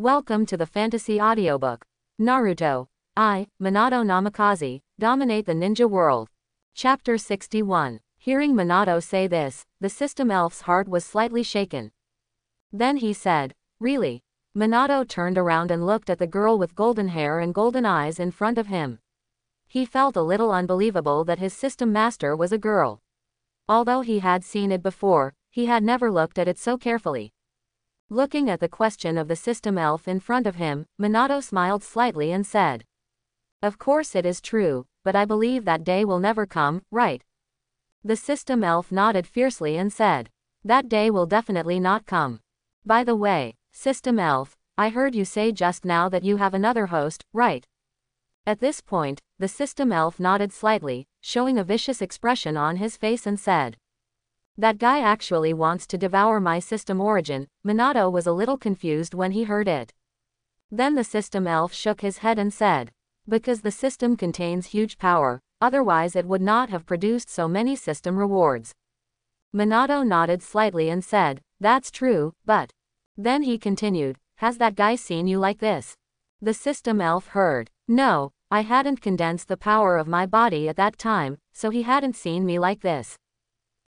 Welcome to the fantasy audiobook. Naruto. I, Minato Namikaze, dominate the ninja world. Chapter 61. Hearing Minato say this, the system elf's heart was slightly shaken. Then he said, "Really?" Minato turned around and looked at the girl with golden hair and golden eyes in front of him. He felt a little unbelievable that his system master was a girl. Although he had seen it before, he had never looked at it so carefully. Looking at the question of the system elf in front of him, Minato smiled slightly and said, "Of course it is true, but I believe that day will never come, right?" The system elf nodded fiercely and said, "That day will definitely not come. By the way, system elf, I heard you say just now that you have another host, right?" At this point, the system elf nodded slightly, showing a vicious expression on his face and said, "That guy actually wants to devour my system origin." Minato was a little confused when he heard it. Then the system elf shook his head and said, "Because the system contains huge power, otherwise it would not have produced so many system rewards." Minato nodded slightly and said, "That's true, but..." Then he continued, "Has that guy seen you like this?" The system elf heard, "No, I hadn't condensed the power of my body at that time, so he hadn't seen me like this."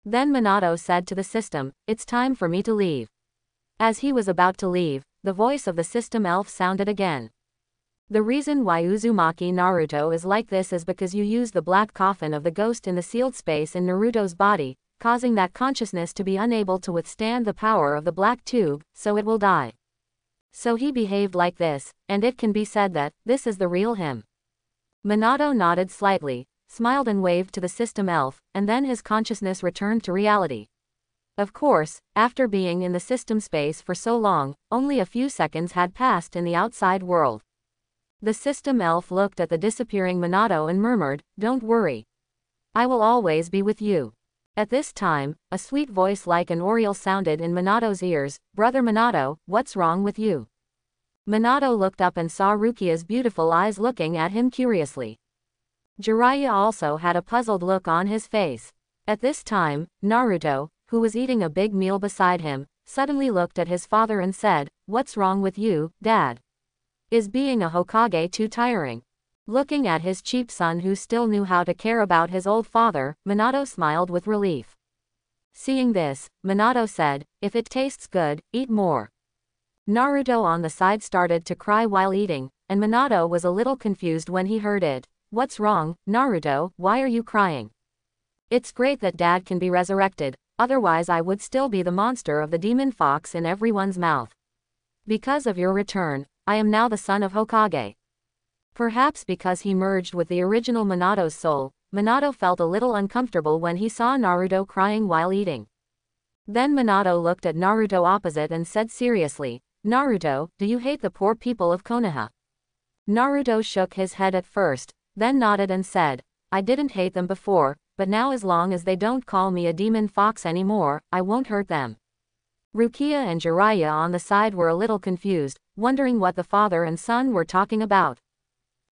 Then Minato said to the system, "It's time for me to leave." As he was about to leave, the voice of the system elf sounded again. "The reason why Uzumaki Naruto is like this is because you use the black coffin of the ghost in the sealed space in Naruto's body, causing that consciousness to be unable to withstand the power of the black tube, so it will die. So he behaved like this, and it can be said that this is the real him." Minato nodded slightly, smiled and waved to the system elf, and then his consciousness returned to reality. Of course, after being in the system space for so long, only a few seconds had passed in the outside world. The system elf looked at the disappearing Minato and murmured, "Don't worry. I will always be with you." At this time, a sweet voice like an oriole sounded in Minato's ears, "Brother Minato, what's wrong with you?" Minato looked up and saw Rukia's beautiful eyes looking at him curiously. Jiraiya also had a puzzled look on his face. At this time, Naruto, who was eating a big meal beside him, suddenly looked at his father and said, "What's wrong with you, Dad? Is being a Hokage too tiring?" Looking at his cheap son who still knew how to care about his old father, Minato smiled with relief. Seeing this, Minato said, "If it tastes good, eat more." Naruto on the side started to cry while eating, and Minato was a little confused when he heard it. "What's wrong, Naruto, why are you crying?" "It's great that Dad can be resurrected, otherwise I would still be the monster of the demon fox in everyone's mouth. Because of your return, I am now the son of Hokage." Perhaps because he merged with the original Minato's soul, Minato felt a little uncomfortable when he saw Naruto crying while eating. Then Minato looked at Naruto opposite and said seriously, "Naruto, do you hate the poor people of Konoha?" Naruto shook his head at first, then nodded and said, "I didn't hate them before, but now as long as they don't call me a demon fox anymore, I won't hurt them." Rukia and Jiraiya on the side were a little confused, wondering what the father and son were talking about.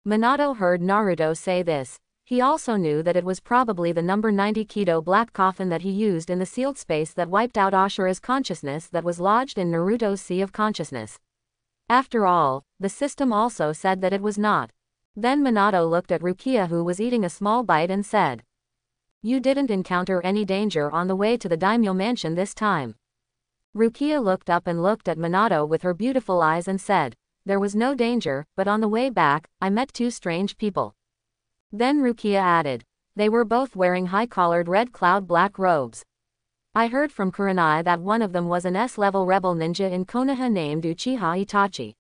Minato heard Naruto say this. He also knew that it was probably the number 90 Kido black coffin that he used in the sealed space that wiped out Ashura's consciousness that was lodged in Naruto's Sea of Consciousness. After all, the system also said that it was not. Then Minato looked at Rukia who was eating a small bite and said, "You didn't encounter any danger on the way to the daimyo mansion this time?" Rukia looked up and looked at Minato with her beautiful eyes and said, "There was no danger, but on the way back, I met two strange people." Then Rukia added, "They were both wearing high-collared red cloud black robes. I heard from Kurenai that one of them was an S-level rebel ninja in Konoha named Uchiha Itachi.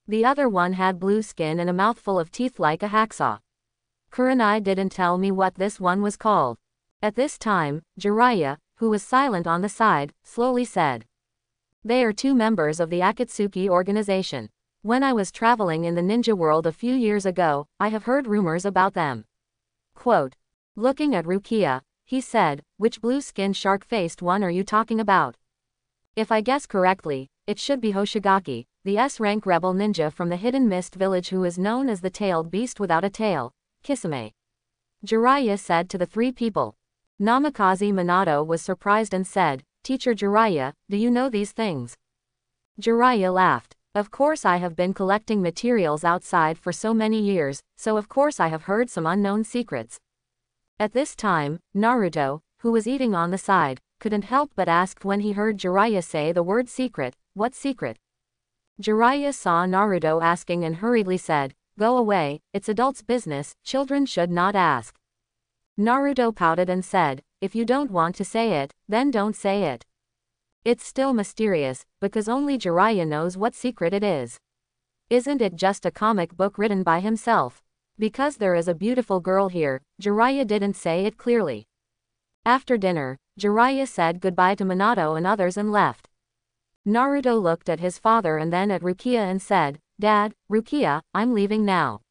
The other one had blue skin and a mouthful of teeth like a hacksaw. Kurenai didn't tell me what this one was called." At this time, Jiraiya, who was silent on the side, slowly said, "They are two members of the Akatsuki organization. When I was traveling in the ninja world a few years ago, I have heard rumors about them." Quote. Looking at Rukia, he said, "Which blue-skinned shark-faced one are you talking about?" "If I guess correctly, it should be Hoshigaki, the S-rank rebel ninja from the Hidden Mist village who is known as the tailed beast without a tail, Kisame," Jiraiya said to the three people. Namikaze Minato was surprised and said, "Teacher Jiraiya, do you know these things?" Jiraiya laughed. Of course I have been collecting materials outside for so many years, so of course I have heard some unknown secrets. At this time, Naruto, who was eating on the side, couldn't help but ask when he heard Jiraiya say the word secret. What secret? Jiraiya saw Naruto asking and hurriedly said, "Go away, it's adults' business, children should not ask." Naruto pouted and said, "If you don't want to say it, then don't say it. It's still mysterious, because only Jiraiya knows what secret it is. Isn't it just a comic book written by himself? Because there is a beautiful girl here." Jiraiya didn't say it clearly. After dinner, Jiraiya said goodbye to Minato and others and left. Naruto looked at his father and then at Rukia and said, "Dad, Rukia, I'm leaving now.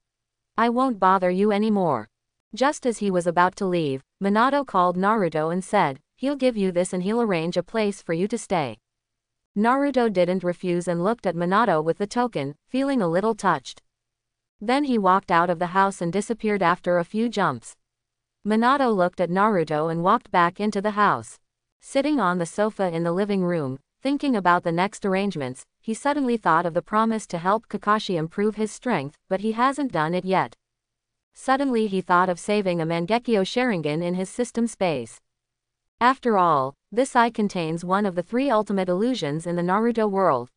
I won't bother you anymore." Just as he was about to leave, Minato called Naruto and said, "He'll give you this and he'll arrange a place for you to stay." Naruto didn't refuse and looked at Minato with the token, feeling a little touched. Then he walked out of the house and disappeared after a few jumps. Minato looked at Naruto and walked back into the house. Sitting on the sofa in the living room, thinking about the next arrangements, he suddenly thought of the promise to help Kakashi improve his strength, but he hasn't done it yet. Suddenly he thought of saving a Mangekyo Sharingan in his system space. After all, this eye contains one of the 3 ultimate illusions in the Naruto world.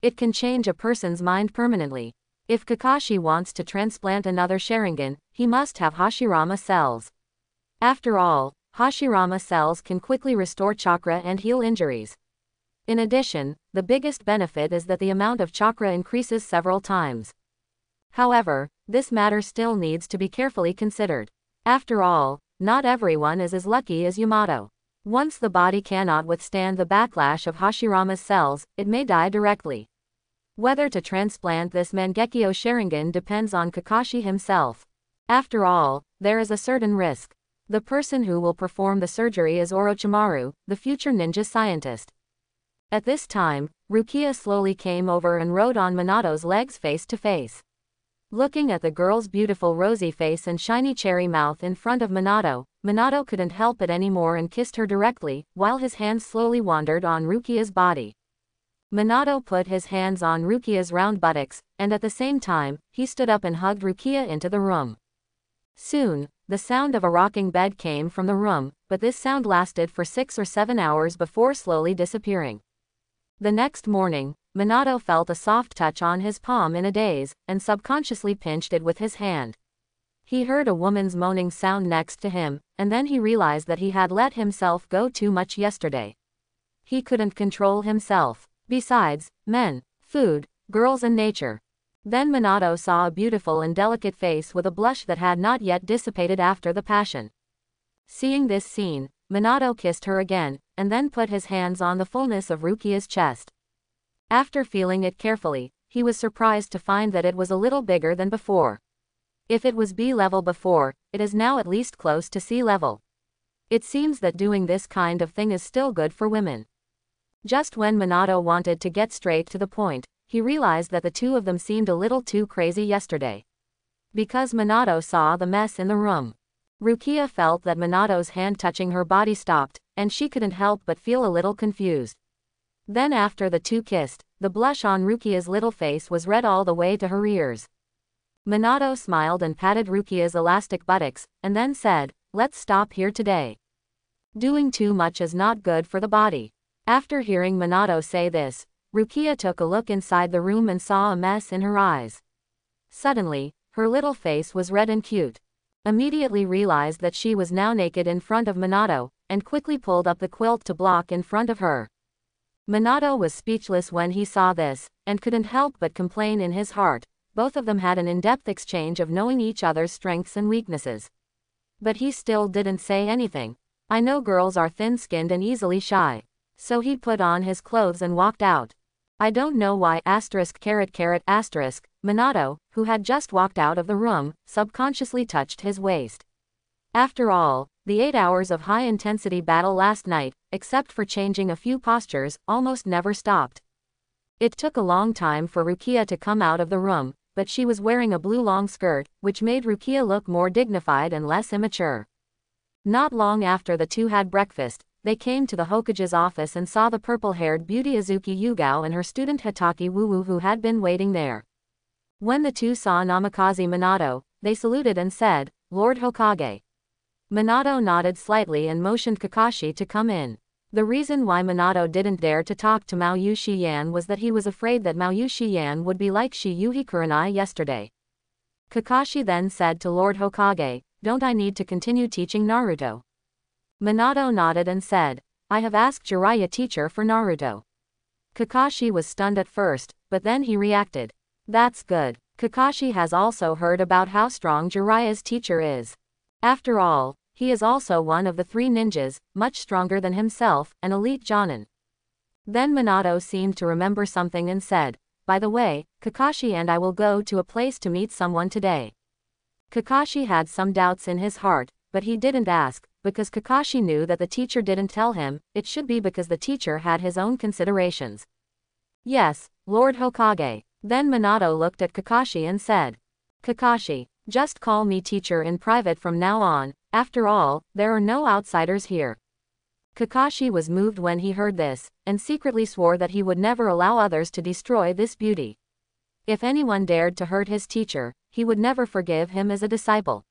It can change a person's mind permanently. If Kakashi wants to transplant another Sharingan, he must have Hashirama cells. After all, Hashirama cells can quickly restore chakra and heal injuries. In addition, the biggest benefit is that the amount of chakra increases several times. However, this matter still needs to be carefully considered. After all, not everyone is as lucky as Yamato. Once the body cannot withstand the backlash of Hashirama's cells, it may die directly. Whether to transplant this Mangekyo Sharingan depends on Kakashi himself. After all, there is a certain risk. The person who will perform the surgery is Orochimaru, the future ninja scientist. At this time, Rukia slowly came over and rode on Minato's legs face to face. Looking at the girl's beautiful rosy face and shiny cherry mouth in front of Minato, Minato couldn't help it anymore and kissed her directly, while his hands slowly wandered on Rukia's body. Minato put his hands on Rukia's round buttocks, and at the same time, he stood up and hugged Rukia into the room. Soon, the sound of a rocking bed came from the room, but this sound lasted for 6 or 7 hours before slowly disappearing. The next morning, Minato felt a soft touch on his palm in a daze, and subconsciously pinched it with his hand. He heard a woman's moaning sound next to him, and then he realized that he had let himself go too much yesterday. He couldn't control himself. Besides, men, food, girls and nature. Then Minato saw a beautiful and delicate face with a blush that had not yet dissipated after the passion. Seeing this scene, Minato kissed her again, and then put his hands on the fullness of Rukia's chest. After feeling it carefully, he was surprised to find that it was a little bigger than before. If it was B-level before, it is now at least close to C-level. It seems that doing this kind of thing is still good for women. Just when Minato wanted to get straight to the point, he realized that the two of them seemed a little too crazy yesterday. Because Minato saw the mess in the room. Rukia felt that Minato's hand touching her body stopped, and she couldn't help but feel a little confused. Then after the two kissed, the blush on Rukia's little face was red all the way to her ears. Minato smiled and patted Rukia's elastic buttocks, and then said, "Let's stop here today. Doing too much is not good for the body." After hearing Minato say this, Rukia took a look inside the room and saw a mess in her eyes. Suddenly, her little face was red and cute. Immediately realized that she was now naked in front of Minato, and quickly pulled up the quilt to block in front of her. Minato was speechless when he saw this, and couldn't help but complain in his heart. Both of them had an in-depth exchange of knowing each other's strengths and weaknesses. But he still didn't say anything. I know girls are thin-skinned and easily shy. So he put on his clothes and walked out. I don't know why Minato, who had just walked out of the room, subconsciously touched his waist. After all, the 8 hours of high-intensity battle last night, except for changing a few postures, almost never stopped. It took a long time for Rukia to come out of the room, but she was wearing a blue long skirt, which made Rukia look more dignified and less immature. Not long after the two had breakfast, they came to the Hokage's office and saw the purple-haired beauty Azuki Yugao and her student Hitaki Wuwu who had been waiting there. When the two saw Namikaze Minato, they saluted and said, "Lord Hokage." Minato nodded slightly and motioned Kakashi to come in. The reason why Minato didn't dare to talk to Mao Shiyan was that he was afraid that Mao Shiyan would be like Shiyuhi Kurenai yesterday. Kakashi then said to Lord Hokage, "Don't I need to continue teaching Naruto?" Minato nodded and said, "I have asked Jiraiya teacher for Naruto." Kakashi was stunned at first, but then he reacted. That's good. Kakashi has also heard about how strong Jiraiya's teacher is. After all, he is also one of the 3 ninjas, much stronger than himself, an elite Jonin. Then Minato seemed to remember something and said, "By the way, Kakashi and I will go to a place to meet someone today." Kakashi had some doubts in his heart, but he didn't ask, because Kakashi knew that the teacher didn't tell him. It should be because the teacher had his own considerations. "Yes, Lord Hokage." Then Minato looked at Kakashi and said, "Kakashi, just call me teacher in private from now on, after all, there are no outsiders here." Kakashi was moved when he heard this, and secretly swore that he would never allow others to destroy this beauty. If anyone dared to hurt his teacher, he would never forgive him as a disciple.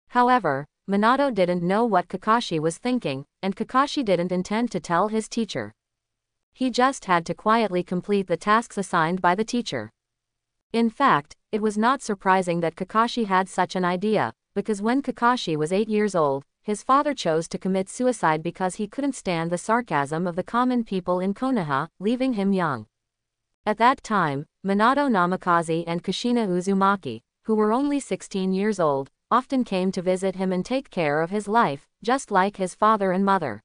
However, Minato didn't know what Kakashi was thinking, and Kakashi didn't intend to tell his teacher. He just had to quietly complete the tasks assigned by the teacher. In fact, it was not surprising that Kakashi had such an idea, because when Kakashi was 8 years old, his father chose to commit suicide because he couldn't stand the sarcasm of the common people in Konoha, leaving him young. At that time, Minato Namikaze and Kushina Uzumaki, who were only 16 years old, often came to visit him and take care of his life, just like his father and mother.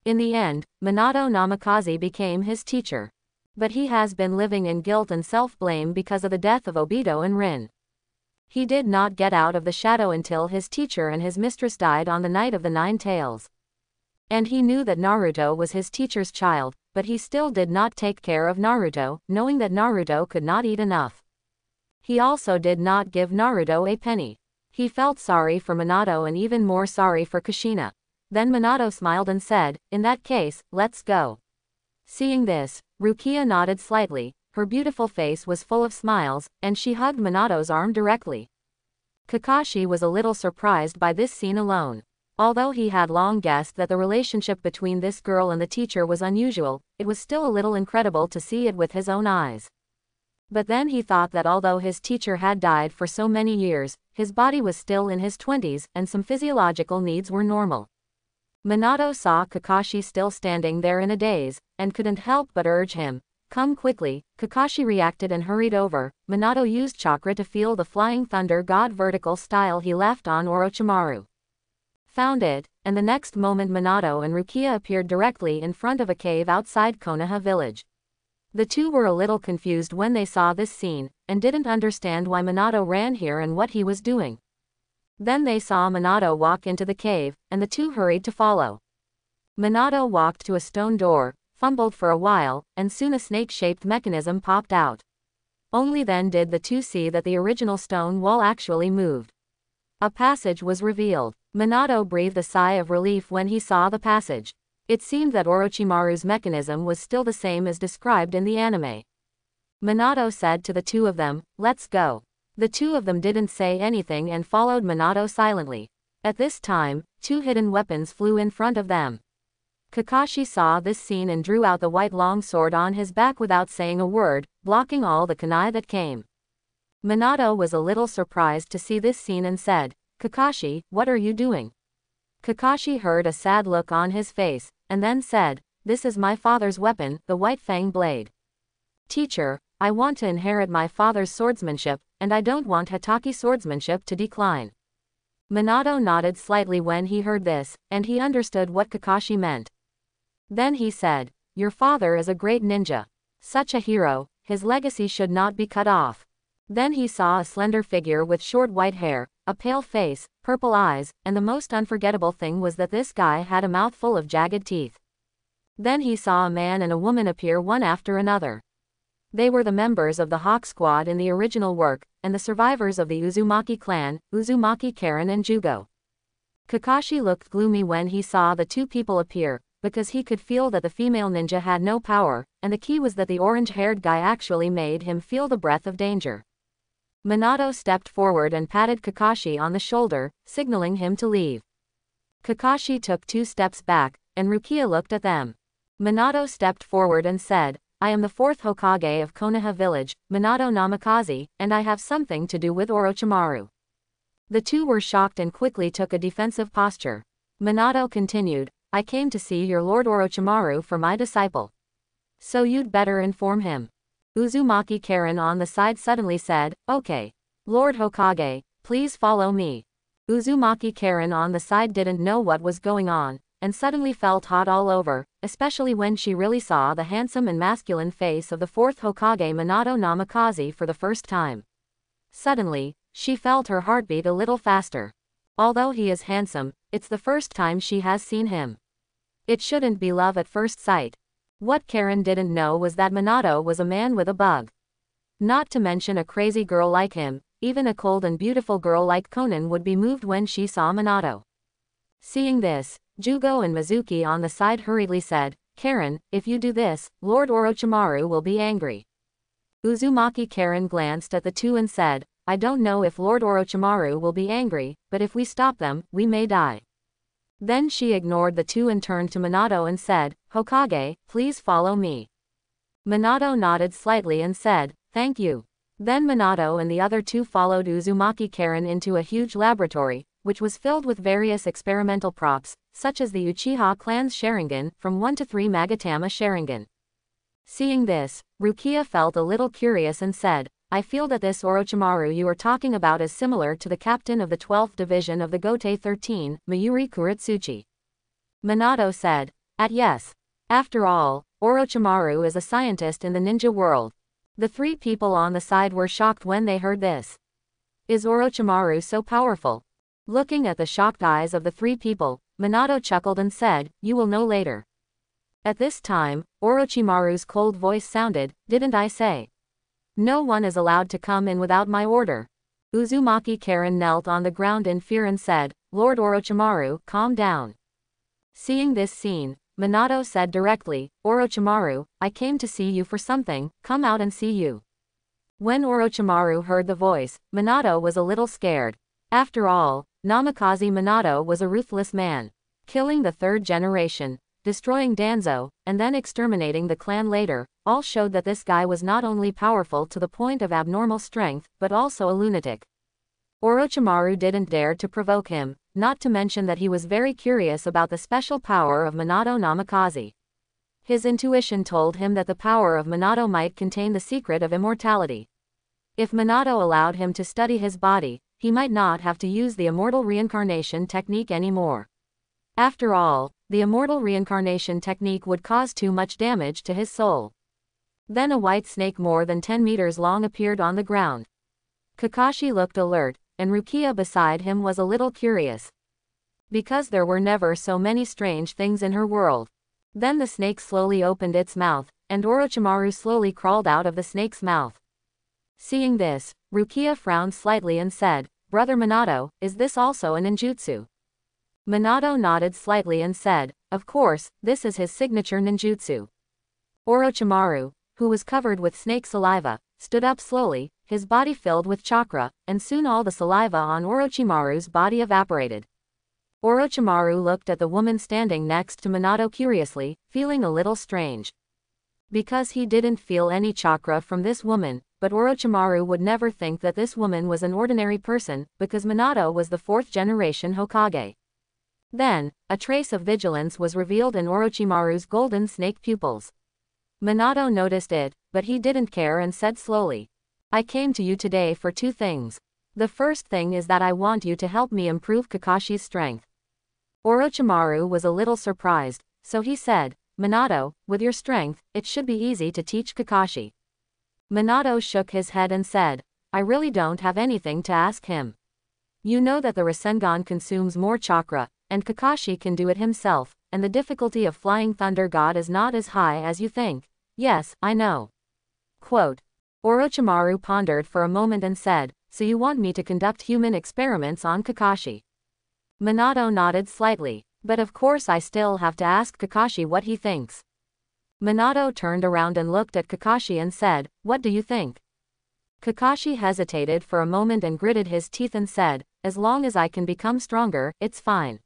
In the end, Minato Namikaze became his teacher. But he has been living in guilt and self-blame because of the death of Obito and Rin. He did not get out of the shadow until his teacher and his mistress died on the night of the 9 tails. And he knew that Naruto was his teacher's child, but he still did not take care of Naruto, knowing that Naruto could not eat enough. He also did not give Naruto a penny. He felt sorry for Minato and even more sorry for Kushina. Then Minato smiled and said, "In that case, let's go." Seeing this, Rukia nodded slightly, her beautiful face was full of smiles, and she hugged Minato's arm directly. Kakashi was a little surprised by this scene alone. Although he had long guessed that the relationship between this girl and the teacher was unusual, it was still a little incredible to see it with his own eyes. But then he thought that although his teacher had died for so many years, his body was still in his 20s, and some physiological needs were normal. Minato saw Kakashi still standing there in a daze, and couldn't help but urge him, "Come quickly." Kakashi reacted and hurried over. Minato used chakra to feel the flying thunder god vertical style he left on Orochimaru. Found it, and the next moment Minato and Rukia appeared directly in front of a cave outside Konoha village. The two were a little confused when they saw this scene, and didn't understand why Minato ran here and what he was doing. Then they saw Minato walk into the cave, and the two hurried to follow. Minato walked to a stone door, fumbled for a while, and soon a snake-shaped mechanism popped out. Only then did the two see that the original stone wall actually moved. A passage was revealed. Minato breathed a sigh of relief when he saw the passage. It seemed that Orochimaru's mechanism was still the same as described in the anime. Minato said to the two of them, "Let's go." The two of them didn't say anything and followed Minato silently. At this time, 2 hidden weapons flew in front of them. Kakashi saw this scene and drew out the white long sword on his back without saying a word, blocking all the kunai that came. Minato was a little surprised to see this scene and said, "Kakashi, what are you doing?" Kakashi heard a sad look on his face, and then said, "This is my father's weapon, the White Fang Blade. Teacher, I want to inherit my father's swordsmanship, and I don't want Hitaki swordsmanship to decline." Minato nodded slightly when he heard this, and he understood what Kakashi meant. Then he said, "Your father is a great ninja. Such a hero, his legacy should not be cut off." Then he saw a slender figure with short white hair, a pale face, purple eyes, and the most unforgettable thing was that this guy had a mouth full of jagged teeth. Then he saw a man and a woman appear one after another. They were the members of the Hawk Squad in the original work, and the survivors of the Uzumaki clan, Uzumaki Karen and Jugo. Kakashi looked gloomy when he saw the two people appear, because he could feel that the female ninja had no power, and the key was that the orange-haired guy actually made him feel the breath of danger. Minato stepped forward and patted Kakashi on the shoulder, signaling him to leave. Kakashi took 2 steps back, and Rukia looked at them. Minato stepped forward and said, I am the 4th Hokage of Konoha village, Minato Namikaze, and I have something to do with Orochimaru. The two were shocked and quickly took a defensive posture. Minato continued, I came to see your Lord Orochimaru for my disciple. So you'd better inform him. Uzumaki Karen on the side suddenly said, okay. Lord Hokage, please follow me. Uzumaki Karen on the side didn't know what was going on, and suddenly felt hot all over, especially when she really saw the handsome and masculine face of the 4th Hokage Minato Namikaze for the first time. Suddenly, she felt her heartbeat a little faster. Although he is handsome, it's the first time she has seen him. It shouldn't be love at first sight. What Karen didn't know was that Minato was a man with a bug. Not to mention a crazy girl like him, even a cold and beautiful girl like Konan would be moved when she saw Minato. Seeing this, Jugo and Mizuki on the side hurriedly said, Karen, if you do this, Lord Orochimaru will be angry. Uzumaki Karen glanced at the two and said, I don't know if Lord Orochimaru will be angry, but if we stop them, we may die. Then she ignored the two and turned to Minato and said, Hokage, please follow me. Minato nodded slightly and said, thank you. Then Minato and the other two followed Uzumaki Karen into a huge laboratory, which was filled with various experimental props, such as the Uchiha clan's Sharingan, from 1 to 3 Magatama Sharingan. Seeing this, Rukia felt a little curious and said, I feel that this Orochimaru you are talking about is similar to the captain of the 12th division of the Gotei 13, Mayuri Kuretsuchi. Minato said, yes. After all, Orochimaru is a scientist in the ninja world. The 3 people on the side were shocked when they heard this. Is Orochimaru so powerful? Looking at the shocked eyes of the 3 people, Minato chuckled and said, you will know later. At this time, Orochimaru's cold voice sounded, didn't I say? No one is allowed to come in without my order. Uzumaki Karen knelt on the ground in fear and said, Lord Orochimaru, calm down. Seeing this scene, Minato said directly, Orochimaru, I came to see you for something, come out and see you. When Orochimaru heard the voice, Minato was a little scared. After all, Namikaze Minato was a ruthless man. Killing the 3rd generation, destroying Danzo, and then exterminating the clan later, all showed that this guy was not only powerful to the point of abnormal strength, but also a lunatic. Orochimaru didn't dare to provoke him, not to mention that he was very curious about the special power of Minato Namikaze. His intuition told him that the power of Minato might contain the secret of immortality. If Minato allowed him to study his body, he might not have to use the immortal reincarnation technique anymore. After all, the immortal reincarnation technique would cause too much damage to his soul. Then a white snake more than 10 meters long appeared on the ground. Kakashi looked alert, and Rukia beside him was a little curious. Because there were never so many strange things in her world. Then the snake slowly opened its mouth, and Orochimaru slowly crawled out of the snake's mouth. Seeing this, Rukia frowned slightly and said, Brother Minato, is this also a ninjutsu? Minato nodded slightly and said, of course, this is his signature ninjutsu. Orochimaru, who was covered with snake saliva, stood up slowly, his body filled with chakra, and soon all the saliva on Orochimaru's body evaporated. Orochimaru looked at the woman standing next to Minato curiously, feeling a little strange. Because he didn't feel any chakra from this woman, but Orochimaru would never think that this woman was an ordinary person, because Minato was the 4th generation Hokage. Then, a trace of vigilance was revealed in Orochimaru's golden snake pupils. Minato noticed it, but he didn't care and said slowly, I came to you today for 2 things. The first thing is that I want you to help me improve Kakashi's strength. Orochimaru was a little surprised, so he said, Minato, with your strength, it should be easy to teach Kakashi. Minato shook his head and said, I really don't have anything to ask him. You know that the Rasengan consumes more chakra, and Kakashi can do it himself, and the difficulty of flying Thunder God is not as high as you think. Yes, I know. Quote. Orochimaru pondered for a moment and said, so you want me to conduct human experiments on Kakashi? Minato nodded slightly. But of course I still have to ask Kakashi what he thinks. Minato turned around and looked at Kakashi and said, "What do you think?" Kakashi hesitated for a moment and gritted his teeth and said, "As long as I can become stronger, it's fine."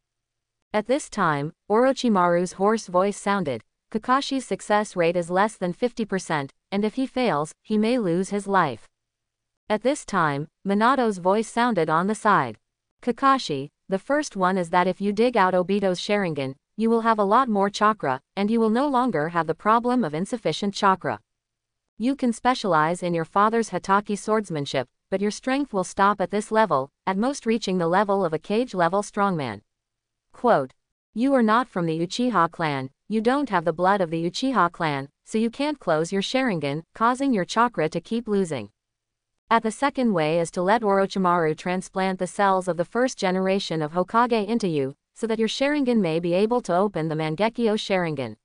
At this time, Orochimaru's hoarse voice sounded. Kakashi's success rate is less than 50%, and if he fails, he may lose his life. At this time, Minato's voice sounded on the side. Kakashi, the first one is that if you dig out Obito's Sharingan, you will have a lot more chakra, and you will no longer have the problem of insufficient chakra. You can specialize in your father's Hatake swordsmanship, but your strength will stop at this level, at most reaching the level of a cage-level strongman. Quote, "You are not from the Uchiha clan, you don't have the blood of the Uchiha clan, so you can't close your Sharingan, causing your chakra to keep losing. At the second way is to let Orochimaru transplant the cells of the first generation of Hokage into you, so that your Sharingan may be able to open the Mangekyo Sharingan.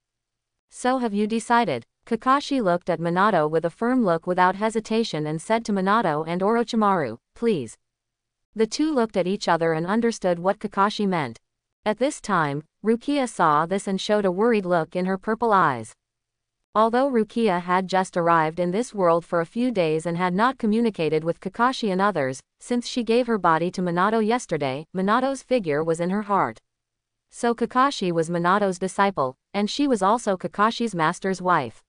So have you decided?" Kakashi looked at Minato with a firm look without hesitation and said to Minato and Orochimaru, "Please." The two looked at each other and understood what Kakashi meant. At this time, Rukia saw this and showed a worried look in her purple eyes. Although Rukia had just arrived in this world for a few days and had not communicated with Kakashi and others, since she gave her body to Minato yesterday, Minato's figure was in her heart. So Kakashi was Minato's disciple, and she was also Kakashi's master's wife.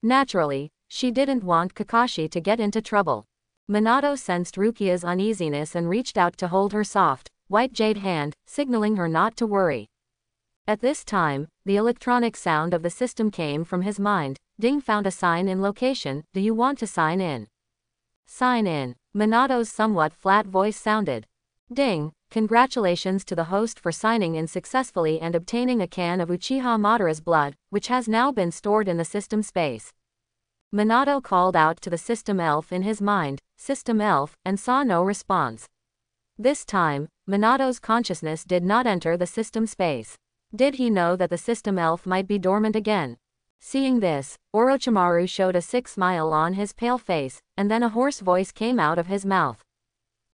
Naturally, she didn't want Kakashi to get into trouble. Minato sensed Rukia's uneasiness and reached out to hold her soft, white jade hand, signaling her not to worry. At this time, the electronic sound of the system came from his mind. "Ding, found a sign in location, do you want to sign in?" "Sign in." Minato's somewhat flat voice sounded. "Ding, congratulations to the host for signing in successfully and obtaining a can of Uchiha Madara's blood, which has now been stored in the system space." Minato called out to the system elf in his mind, "System elf," and saw no response. This time, Minato's consciousness did not enter the system space. Did he know that the system elf might be dormant again? Seeing this, Orochimaru showed a sick smile on his pale face, and then a hoarse voice came out of his mouth.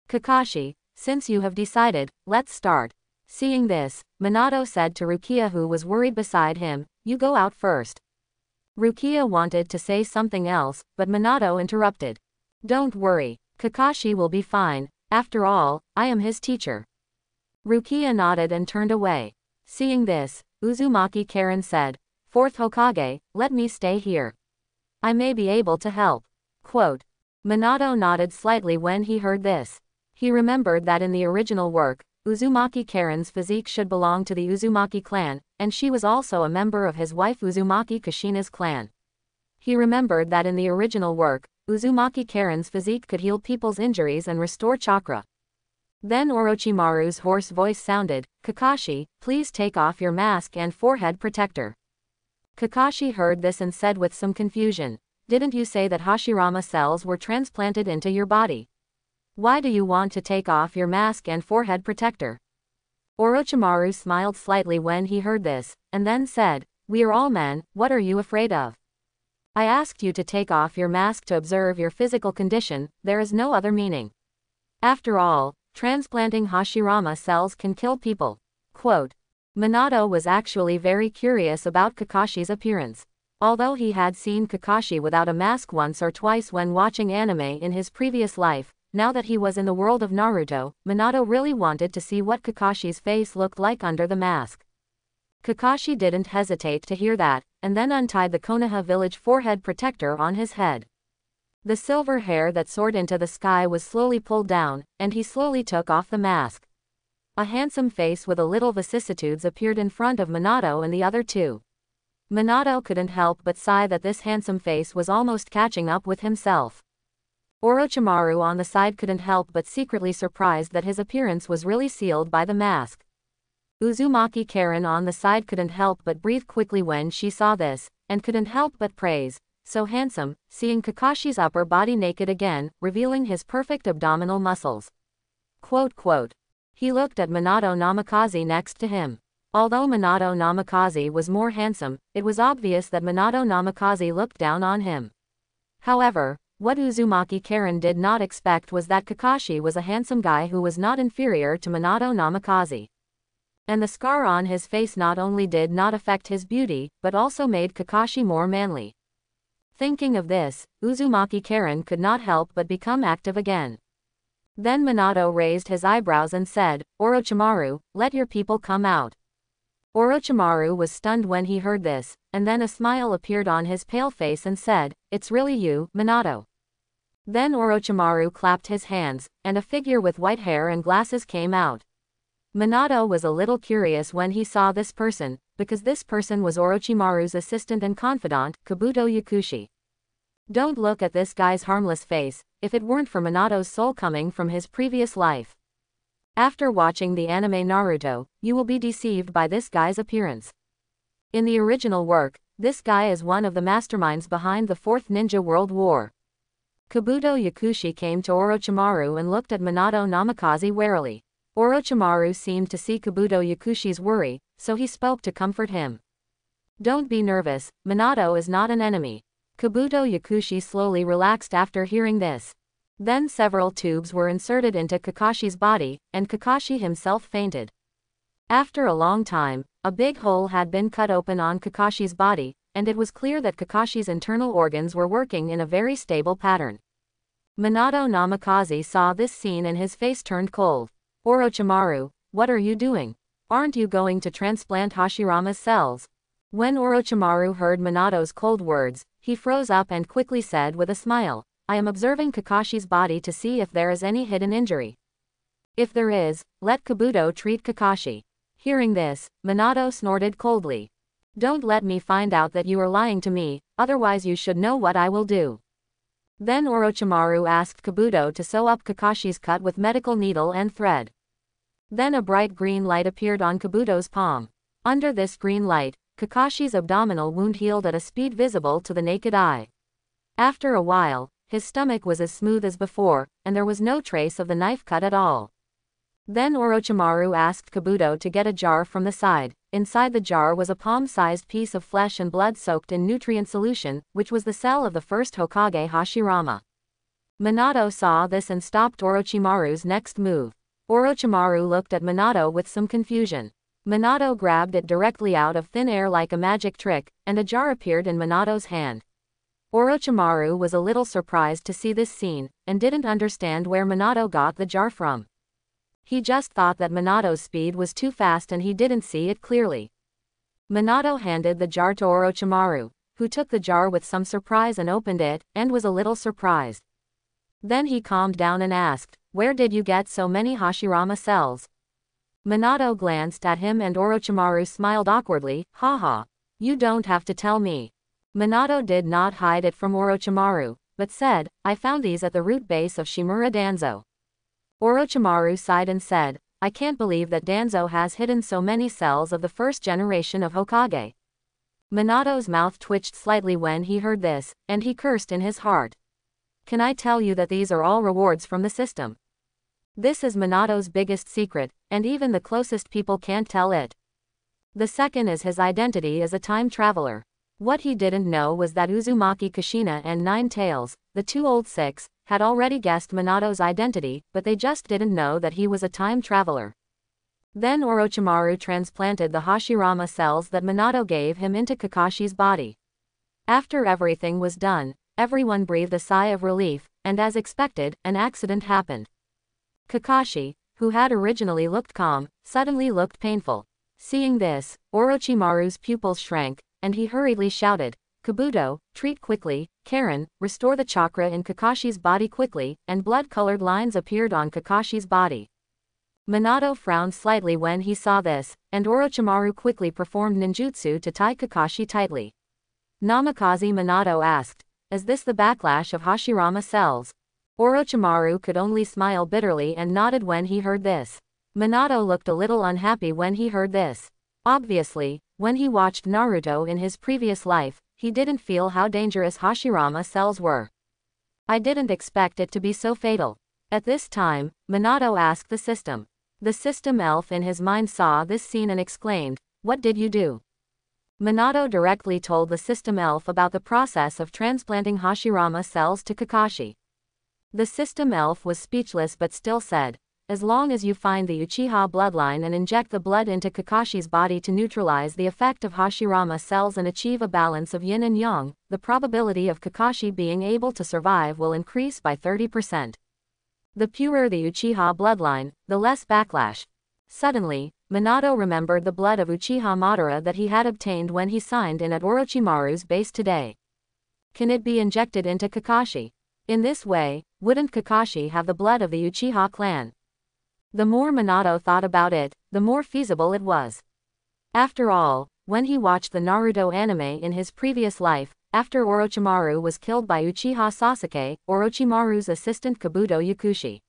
"Kakashi, since you have decided, let's start." Seeing this, Minato said to Rukia, who was worried beside him, "You go out first." Rukia wanted to say something else, but Minato interrupted. "Don't worry, Kakashi will be fine, after all, I am his teacher." Rukia nodded and turned away. Seeing this, Uzumaki Karen said, "Fourth Hokage, let me stay here. I may be able to help." Quote. Minato nodded slightly when he heard this. He remembered that in the original work, Uzumaki Karen's physique should belong to the Uzumaki clan, and she was also a member of his wife Uzumaki Kushina's clan. He remembered that in the original work, Uzumaki Karen's physique could heal people's injuries and restore chakra. Then Orochimaru's hoarse voice sounded, "Kakashi, please take off your mask and forehead protector." Kakashi heard this and said with some confusion, "Didn't you say that Hashirama cells were transplanted into your body? Why do you want to take off your mask and forehead protector?" Orochimaru smiled slightly when he heard this, and then said, "We are all men, what are you afraid of? I asked you to take off your mask to observe your physical condition, there is no other meaning. After all, transplanting Hashirama cells can kill people." Quote. Minato was actually very curious about Kakashi's appearance. Although he had seen Kakashi without a mask once or twice when watching anime in his previous life, now that he was in the world of Naruto, Minato really wanted to see what Kakashi's face looked like under the mask. Kakashi didn't hesitate to hear that, and then untied the Konoha village forehead protector on his head. The silver hair that soared into the sky was slowly pulled down, and he slowly took off the mask. A handsome face with a little vicissitudes appeared in front of Minato and the other two. Minato couldn't help but sigh that this handsome face was almost catching up with himself. Orochimaru on the side couldn't help but secretly surprised that his appearance was really sealed by the mask. Uzumaki Karen on the side couldn't help but breathe quickly when she saw this, and couldn't help but praise, "So handsome," seeing Kakashi's upper body naked again, revealing his perfect abdominal muscles. Quote. He looked at Minato Namikaze next to him. Although Minato Namikaze was more handsome, it was obvious that Minato Namikaze looked down on him. However, what Uzumaki Karen did not expect was that Kakashi was a handsome guy who was not inferior to Minato Namikaze. And the scar on his face not only did not affect his beauty, but also made Kakashi more manly. Thinking of this, Uzumaki Karen could not help but become active again. Then Minato raised his eyebrows and said, Orochimaru, let your people come out. Orochimaru was stunned when he heard this, and then a smile appeared on his pale face and said, It's really you, Minato. Then Orochimaru clapped his hands, and a figure with white hair and glasses came out. Minato was a little curious when he saw this person, because this person was Orochimaru's assistant and confidant, Kabuto Yakushi. Don't look at this guy's harmless face, if it weren't for Minato's soul coming from his previous life. After watching the anime Naruto, you will be deceived by this guy's appearance. In the original work, this guy is one of the masterminds behind the Fourth Ninja World War. Kabuto Yakushi came to Orochimaru and looked at Minato Namikaze warily. Orochimaru seemed to see Kabuto Yakushi's worry, so he spoke to comfort him. Don't be nervous, Minato is not an enemy. Kabuto Yakushi slowly relaxed after hearing this. Then several tubes were inserted into Kakashi's body, and Kakashi himself fainted. After a long time, a big hole had been cut open on Kakashi's body, and it was clear that Kakashi's internal organs were working in a very stable pattern. Minato Namikaze saw this scene and his face turned cold. Orochimaru, what are you doing? Aren't you going to transplant Hashirama's cells? When Orochimaru heard Minato's cold words, he froze up and quickly said with a smile, I am observing Kakashi's body to see if there is any hidden injury. If there is, let Kabuto treat Kakashi. Hearing this, Minato snorted coldly. Don't let me find out that you are lying to me, otherwise you should know what I will do. Then Orochimaru asked Kabuto to sew up Kakashi's cut with medical needle and thread. Then a bright green light appeared on Kabuto's palm. Under this green light, Kakashi's abdominal wound healed at a speed visible to the naked eye. After a while, his stomach was as smooth as before, and there was no trace of the knife cut at all. Then Orochimaru asked Kabuto to get a jar from the side. Inside the jar was a palm-sized piece of flesh and blood soaked in nutrient solution, which was the cell of the first Hokage Hashirama. Minato saw this and stopped Orochimaru's next move. Orochimaru looked at Minato with some confusion. Minato grabbed it directly out of thin air like a magic trick, and a jar appeared in Minato's hand. Orochimaru was a little surprised to see this scene, and didn't understand where Minato got the jar from. He just thought that Minato's speed was too fast and he didn't see it clearly. Minato handed the jar to Orochimaru, who took the jar with some surprise and opened it, and was a little surprised. Then he calmed down and asked, Where did you get so many Hashirama cells? Minato glanced at him and Orochimaru smiled awkwardly, haha. You don't have to tell me. Minato did not hide it from Orochimaru, but said, I found these at the root base of Shimura Danzo. Orochimaru sighed and said, I can't believe that Danzo has hidden so many cells of the first generation of Hokage. Minato's mouth twitched slightly when he heard this, and he cursed in his heart. Can I tell you that these are all rewards from the system? This is Minato's biggest secret, and even the closest people can't tell it. The second is his identity as a time traveler. What he didn't know was that Uzumaki Kushina and Nine Tails, the two old six, had already guessed Minato's identity, but they just didn't know that he was a time traveler. Then Orochimaru transplanted the Hashirama cells that Minato gave him into Kakashi's body. After everything was done, everyone breathed a sigh of relief, and as expected, an accident happened. Kakashi, who had originally looked calm, suddenly looked painful. Seeing this, Orochimaru's pupils shrank, and he hurriedly shouted, Kabuto, treat quickly, Karen, restore the chakra in Kakashi's body quickly, and blood-colored lines appeared on Kakashi's body. Minato frowned slightly when he saw this, and Orochimaru quickly performed ninjutsu to tie Kakashi tightly. Namikaze Minato asked, Is this the backlash of Hashirama cells? Orochimaru could only smile bitterly and nodded when he heard this. Minato looked a little unhappy when he heard this. Obviously, when he watched Naruto in his previous life, he didn't feel how dangerous Hashirama cells were. I didn't expect it to be so fatal. At this time, Minato asked the system. The system elf in his mind saw this scene and exclaimed, What did you do? Minato directly told the system elf about the process of transplanting Hashirama cells to Kakashi. The system elf was speechless but still said, as long as you find the Uchiha bloodline and inject the blood into Kakashi's body to neutralize the effect of Hashirama cells and achieve a balance of yin and yang, the probability of Kakashi being able to survive will increase by 30%. The purer the Uchiha bloodline, the less backlash. Suddenly, Minato remembered the blood of Uchiha Madara that he had obtained when he signed in at Orochimaru's base today. Can it be injected into Kakashi? In this way, wouldn't Kakashi have the blood of the Uchiha clan? The more Minato thought about it, the more feasible it was. After all, when he watched the Naruto anime in his previous life, after Orochimaru was killed by Uchiha Sasuke, Orochimaru's assistant Kabuto Yakushi,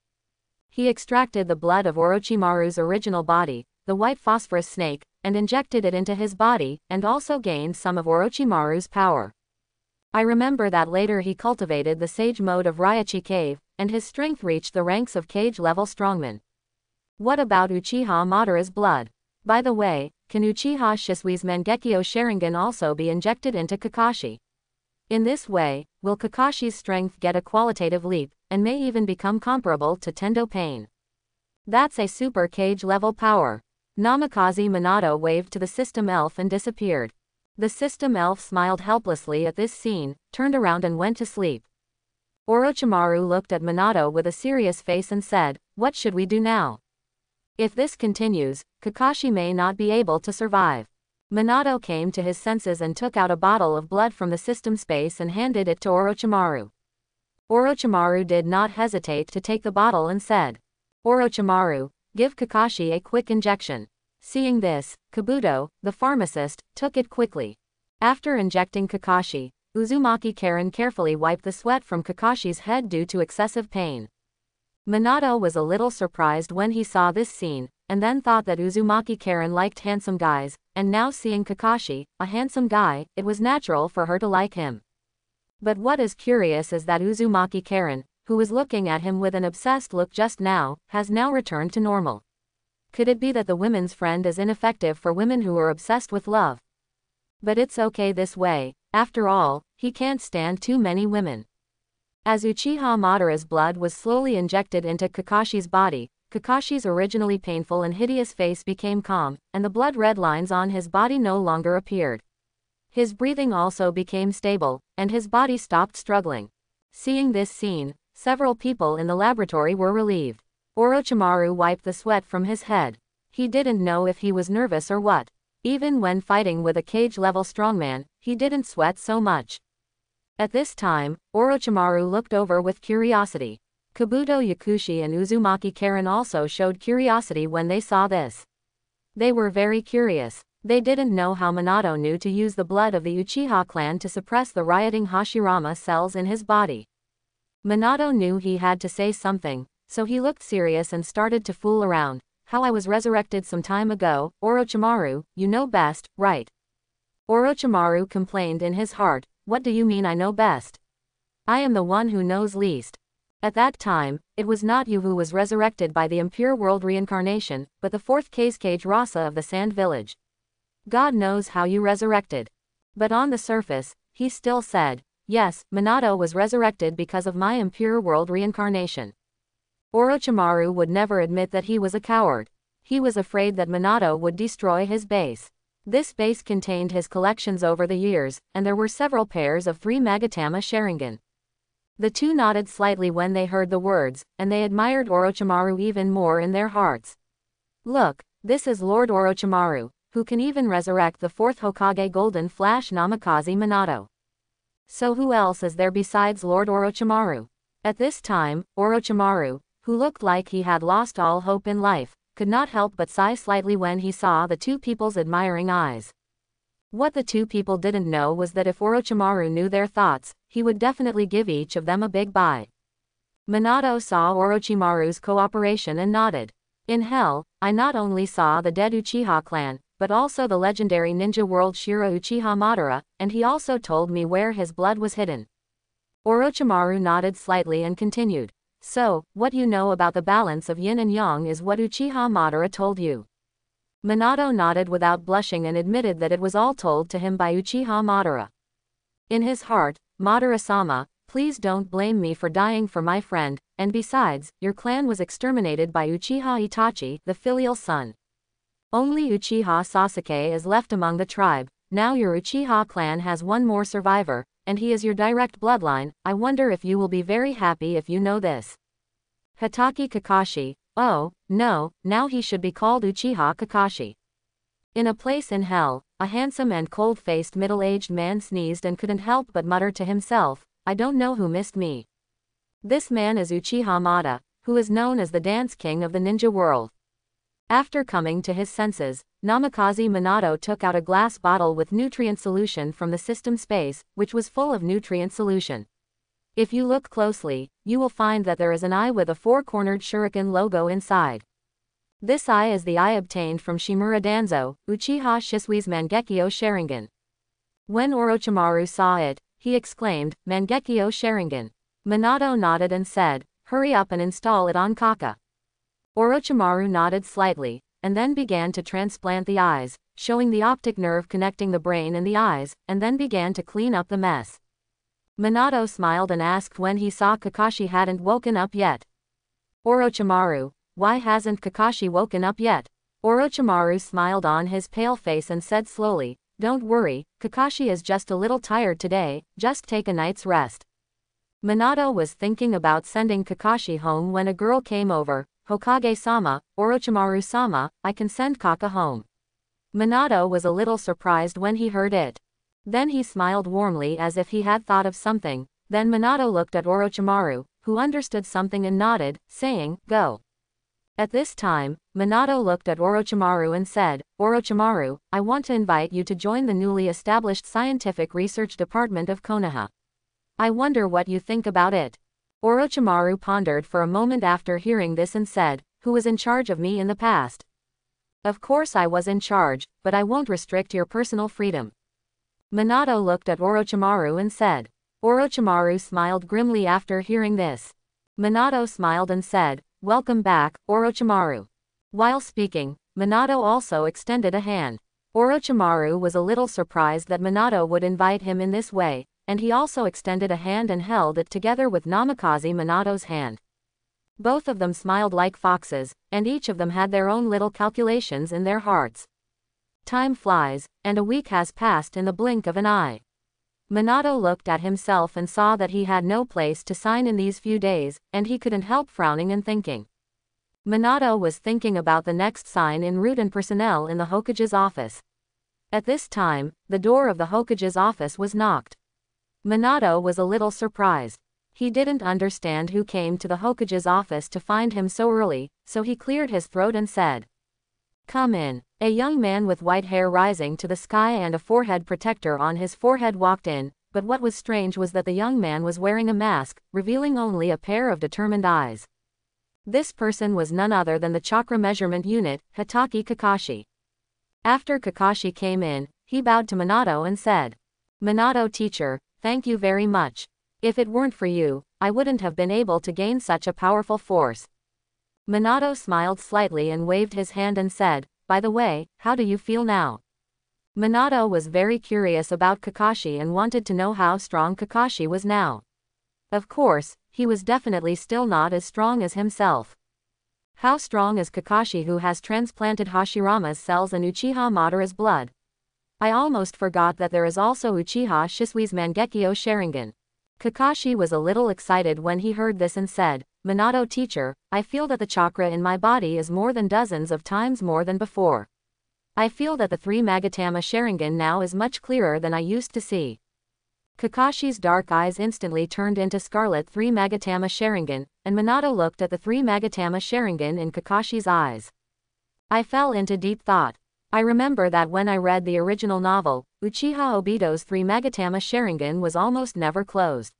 he extracted the blood of Orochimaru's original body, the white phosphorus snake, and injected it into his body, and also gained some of Orochimaru's power. I remember that later he cultivated the sage mode of Raichi Cave, and his strength reached the ranks of cage-level strongman. What about Uchiha Madara's blood? By the way, can Uchiha Shisui's Mangekyo Sharingan also be injected into Kakashi? In this way, will Kakashi's strength get a qualitative leap, and may even become comparable to Tendo Pain? That's a super cage-level power. Namikaze Minato waved to the system elf and disappeared. The system elf smiled helplessly at this scene, turned around and went to sleep. Orochimaru looked at Minato with a serious face and said, "What should we do now? If this continues, Kakashi may not be able to survive." Minato came to his senses and took out a bottle of blood from the system space and handed it to Orochimaru. Orochimaru did not hesitate to take the bottle and said, "Orochimaru, give Kakashi a quick injection." Seeing this, Kabuto, the pharmacist, took it quickly. After injecting Kakashi, Uzumaki Karen carefully wiped the sweat from Kakashi's head due to excessive pain. Minato was a little surprised when he saw this scene, and then thought that Uzumaki Karen liked handsome guys, and now seeing Kakashi, a handsome guy, it was natural for her to like him. But what is curious is that Uzumaki Karen, who was looking at him with an obsessed look just now, has now returned to normal. Could it be that the women's friend is ineffective for women who are obsessed with love? But it's okay this way, after all, he can't stand too many women. As Uchiha Madara's blood was slowly injected into Kakashi's body, Kakashi's originally painful and hideous face became calm, and the blood-red lines on his body no longer appeared. His breathing also became stable, and his body stopped struggling. Seeing this scene, several people in the laboratory were relieved. Orochimaru wiped the sweat from his head. He didn't know if he was nervous or what. Even when fighting with a cage-level strongman, he didn't sweat so much. At this time, Orochimaru looked over with curiosity. Kabuto Yakushi and Uzumaki Karen also showed curiosity when they saw this. They were very curious. They didn't know how Minato knew to use the blood of the Uchiha clan to suppress the rioting Hashirama cells in his body. Minato knew he had to say something, so he looked serious and started to fool around. "How I was resurrected some time ago, Orochimaru, you know best, right?" Orochimaru complained in his heart, "What do you mean I know best? I am the one who knows least. At that time, it was not you who was resurrected by the impure world reincarnation, but the fourth cage Rasa of the Sand Village. God knows how you resurrected." But on the surface, he still said, "Yes, Minato was resurrected because of my impure world reincarnation." Orochimaru would never admit that he was a coward. He was afraid that Minato would destroy his base. This base contained his collections over the years, and there were several pairs of 3 Magatama Sharingan. The two nodded slightly when they heard the words, and they admired Orochimaru even more in their hearts. "Look, this is Lord Orochimaru, who can even resurrect the 4th Hokage Golden Flash Namikaze Minato. So who else is there besides Lord Orochimaru?" At this time, Orochimaru, who looked like he had lost all hope in life, could not help but sigh slightly when he saw the two people's admiring eyes. What the two people didn't know was that if Orochimaru knew their thoughts, he would definitely give each of them a big bye. Minato saw Orochimaru's cooperation and nodded. "In hell, I not only saw the dead Uchiha clan, but also the legendary ninja world Shira Uchiha Madara, and he also told me where his blood was hidden." Orochimaru nodded slightly and continued, "So, what you know about the balance of yin and yang is what Uchiha Madara told you?" Minato nodded without blushing and admitted that it was all told to him by Uchiha Madara. In his heart, "Madara-sama, please don't blame me for dying for my friend, and besides, your clan was exterminated by Uchiha Itachi, the filial son. Only Uchiha Sasuke is left among the tribe. Now your Uchiha clan has one more survivor, and he is your direct bloodline. I wonder if you will be very happy if you know this. Hatake Kakashi. Oh, no, now he should be called Uchiha Kakashi. In a place in hell, a handsome and cold-faced middle-aged man sneezed and couldn't help but mutter to himself, I don't know who missed me. This man is Uchiha Madara, who is known as the dance king of the ninja world. After coming to his senses, Namikaze Minato took out a glass bottle with nutrient solution from the system space, which was full of nutrient solution. If you look closely, you will find that there is an eye with a four-cornered shuriken logo inside. This eye is the eye obtained from Shimura Danzo, Uchiha Shisui's Mangekyo Sharingan. When Orochimaru saw it, he exclaimed, Mangekyo Sharingan. Minato nodded and said, hurry up and install it on Kaka. Orochimaru nodded slightly, and then began to transplant the eyes, showing the optic nerve connecting the brain and the eyes, and then began to clean up the mess. Minato smiled and asked when he saw Kakashi hadn't woken up yet. Orochimaru, why hasn't Kakashi woken up yet? Orochimaru smiled on his pale face and said slowly, don't worry, Kakashi is just a little tired today, just take a night's rest. Minato was thinking about sending Kakashi home when a girl came over. Hokage-sama, Orochimaru-sama, I can send Kaka home. Minato was a little surprised when he heard it. Then he smiled warmly as if he had thought of something. Then Minato looked at Orochimaru, who understood something and nodded, saying, go. At this time, Minato looked at Orochimaru and said, Orochimaru, I want to invite you to join the newly established scientific research department of Konoha. I wonder what you think about it. Orochimaru pondered for a moment after hearing this and said, who was in charge of me in the past? Of course I was in charge, but I won't restrict your personal freedom. Minato looked at Orochimaru and said. Orochimaru smiled grimly after hearing this. Minato smiled and said, welcome back, Orochimaru. While speaking, Minato also extended a hand. Orochimaru was a little surprised that Minato would invite him in this way, and he also extended a hand and held it together with Namikaze Minato's hand. Both of them smiled like foxes, and each of them had their own little calculations in their hearts. Time flies, and a week has passed in the blink of an eye. Minato looked at himself and saw that he had no place to sign in these few days, and he couldn't help frowning and thinking. Minato was thinking about the next sign en route and personnel in the Hokage's office. At this time, the door of the Hokage's office was knocked. Minato was a little surprised. He didn't understand who came to the Hokage's office to find him so early, so he cleared his throat and said, come in. A young man with white hair rising to the sky and a forehead protector on his forehead walked in, but what was strange was that the young man was wearing a mask, revealing only a pair of determined eyes. This person was none other than the chakra measurement unit, Hatake Kakashi. After Kakashi came in, he bowed to Minato and said, Minato teacher, thank you very much. If it weren't for you, I wouldn't have been able to gain such a powerful force. Minato smiled slightly and waved his hand and said, by the way, how do you feel now? Minato was very curious about Kakashi and wanted to know how strong Kakashi was now. Of course, he was definitely still not as strong as himself. How strong is Kakashi who has transplanted Hashirama's cells and Uchiha Madara's blood? I almost forgot that there is also Uchiha Shisui's Mangekyo Sharingan. Kakashi was a little excited when he heard this and said, Minato teacher, I feel that the chakra in my body is more than dozens of times more than before. I feel that the 3 Magatama Sharingan now is much clearer than I used to see. Kakashi's dark eyes instantly turned into scarlet 3 Magatama Sharingan, and Minato looked at the 3 Magatama Sharingan in Kakashi's eyes. I fell into deep thought. I remember that when I read the original novel, Uchiha Obito's 3 Magatama Sharingan was almost never closed.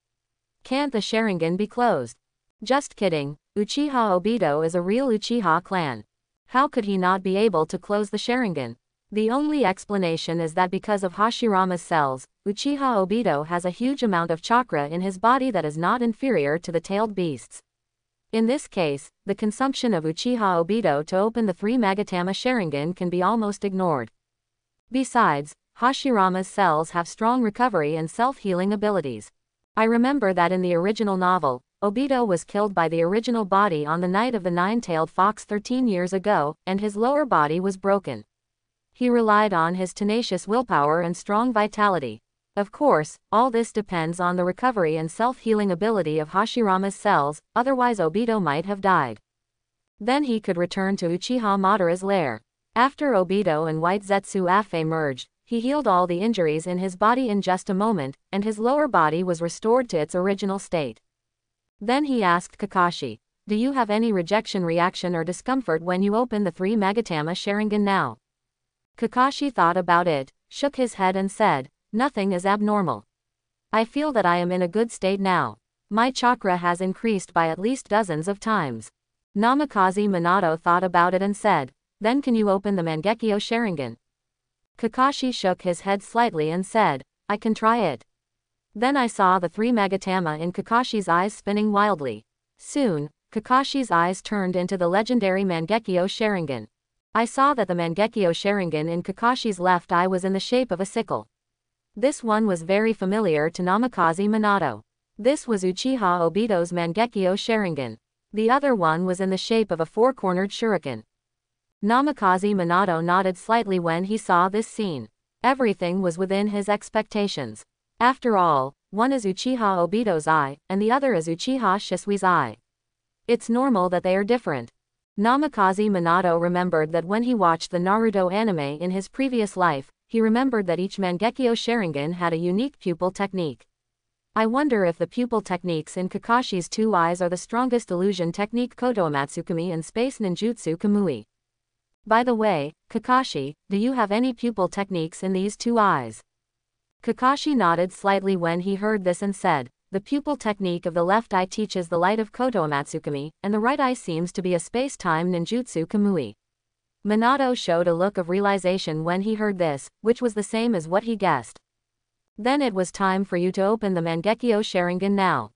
Can't the Sharingan be closed? Just kidding, Uchiha Obito is a real Uchiha clan. How could he not be able to close the Sharingan? The only explanation is that because of Hashirama's cells, Uchiha Obito has a huge amount of chakra in his body that is not inferior to the tailed beasts. In this case, the consumption of Uchiha Obito to open the 3 Magatama Sharingan can be almost ignored. Besides, Hashirama's cells have strong recovery and self-healing abilities. I remember that in the original novel, Obito was killed by the original body on the night of the nine-tailed fox 13 years ago, and his lower body was broken. He relied on his tenacious willpower and strong vitality. Of course, all this depends on the recovery and self-healing ability of Hashirama's cells, otherwise Obito might have died. Then he could return to Uchiha Madara's lair. After Obito and White Zetsu Afe merged, he healed all the injuries in his body in just a moment, and his lower body was restored to its original state. Then he asked Kakashi, "Do you have any rejection reaction or discomfort when you open the 3 Magatama Sharingan now?" Kakashi thought about it, shook his head and said, "Nothing is abnormal. I feel that I am in a good state now. My chakra has increased by at least dozens of times." Namikaze Minato thought about it and said, "Then can you open the Mangekyo Sharingan?" Kakashi shook his head slightly and said, "I can try it." Then I saw the 3 Magatama in Kakashi's eyes spinning wildly. Soon, Kakashi's eyes turned into the legendary Mangekyo Sharingan. I saw that the Mangekyo Sharingan in Kakashi's left eye was in the shape of a sickle. This one was very familiar to Namikaze Minato. This was Uchiha Obito's Mangekyo Sharingan. The other one was in the shape of a 4-cornered shuriken. Namikaze Minato nodded slightly when he saw this scene. Everything was within his expectations. After all, one is Uchiha Obito's eye, and the other is Uchiha Shisui's eye. It's normal that they are different. Namikaze Minato remembered that when he watched the Naruto anime in his previous life, he remembered that each Mangekyo Sharingan had a unique pupil technique. I wonder if the pupil techniques in Kakashi's 2 eyes are the strongest illusion technique Kotoamatsukami and Space Ninjutsu Kamui. By the way, Kakashi, do you have any pupil techniques in these 2 eyes? Kakashi nodded slightly when he heard this and said, "The pupil technique of the left eye teaches the light of Kotoamatsukami, and the right eye seems to be a space-time ninjutsu kamui." Minato showed a look of realization when he heard this, which was the same as what he guessed. "Then it was time for you to open the Mangekyo Sharingan now.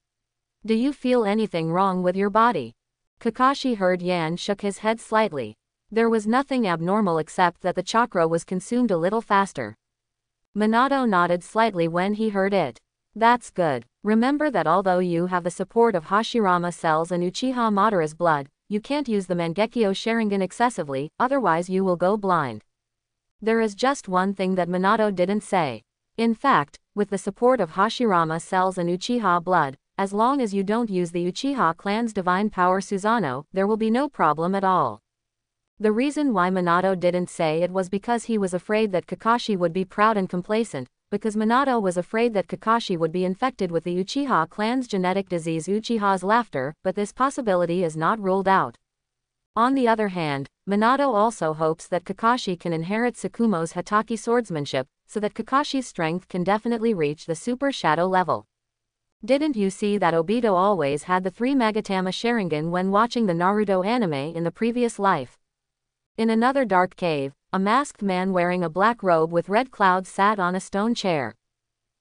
Do you feel anything wrong with your body?" Kakashi heard Yan shook his head slightly. There was nothing abnormal except that the chakra was consumed a little faster. Minato nodded slightly when he heard it. "That's good. Remember that although you have the support of Hashirama cells and Uchiha Madara's blood, you can't use the Mangekyo Sharingan excessively, otherwise you will go blind." There is just one thing that Minato didn't say. In fact, with the support of Hashirama cells and Uchiha blood, as long as you don't use the Uchiha clan's divine power Susanoo, there will be no problem at all. The reason why Minato didn't say it was because he was afraid that Kakashi would be proud and complacent, because Minato was afraid that Kakashi would be infected with the Uchiha clan's genetic disease Uchiha's laughter, but this possibility is not ruled out. On the other hand, Minato also hopes that Kakashi can inherit Tsukumo's Hataki swordsmanship, so that Kakashi's strength can definitely reach the Super Shadow level. Didn't you see that Obito always had the 3 Magatama Sharingan when watching the Naruto anime in the previous life? In another dark cave, a masked man wearing a black robe with red clouds sat on a stone chair.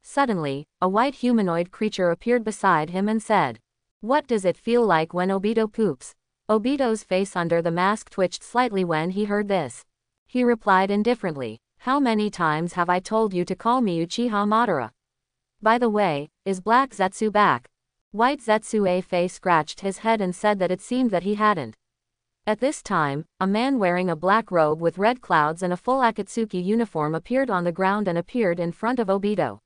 Suddenly, a white humanoid creature appeared beside him and said, "What does it feel like when Obito poops?" Obito's face under the mask twitched slightly when he heard this. He replied indifferently, "How many times have I told you to call me Uchiha Madara? By the way, is Black Zetsu back?" White Zetsu Afe scratched his head and said that it seemed that he hadn't. At this time, a man wearing a black robe with red clouds and a full Akatsuki uniform appeared on the ground and appeared in front of Obito.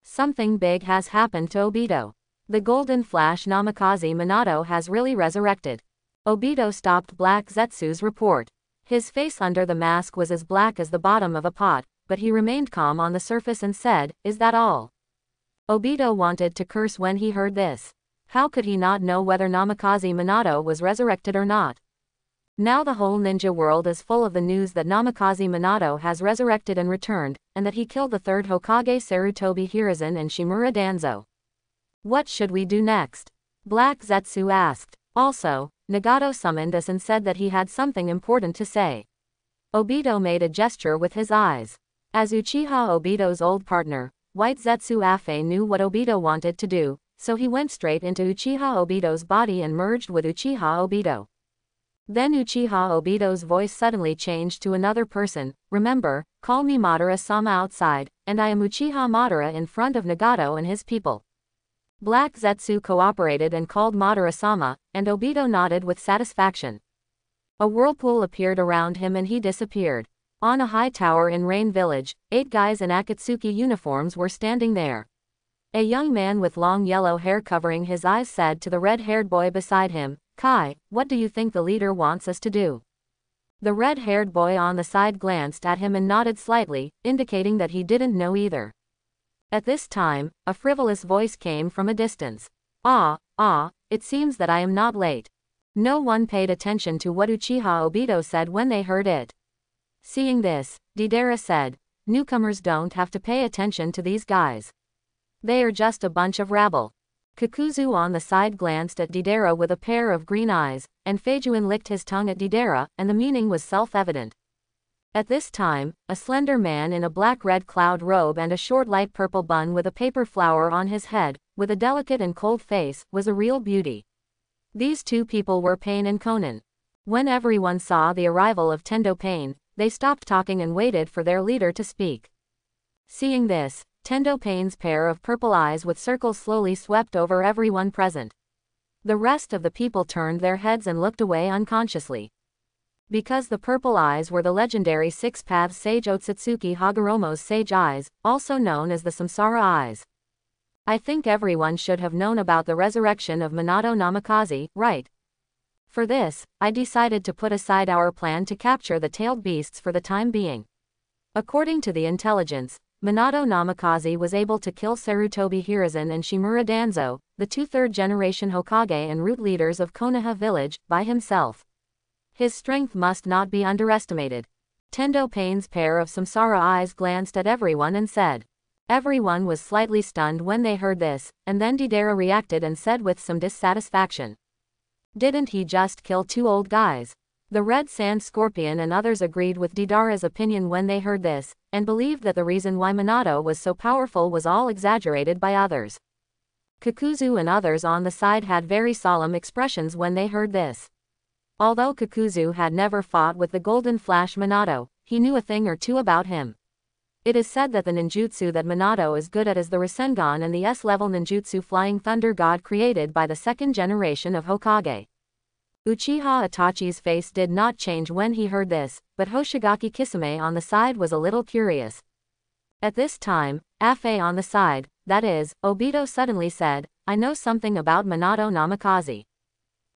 Something big has happened to Obito. The Golden Flash Namikaze Minato has really resurrected. Obito stopped Black Zetsu's report. His face under the mask was as black as the bottom of a pot, but he remained calm on the surface and said, "Is that all?" Obito wanted to curse when he heard this. How could he not know whether Namikaze Minato was resurrected or not? Now the whole ninja world is full of the news that Namikaze Minato has resurrected and returned, and that he killed the 3rd Hokage Sarutobi Hiruzen and Shimura Danzo. What should we do next? Black Zetsu asked. Also, Nagato summoned us and said that he had something important to say. Obito made a gesture with his eyes. As Uchiha Obito's old partner, White Zetsu Afe knew what Obito wanted to do, so he went straight into Uchiha Obito's body and merged with Uchiha Obito. Then Uchiha Obito's voice suddenly changed to another person. "Remember, call me Madara-sama outside, and I am Uchiha Madara in front of Nagato and his people." Black Zetsu cooperated and called Madara-sama, and Obito nodded with satisfaction. A whirlpool appeared around him and he disappeared. On a high tower in Rain Village, 8 guys in Akatsuki uniforms were standing there. A young man with long yellow hair covering his eyes said to the red-haired boy beside him, "Kai, what do you think the leader wants us to do?" The red-haired boy on the side glanced at him and nodded slightly, indicating that he didn't know either. At this time, a frivolous voice came from a distance. It seems that I am not late." No one paid attention to what Uchiha Obito said when they heard it. Seeing this, Deidara said, "Newcomers don't have to pay attention to these guys. They are just a bunch of rabble." Kakuzu on the side glanced at Deidara with a pair of green eyes, and Feijuan licked his tongue at Deidara, and the meaning was self-evident. At this time, a slender man in a black-red cloud robe and a short light purple bun with a paper flower on his head, with a delicate and cold face, was a real beauty. These two people were Pain and Conan. When everyone saw the arrival of Tendo Pain, they stopped talking and waited for their leader to speak. Seeing this, Tendo Pain's pair of purple eyes with circles slowly swept over everyone present. The rest of the people turned their heads and looked away unconsciously. Because the purple eyes were the legendary Six Paths Sage Otsutsuki Hagoromo's sage eyes, also known as the Samsara eyes. I think everyone should have known about the resurrection of Minato Namikaze, right? For this, I decided to put aside our plan to capture the tailed beasts for the time being. According to the intelligence, Minato Namikaze was able to kill Sarutobi Hiruzen and Shimura Danzo, the 2 third-generation Hokage and root leaders of Konoha village, by himself. His strength must not be underestimated. Tendo Pain's pair of Samsara eyes glanced at everyone and said. Everyone was slightly stunned when they heard this, and then Deidara reacted and said with some dissatisfaction. Didn't he just kill 2 old guys? The Red Sand Scorpion and others agreed with Deidara's opinion when they heard this, and believed that the reason why Minato was so powerful was all exaggerated by others. Kakuzu and others on the side had very solemn expressions when they heard this. Although Kakuzu had never fought with the Golden Flash Minato, he knew a thing or two about him. It is said that the ninjutsu that Minato is good at is the Rasengan and the S-level ninjutsu Flying Thunder God created by the 2nd generation of Hokage. Uchiha Itachi's face did not change when he heard this, but Hoshigaki Kisame on the side was a little curious. At this time, Afe on the side, that is, Obito suddenly said, "I know something about Minato Namikaze."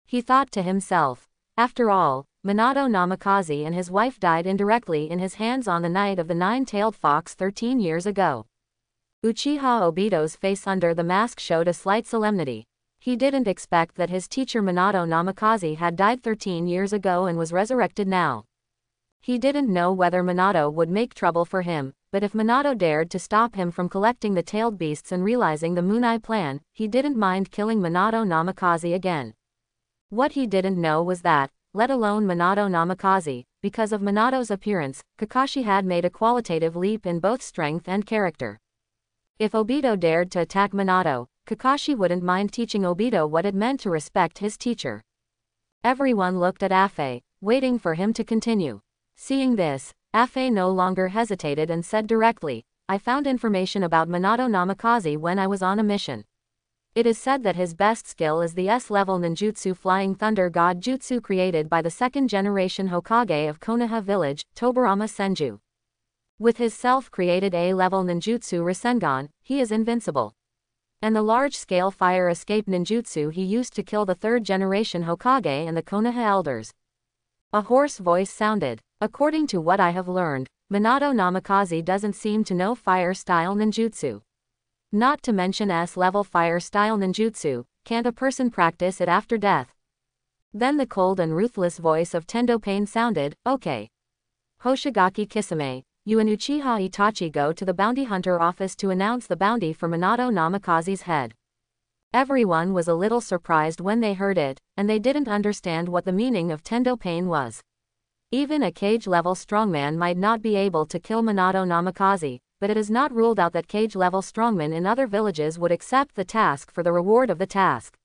He thought to himself, after all, Minato Namikaze and his wife died indirectly in his hands on the night of the 9-tailed fox 13 years ago. Uchiha Obito's face under the mask showed a slight solemnity. He didn't expect that his teacher Minato Namikaze had died 13 years ago and was resurrected now. He didn't know whether Minato would make trouble for him, but if Minato dared to stop him from collecting the tailed beasts and realizing the Moon Eye plan, he didn't mind killing Minato Namikaze again. What he didn't know was that, let alone Minato Namikaze, because of Minato's appearance, Kakashi had made a qualitative leap in both strength and character. If Obito dared to attack Minato, Kakashi wouldn't mind teaching Obito what it meant to respect his teacher. Everyone looked at Afe, waiting for him to continue. Seeing this, Afe no longer hesitated and said directly, "I found information about Minato Namikaze when I was on a mission. It is said that his best skill is the S-level ninjutsu Flying Thunder God Jutsu created by the 2nd generation Hokage of Konoha village, Tobarama Senju. With his self-created A-level ninjutsu Rasengan, he is invincible. And the large-scale fire escape ninjutsu he used to kill the 3rd generation Hokage and the Konoha elders." A hoarse voice sounded. "According to what I have learned, Minato Namikaze doesn't seem to know fire-style ninjutsu. Not to mention S-level fire-style ninjutsu, can't a person practice it after death?" Then the cold and ruthless voice of Tendo Pain sounded, "Okay. Hoshigaki Kisame, you and Uchiha Itachi go to the bounty hunter office to announce the bounty for Minato Namikaze's head." Everyone was a little surprised when they heard it, and they didn't understand what the meaning of Tendo Pain was. Even a cage-level strongman might not be able to kill Minato Namikaze, but it is not ruled out that cage-level strongmen in other villages would accept the task for the reward of the task.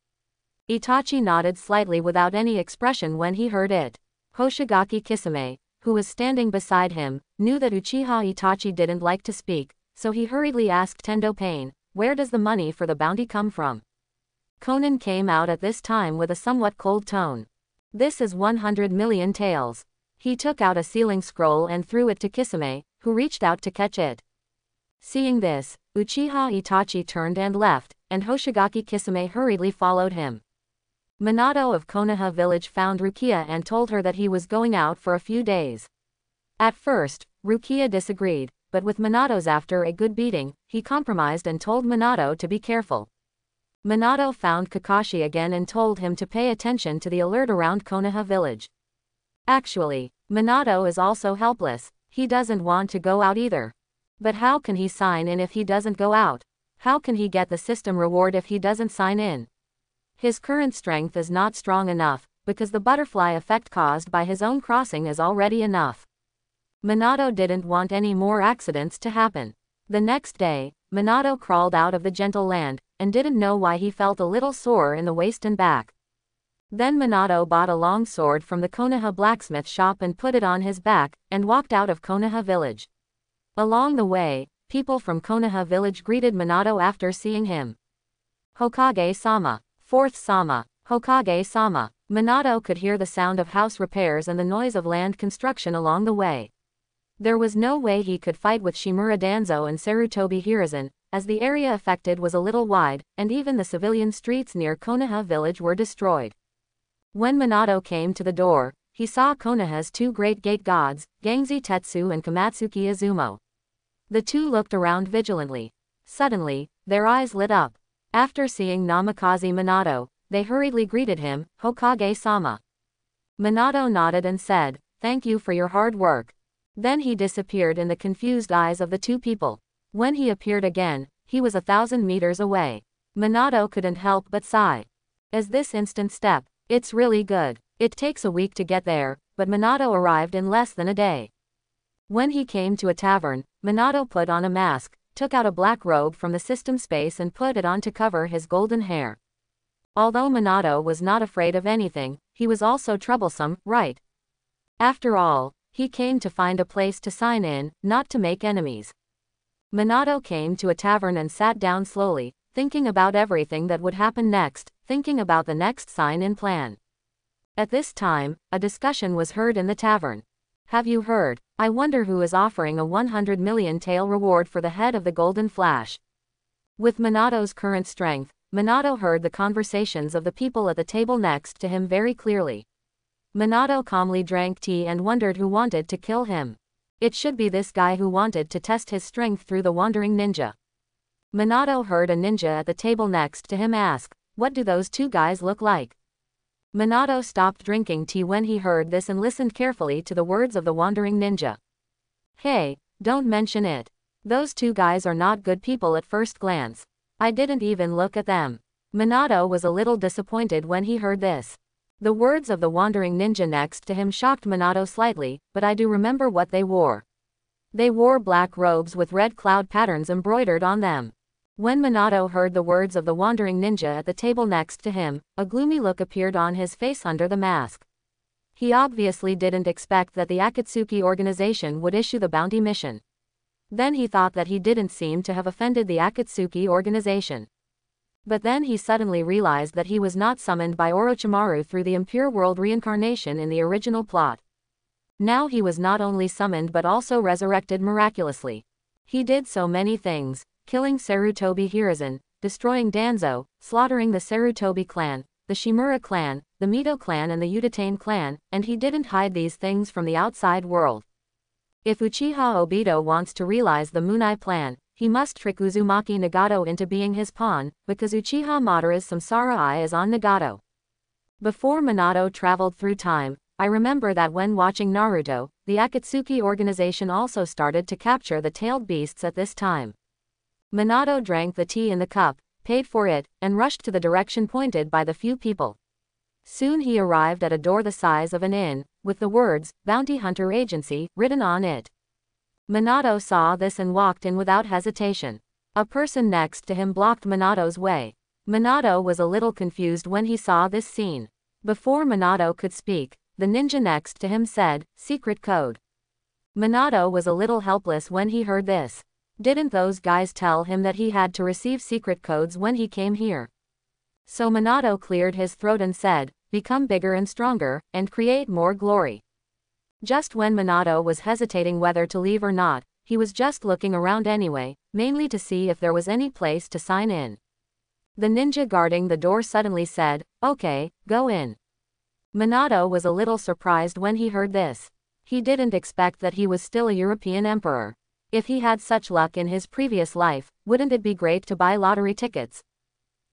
Itachi nodded slightly without any expression when he heard it. Hoshigaki Kisame, who was standing beside him, knew that Uchiha Itachi didn't like to speak, so he hurriedly asked Tendo Pain, where does the money for the bounty come from? Conan came out at this time with a somewhat cold tone. This is 100 million taels. He took out a sealing scroll and threw it to Kisame, who reached out to catch it. Seeing this, Uchiha Itachi turned and left, and Hoshigaki Kisame hurriedly followed him. Minato of Konoha village found Rukia and told her that he was going out for a few days. At first, Rukia disagreed, but with Minato's after a good beating, he compromised and told Minato to be careful. Minato found Kakashi again and told him to pay attention to the alert around Konoha village. Actually, Minato is also helpless, he doesn't want to go out either. But how can he sign in if he doesn't go out? How can he get the system reward if he doesn't sign in? His current strength is not strong enough, because the butterfly effect caused by his own crossing is already enough. Minato didn't want any more accidents to happen. The next day, Minato crawled out of the gentle land, and didn't know why he felt a little sore in the waist and back. Then Minato bought a long sword from the Konoha blacksmith shop and put it on his back, and walked out of Konoha village. Along the way, people from Konoha village greeted Minato after seeing him. Hokage-sama. Fourth Sama. Hokage-sama. Minato could hear the sound of house repairs and the noise of land construction along the way. There was no way he could fight with Shimura Danzo and Sarutobi Hiruzen, as the area affected was a little wide, and even the civilian streets near Konoha village were destroyed. When Minato came to the door, he saw Konoha's two great gate gods, Gangzi Tetsu and Komatsuki Izumo. The two looked around vigilantly. Suddenly, their eyes lit up. After seeing Namikaze Minato, they hurriedly greeted him, Hokage-sama. Minato nodded and said, "Thank you for your hard work." Then he disappeared in the confused eyes of the two people. When he appeared again, he was 1,000 meters away. Minato couldn't help but sigh. As this instant step, it's really good. It takes a week to get there, but Minato arrived in less than a day. When he came to a tavern, Minato put on a mask, took out a black robe from the system space and put it on to cover his golden hair. Although Minato was not afraid of anything, he was also troublesome, right? After all, he came to find a place to sign in, not to make enemies. Minato came to a tavern and sat down slowly, thinking about everything that would happen next, thinking about the next sign-in plan. At this time, a discussion was heard in the tavern. "Have you heard? I wonder who is offering a 100 million tael reward for the head of the Golden Flash." With Minato's current strength, Minato heard the conversations of the people at the table next to him very clearly. Minato calmly drank tea and wondered who wanted to kill him. It should be this guy who wanted to test his strength through the wandering ninja. Minato heard a ninja at the table next to him ask, "What do those two guys look like?" Minato stopped drinking tea when he heard this and listened carefully to the words of the wandering ninja. "Hey, don't mention it. Those two guys are not good people at first glance. I didn't even look at them." Minato was a little disappointed when he heard this. The words of the wandering ninja next to him shocked Minato slightly, but I do remember what they wore. They wore black robes with red cloud patterns embroidered on them. When Minato heard the words of the wandering ninja at the table next to him, a gloomy look appeared on his face under the mask. He obviously didn't expect that the Akatsuki organization would issue the bounty mission. Then he thought that he didn't seem to have offended the Akatsuki organization. But then he suddenly realized that he was not summoned by Orochimaru through the impure world reincarnation in the original plot. Now he was not only summoned but also resurrected miraculously. He did so many things, killing Sarutobi Hiruzen, destroying Danzo, slaughtering the Sarutobi clan, the Shimura clan, the Mito clan and the Utatane clan, and he didn't hide these things from the outside world. If Uchiha Obito wants to realize the Munai plan, he must trick Uzumaki Nagato into being his pawn, because Uchiha Madara's Samsara eye is on Nagato. Before Minato traveled through time, I remember that when watching Naruto, the Akatsuki organization also started to capture the tailed beasts at this time. Minato drank the tea in the cup, paid for it, and rushed to the direction pointed by the few people. Soon he arrived at a door the size of an inn, with the words, "Bounty Hunter Agency," written on it. Minato saw this and walked in without hesitation. A person next to him blocked Minato's way. Minato was a little confused when he saw this scene. Before Minato could speak, the ninja next to him said, "Secret code." Minato was a little helpless when he heard this. Didn't those guys tell him that he had to receive secret codes when he came here? So Minato cleared his throat and said, become bigger and stronger, and create more glory. Just when Minato was hesitating whether to leave or not, he was just looking around anyway, mainly to see if there was any place to sign in. The ninja guarding the door suddenly said, okay, go in. Minato was a little surprised when he heard this. He didn't expect that he was still a European emperor. If he had such luck in his previous life, wouldn't it be great to buy lottery tickets?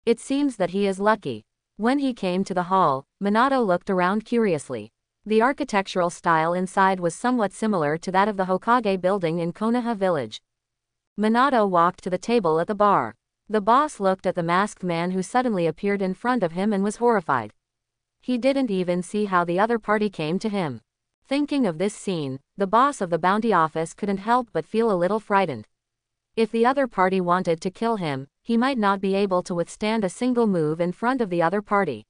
It seems that he is lucky. When he came to the hall, Minato looked around curiously. The architectural style inside was somewhat similar to that of the Hokage building in Konoha village. Minato walked to the table at the bar. The boss looked at the masked man who suddenly appeared in front of him and was horrified. He didn't even see how the other party came to him. Thinking of this scene, the boss of the bounty office couldn't help but feel a little frightened. If the other party wanted to kill him, he might not be able to withstand a single move in front of the other party.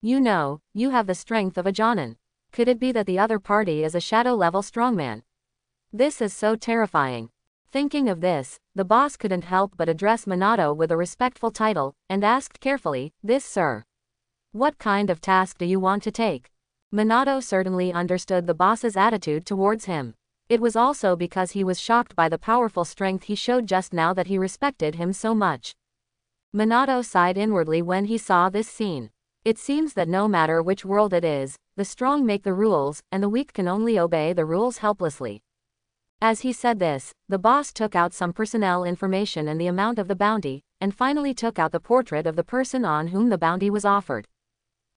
You know, you have the strength of a Jonin. Could it be that the other party is a shadow-level strongman? This is so terrifying. Thinking of this, the boss couldn't help but address Minato with a respectful title, and asked carefully, "This, sir. What kind of task do you want to take?" Minato certainly understood the boss's attitude towards him. It was also because he was shocked by the powerful strength he showed just now that he respected him so much. Minato sighed inwardly when he saw this scene. It seems that no matter which world it is, the strong make the rules, and the weak can only obey the rules helplessly. As he said this, the boss took out some personnel information and the amount of the bounty, and finally took out the portrait of the person on whom the bounty was offered.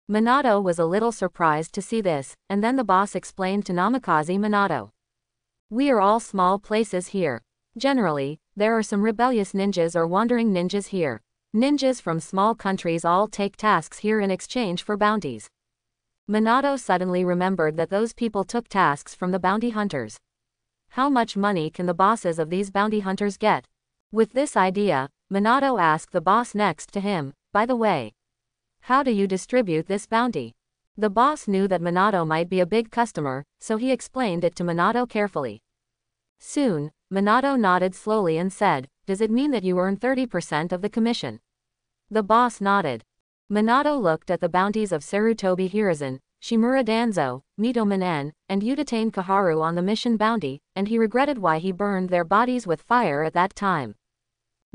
Minato was a little surprised to see this, and then the boss explained to Namikaze Minato. We are all small places here. Generally, there are some rebellious ninjas or wandering ninjas here. Ninjas from small countries all take tasks here in exchange for bounties. Minato suddenly remembered that those people took tasks from the bounty hunters. How much money can the bosses of these bounty hunters get? With this idea, Minato asked the boss next to him, by the way, how do you distribute this bounty? The boss knew that Minato might be a big customer, so he explained it to Minato carefully. Soon, Minato nodded slowly and said, does it mean that you earn 30% of the commission? The boss nodded. Minato looked at the bounties of Sarutobi Hiruzen, Shimura Danzo, Mitomen, and Udatane Kaharu on the mission bounty, and he regretted why he burned their bodies with fire at that time.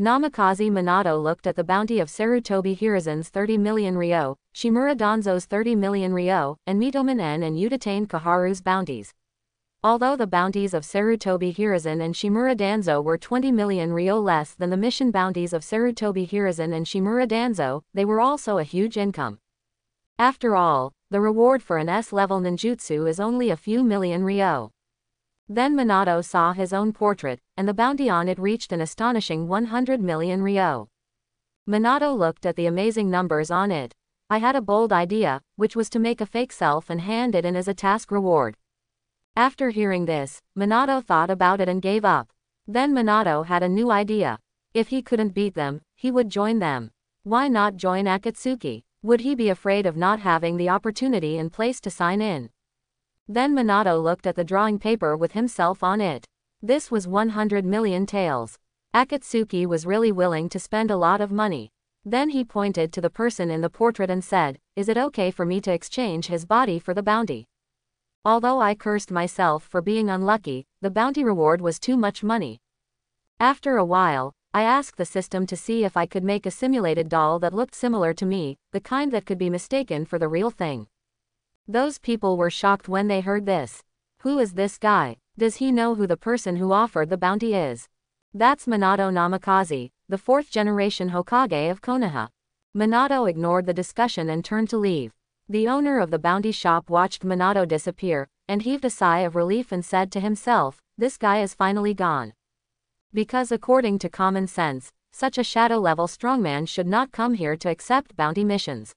Namikaze Minato looked at the bounty of Sarutobi Hiruzen's 30 million ryo, Shimura Danzo's 30 million ryo, and Mitomen and Udatane Kaharu's bounties. Although the bounties of Sarutobi Hiruzen and Shimura Danzo were 20 million ryo less than the mission bounties of Sarutobi Hiruzen and Shimura Danzo, they were also a huge income. After all, the reward for an S-level ninjutsu is only a few million ryo. Then Minato saw his own portrait, and the bounty on it reached an astonishing 100 million ryo. Minato looked at the amazing numbers on it. I had a bold idea, which was to make a fake self and hand it in as a task reward. After hearing this, Minato thought about it and gave up. Then Minato had a new idea. If he couldn't beat them, he would join them. Why not join Akatsuki? Would he be afraid of not having the opportunity and place to sign in? Then Minato looked at the drawing paper with himself on it. This was 100 million taels. Akatsuki was really willing to spend a lot of money. Then he pointed to the person in the portrait and said, is it okay for me to exchange his body for the bounty? Although I cursed myself for being unlucky, the bounty reward was too much money. After a while, I asked the system to see if I could make a simulated doll that looked similar to me, the kind that could be mistaken for the real thing. Those people were shocked when they heard this. Who is this guy? Does he know who the person who offered the bounty is? That's Minato Namikaze, the 4th generation Hokage of Konoha. Minato ignored the discussion and turned to leave. The owner of the bounty shop watched Minato disappear, and heaved a sigh of relief and said to himself, this guy is finally gone. Because according to common sense, such a shadow-level strongman should not come here to accept bounty missions.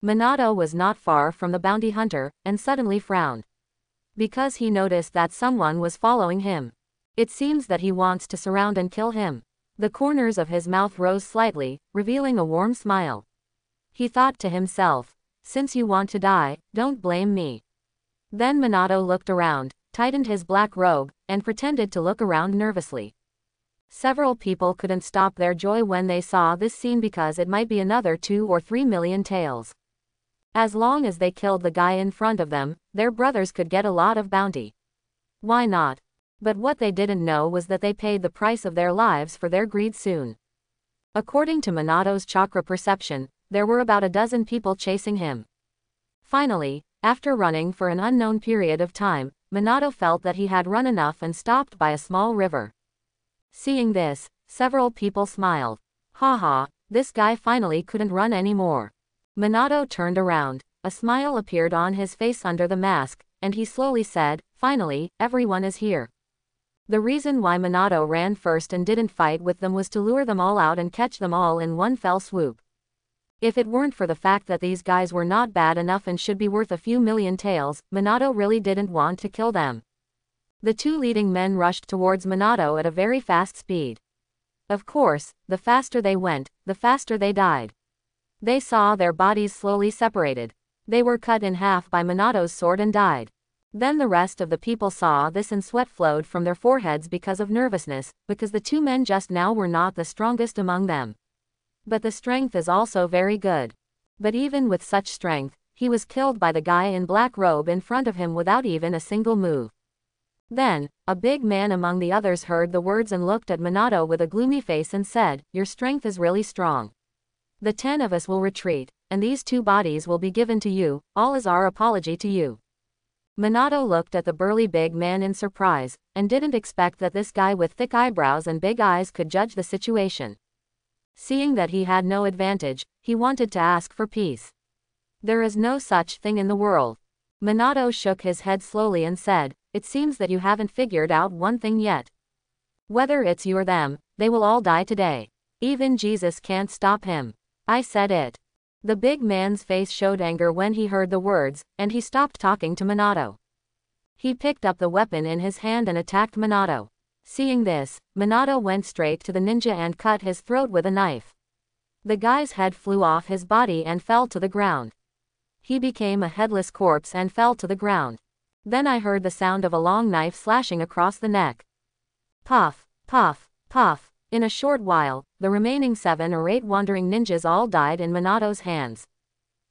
Minato was not far from the bounty hunter, and suddenly frowned. Because he noticed that someone was following him. It seems that he wants to surround and kill him. The corners of his mouth rose slightly, revealing a warm smile. He thought to himself, since you want to die, don't blame me. Then Minato looked around, tightened his black robe, and pretended to look around nervously. Several people couldn't stop their joy when they saw this scene because it might be another 2 or 3 million taels. As long as they killed the guy in front of them, their brothers could get a lot of bounty. Why not? But what they didn't know was that they paid the price of their lives for their greed soon. According to Minato's chakra perception, there were about a dozen people chasing him. Finally, after running for an unknown period of time, Minato felt that he had run enough and stopped by a small river. Seeing this, several people smiled. Haha, this guy finally couldn't run anymore. Minato turned around. A smile appeared on his face under the mask, and he slowly said, "Finally, everyone is here." The reason why Minato ran first and didn't fight with them was to lure them all out and catch them all in one fell swoop. If it weren't for the fact that these guys were not bad enough and should be worth a few million taels, Minato really didn't want to kill them. The two leading men rushed towards Minato at a very fast speed. Of course, the faster they went, the faster they died. They saw their bodies slowly separated. They were cut in half by Minato's sword and died. Then the rest of the people saw this and sweat flowed from their foreheads because of nervousness, because the two men just now were not the strongest among them. But the strength is also very good. But even with such strength, he was killed by the guy in black robe in front of him without even a single move. Then, a big man among the others heard the words and looked at Minato with a gloomy face and said, "Your strength is really strong. The 10 of us will retreat, and these 2 bodies will be given to you, all as our apology to you." Minato looked at the burly big man in surprise, and didn't expect that this guy with thick eyebrows and big eyes could judge the situation. Seeing that he had no advantage, he wanted to ask for peace. "There is no such thing in the world." Minato shook his head slowly and said, "It seems that you haven't figured out one thing yet. Whether it's you or them, they will all die today. Even Jesus can't stop him. I said it." The big man's face showed anger when he heard the words, and he stopped talking to Minato. He picked up the weapon in his hand and attacked Minato. Seeing this, Minato went straight to the ninja and cut his throat with a knife. The guy's head flew off his body and fell to the ground. He became a headless corpse and fell to the ground. Then I heard the sound of a long knife slashing across the neck. Puff, puff, puff. In a short while, the remaining 7 or 8 wandering ninjas all died in Minato's hands.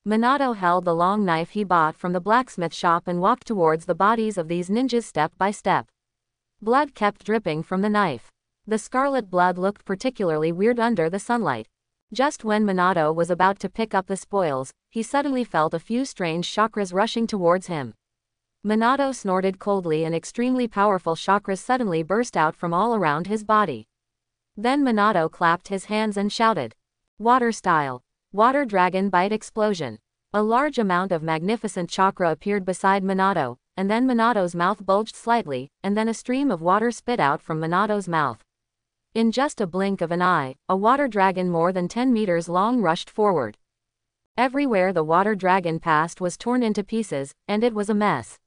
Minato held the long knife he bought from the blacksmith shop and walked towards the bodies of these ninjas step by step. Blood kept dripping from the knife. The scarlet blood looked particularly weird under the sunlight. Just when Minato was about to pick up the spoils, he suddenly felt a few strange chakras rushing towards him. Minato snorted coldly and extremely powerful chakras suddenly burst out from all around his body. Then Minato clapped his hands and shouted, "Water style! Water dragon bite explosion!" A large amount of magnificent chakra appeared beside Minato, and then Minato's mouth bulged slightly, and then a stream of water spit out from Minato's mouth. In just a blink of an eye, a water dragon more than 10 meters long rushed forward. Everywhere the water dragon passed was torn into pieces, and it was a mess.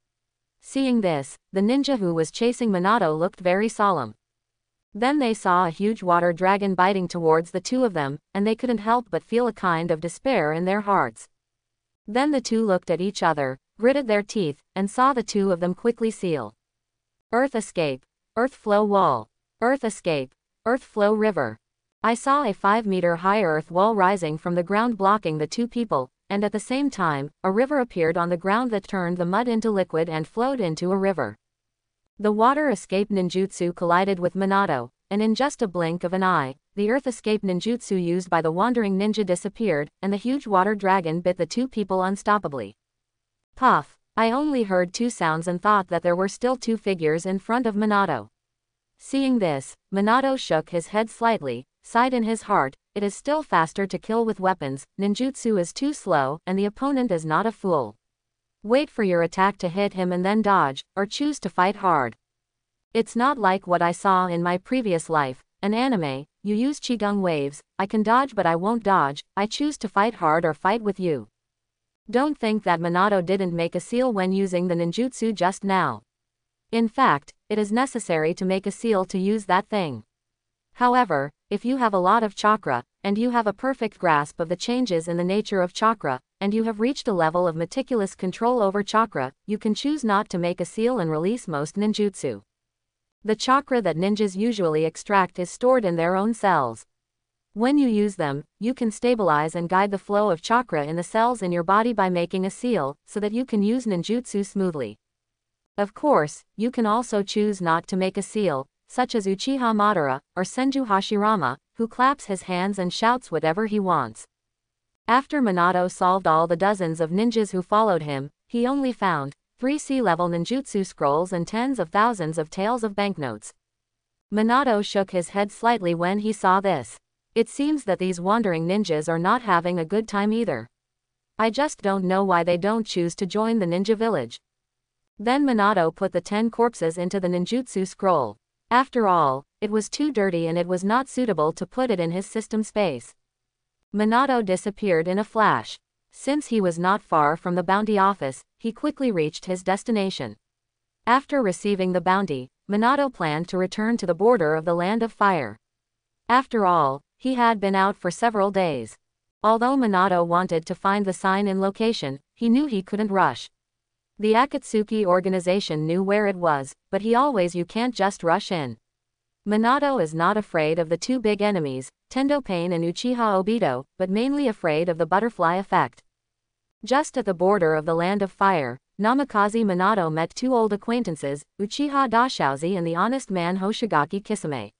Seeing this, the ninja who was chasing Minato looked very solemn. Then they saw a huge water dragon biting towards the 2 of them, and they couldn't help but feel a kind of despair in their hearts. Then the 2 looked at each other, gritted their teeth, and saw the 2 of them quickly seal. Earth escape. Earth flow wall. Earth escape. Earth flow river. I saw a 5-meter high earth wall rising from the ground blocking the 2 people, and at the same time, a river appeared on the ground that turned the mud into liquid and flowed into a river. The water escape ninjutsu collided with Minato, and in just a blink of an eye, the earth escape ninjutsu used by the wandering ninja disappeared, and the huge water dragon bit the 2 people unstoppably. Puff! I only heard 2 sounds and thought that there were still 2 figures in front of Minato. Seeing this, Minato shook his head slightly, sighed in his heart, "It is still faster to kill with weapons, ninjutsu is too slow, and the opponent is not a fool. Wait for your attack to hit him and then dodge, or choose to fight hard. It's not like what I saw in my previous life, an anime, you use qigong waves, I can dodge but I won't dodge, I choose to fight hard or fight with you." Don't think that Minato didn't make a seal when using the ninjutsu just now. In fact, it is necessary to make a seal to use that thing. However, if you have a lot of chakra, and you have a perfect grasp of the changes in the nature of chakra, and you have reached a level of meticulous control over chakra, you can choose not to make a seal and release most ninjutsu. The chakra that ninjas usually extract is stored in their own cells. When you use them, you can stabilize and guide the flow of chakra in the cells in your body by making a seal, so that you can use ninjutsu smoothly. Of course, you can also choose not to make a seal, such as Uchiha Madara, or Senju Hashirama, who claps his hands and shouts whatever he wants. After Minato solved all the dozens of ninjas who followed him, he only found 3 sea-level ninjutsu scrolls and tens of thousands of taels of banknotes. Minato shook his head slightly when he saw this. It seems that these wandering ninjas are not having a good time either. I just don't know why they don't choose to join the ninja village. Then Minato put the 10 corpses into the ninjutsu scroll. After all, it was too dirty and it was not suitable to put it in his system space. Minato disappeared in a flash. Since he was not far from the bounty office, he quickly reached his destination. After receiving the bounty, Minato planned to return to the border of the Land of Fire. After all, he had been out for several days. Although Minato wanted to find the sign in location, he knew he couldn't rush. The Akatsuki organization knew where it was, but you can't just rush in. Minato is not afraid of the 2 big enemies, Tendo Pain and Uchiha Obito, but mainly afraid of the butterfly effect. Just at the border of the Land of Fire, Namikaze Minato met 2 old acquaintances, Uchiha Dashauzi and the honest man Hoshigaki Kisame.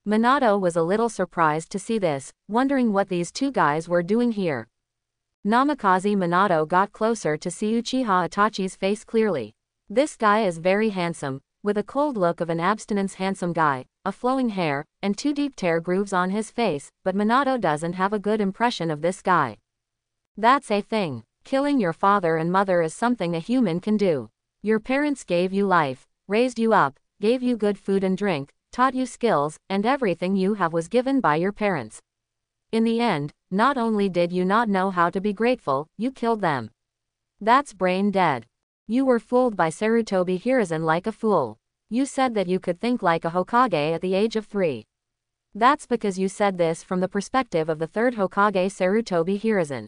Minato was a little surprised to see this, wondering what these 2 guys were doing here. Namikaze Minato got closer to see Uchiha Itachi's face clearly. This guy is very handsome, with a cold look of an abstinence handsome guy, a flowing hair, and 2 deep tear grooves on his face, but Minato doesn't have a good impression of this guy. That's a thing. Killing your father and mother is something a human can do. Your parents gave you life, raised you up, gave you good food and drink, taught you skills, and everything you have was given by your parents. In the end, not only did you not know how to be grateful, you killed them. That's brain dead. You were fooled by Sarutobi Hiruzen like a fool. You said that you could think like a Hokage at the age of 3. That's because you said this from the perspective of the 3rd Hokage Sarutobi Hiruzen.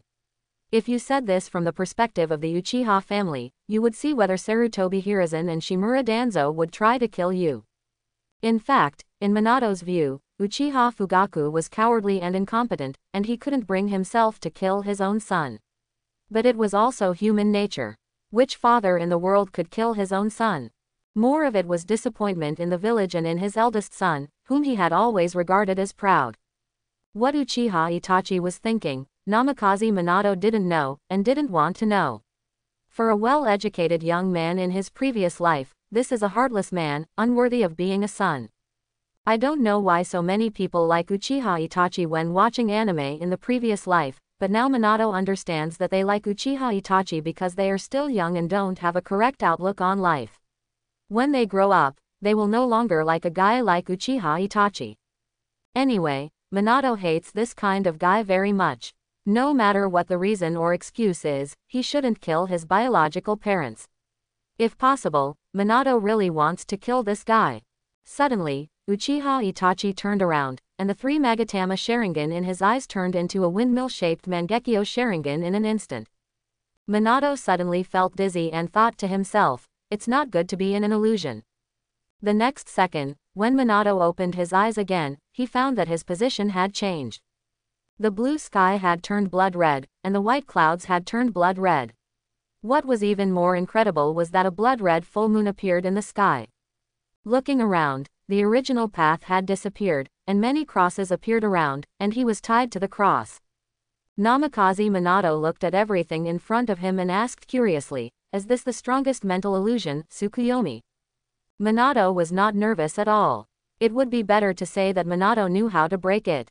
If you said this from the perspective of the Uchiha family, you would see whether Sarutobi Hiruzen and Shimura Danzo would try to kill you. In fact, in Minato's view, Uchiha Fugaku was cowardly and incompetent, and he couldn't bring himself to kill his own son. But it was also human nature. Which father in the world could kill his own son? More of it was disappointment in the village and in his eldest son, whom he had always regarded as proud. What Uchiha Itachi was thinking, Namikaze Minato didn't know, and didn't want to know. For a well-educated young man in his previous life, this is a heartless man, unworthy of being a son. I don't know why so many people like Uchiha Itachi when watching anime in the previous life, but now Minato understands that they like Uchiha Itachi because they are still young and don't have a correct outlook on life. When they grow up, they will no longer like a guy like Uchiha Itachi. Anyway, Minato hates this kind of guy very much. No matter what the reason or excuse is, he shouldn't kill his biological parents. If possible, Minato really wants to kill this guy. Suddenly, Uchiha Itachi turned around, and the 3 Magatama Sharingan in his eyes turned into a windmill-shaped Mangekyo Sharingan in an instant. Minato suddenly felt dizzy and thought to himself, it's not good to be in an illusion. The next second, when Minato opened his eyes again, he found that his position had changed. The blue sky had turned blood red, and the white clouds had turned blood red. What was even more incredible was that a blood-red full moon appeared in the sky. Looking around, the original path had disappeared, and many crosses appeared around, and he was tied to the cross. Namikaze Minato looked at everything in front of him and asked curiously, is this the strongest mental illusion, Tsukuyomi? Minato was not nervous at all. It would be better to say that Minato knew how to break it.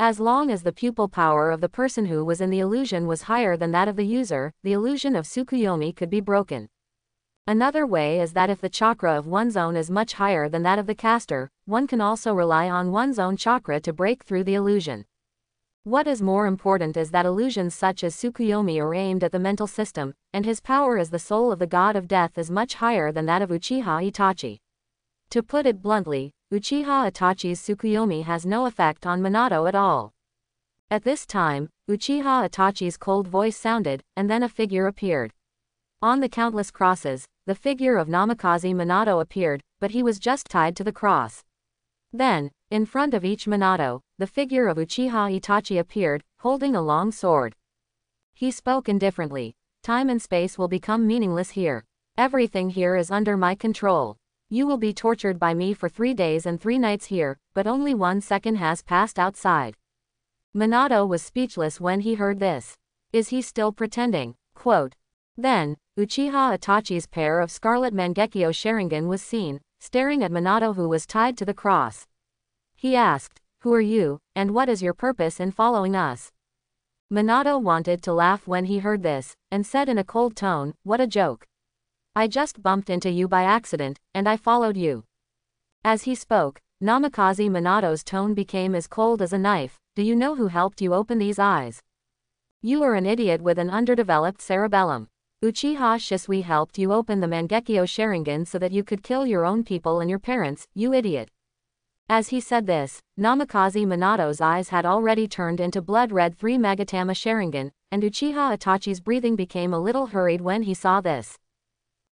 As long as the pupil power of the person who was in the illusion was higher than that of the user, the illusion of Tsukuyomi could be broken. Another way is that if the chakra of one's own is much higher than that of the caster, one can also rely on one's own chakra to break through the illusion. What is more important is that illusions such as Tsukuyomi are aimed at the mental system, and his power as the soul of the god of death is much higher than that of Uchiha Itachi. To put it bluntly, Uchiha Itachi's Tsukuyomi has no effect on Minato at all. At this time, Uchiha Itachi's cold voice sounded, and then a figure appeared. On the countless crosses, the figure of Namikaze Minato appeared, but he was just tied to the cross. Then, in front of each Minato, the figure of Uchiha Itachi appeared, holding a long sword. He spoke indifferently. Time and space will become meaningless here. Everything here is under my control. You will be tortured by me for 3 days and 3 nights here, but only 1 second has passed outside. Minato was speechless when he heard this. Is he still pretending? Quote. Then, Uchiha Itachi's pair of scarlet Mangekyo Sharingan was seen, staring at Minato who was tied to the cross. He asked, "Who are you, and what is your purpose in following us?" Minato wanted to laugh when he heard this, and said in a cold tone, "What a joke. I just bumped into you by accident, and I followed you." As he spoke, Namikaze Minato's tone became as cold as a knife. Do you know who helped you open these eyes? You are an idiot with an underdeveloped cerebellum. Uchiha Shisui helped you open the Mangekyo Sharingan so that you could kill your own people and your parents, you idiot. As he said this, Namikaze Minato's eyes had already turned into blood-red 3 Magatama Sharingan, and Uchiha Itachi's breathing became a little hurried when he saw this.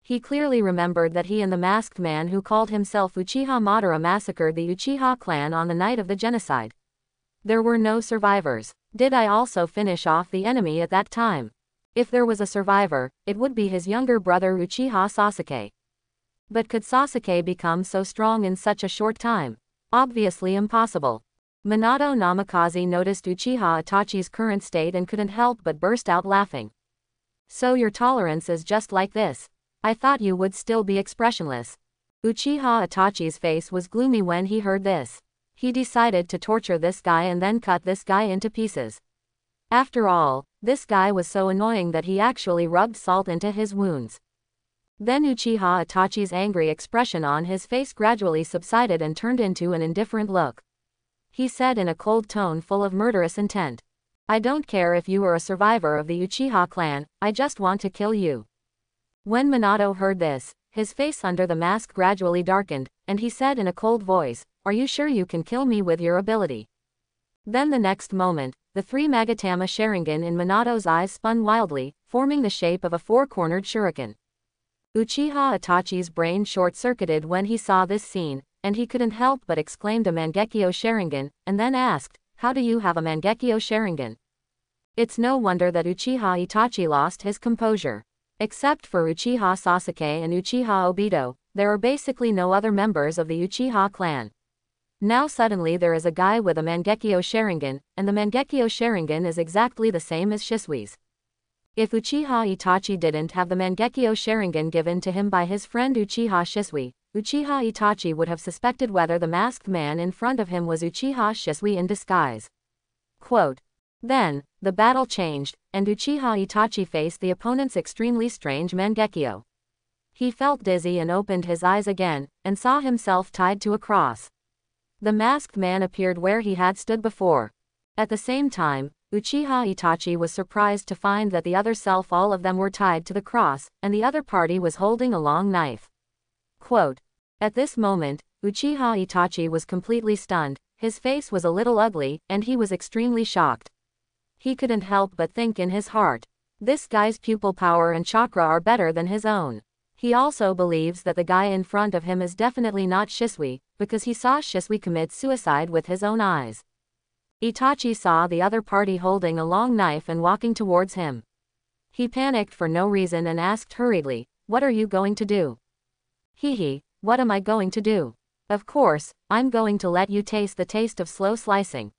He clearly remembered that he and the masked man who called himself Uchiha Madara massacred the Uchiha clan on the night of the genocide. There were no survivors. Did I also finish off the enemy at that time? If there was a survivor, it would be his younger brother Uchiha Sasuke. But could Sasuke become so strong in such a short time? Obviously impossible. Minato Namikaze noticed Uchiha Itachi's current state and couldn't help but burst out laughing. So your tolerance is just like this? I thought you would still be expressionless. Uchiha Itachi's face was gloomy when he heard this. He decided to torture this guy and then cut this guy into pieces. After all, this guy was so annoying that he actually rubbed salt into his wounds. Then Uchiha Itachi's angry expression on his face gradually subsided and turned into an indifferent look. He said in a cold tone full of murderous intent, "I don't care if you are a survivor of the Uchiha clan, I just want to kill you." When Minato heard this, his face under the mask gradually darkened, and he said in a cold voice, "Are you sure you can kill me with your ability?" Then the next moment, the 3 Magatama Sharingan in Minato's eyes spun wildly, forming the shape of a 4-cornered shuriken. Uchiha Itachi's brain short-circuited when he saw this scene, and he couldn't help but exclaimed a Mangekyo Sharingan, and then asked, "How do you have a Mangekyo Sharingan?" It's no wonder that Uchiha Itachi lost his composure. Except for Uchiha Sasuke and Uchiha Obito, there are basically no other members of the Uchiha clan. Now suddenly there is a guy with a Mangekyo Sharingan, and the Mangekyo Sharingan is exactly the same as Shisui's. If Uchiha Itachi didn't have the Mangekyo Sharingan given to him by his friend Uchiha Shisui, Uchiha Itachi would have suspected whether the masked man in front of him was Uchiha Shisui in disguise. Quote. Then, the battle changed, and Uchiha Itachi faced the opponent's extremely strange Mangekyo. He felt dizzy and opened his eyes again, and saw himself tied to a cross. The masked man appeared where he had stood before. At the same time, Uchiha Itachi was surprised to find that the other self all of them were tied to the cross, and the other party was holding a long knife. Quote. At this moment, Uchiha Itachi was completely stunned, his face was a little ugly, and he was extremely shocked. He couldn't help but think in his heart, this guy's pupil power and chakra are better than his own. He also believes that the guy in front of him is definitely not Shisui, because he saw Shisui commit suicide with his own eyes. Itachi saw the other party holding a long knife and walking towards him. He panicked for no reason and asked hurriedly, "What are you going to do?" "Hehe, what am I going to do? Of course, I'm going to let you taste the taste of slow slicing."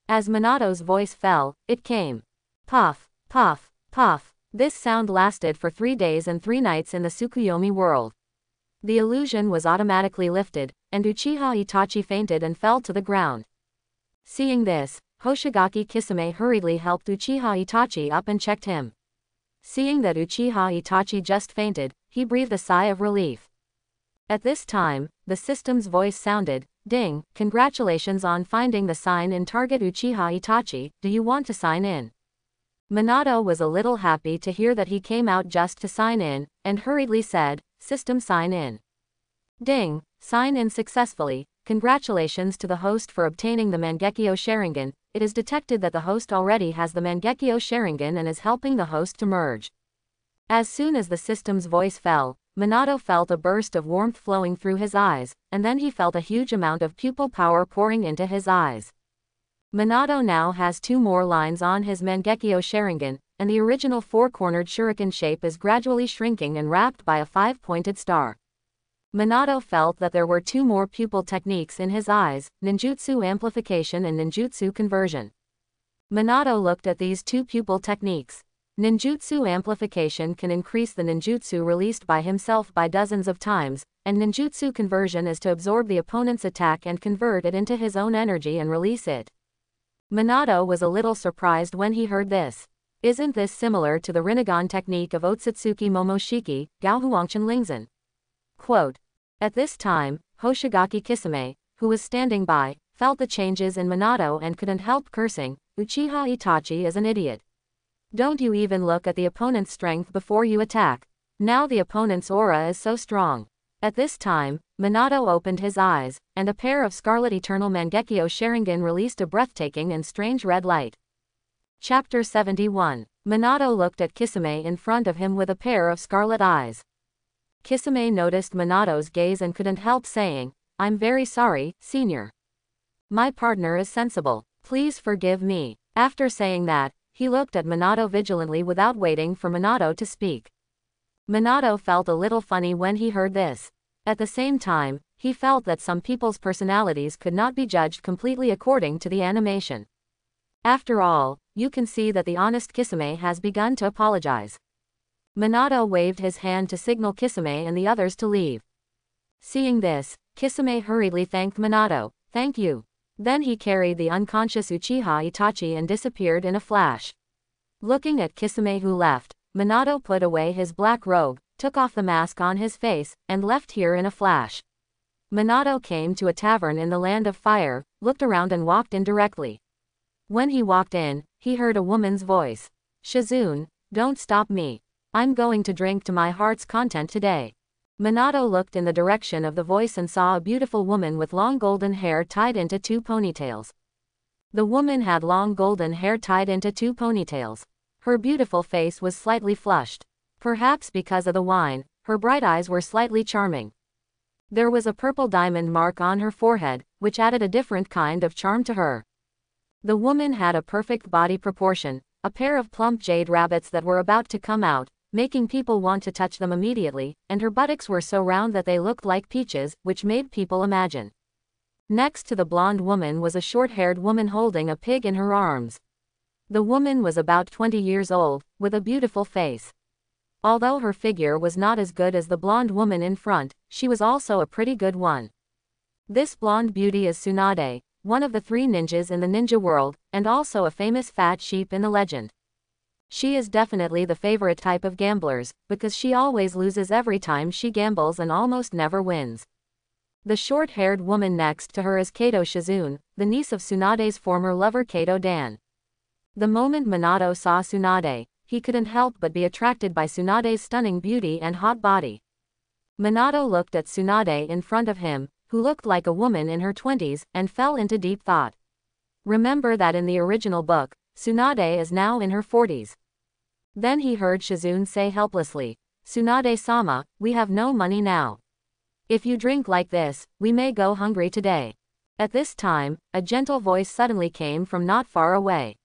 As Minato's voice fell, it came. Puff, puff, puff. This sound lasted for 3 days and 3 nights in the Tsukuyomi world. The illusion was automatically lifted, and Uchiha Itachi fainted and fell to the ground. Seeing this, Hoshigaki Kisame hurriedly helped Uchiha Itachi up and checked him. Seeing that Uchiha Itachi just fainted, he breathed a sigh of relief. At this time, the system's voice sounded, "Ding, congratulations on finding the sign in target Uchiha Itachi, do you want to sign in?" Minato was a little happy to hear that he came out just to sign in, and hurriedly said, "System sign in." Ding, sign in successfully, congratulations to the host for obtaining the Mangekyo Sharingan, it is detected that the host already has the Mangekyo Sharingan and is helping the host to merge. As soon as the system's voice fell, Minato felt a burst of warmth flowing through his eyes, and then he felt a huge amount of pupil power pouring into his eyes. Minato now has 2 more lines on his Mangekyo Sharingan, and the original 4-cornered shuriken shape is gradually shrinking and wrapped by a 5-pointed star. Minato felt that there were 2 more pupil techniques in his eyes, ninjutsu amplification and ninjutsu conversion. Minato looked at these 2 pupil techniques. Ninjutsu amplification can increase the ninjutsu released by himself by dozens of times, and ninjutsu conversion is to absorb the opponent's attack and convert it into his own energy and release it. Minato was a little surprised when he heard this. Isn't this similar to the Rinnegan technique of Otsutsuki Momoshiki, Gaohuangshan Lingzhen? Quote. At this time, Hoshigaki Kisame, who was standing by, felt the changes in Minato and couldn't help cursing, Uchiha Itachi is an idiot. Don't you even look at the opponent's strength before you attack. Now the opponent's aura is so strong. At this time, Minato opened his eyes, and a pair of Scarlet Eternal Mangekyo Sharingan released a breathtaking and strange red light. Chapter 71. Minato looked at Kisame in front of him with a pair of scarlet eyes. Kisame noticed Minato's gaze and couldn't help saying, I'm very sorry, senior. My partner is sensible. Please forgive me. After saying that, he looked at Minato vigilantly without waiting for Minato to speak. Minato felt a little funny when he heard this. At the same time, he felt that some people's personalities could not be judged completely according to the animation. After all, you can see that the honest Kisame has begun to apologize. Minato waved his hand to signal Kisame and the others to leave. Seeing this, Kisame hurriedly thanked Minato. Thank you. Then he carried the unconscious Uchiha Itachi and disappeared in a flash. Looking at Kisame who left, Minato put away his black robe, took off the mask on his face, and left here in a flash. Minato came to a tavern in the Land of Fire, looked around and walked in directly. When he walked in, he heard a woman's voice. Shizune, don't stop me. I'm going to drink to my heart's content today. Minato looked in the direction of the voice and saw a beautiful woman with long golden hair tied into 2 ponytails. The woman had long golden hair tied into 2 ponytails. Her beautiful face was slightly flushed. Perhaps because of the wine, her bright eyes were slightly charming. There was a purple diamond mark on her forehead, which added a different kind of charm to her. The woman had a perfect body proportion, a pair of plump jade rabbits that were about to come out, making people want to touch them immediately, and her buttocks were so round that they looked like peaches, which made people imagine. Next to the blonde woman was a short-haired woman holding a pig in her arms. The woman was about 20 years old, with a beautiful face. Although her figure was not as good as the blonde woman in front, she was also a pretty good one. This blonde beauty is Tsunade, one of the 3 ninjas in the ninja world, and also a famous fat sheep in the legend. She is definitely the favorite type of gamblers, because she always loses every time she gambles and almost never wins. The short-haired woman next to her is Kato Shizune, the niece of Tsunade's former lover Kato Dan. The moment Minato saw Tsunade, he couldn't help but be attracted by Tsunade's stunning beauty and hot body. Minato looked at Tsunade in front of him, who looked like a woman in her 20s, and fell into deep thought. Remember that in the original book, Tsunade is now in her 40s. Then he heard Shizune say helplessly, Tsunade-sama, we have no money now. If you drink like this, we may go hungry today. At this time, a gentle voice suddenly came from not far away.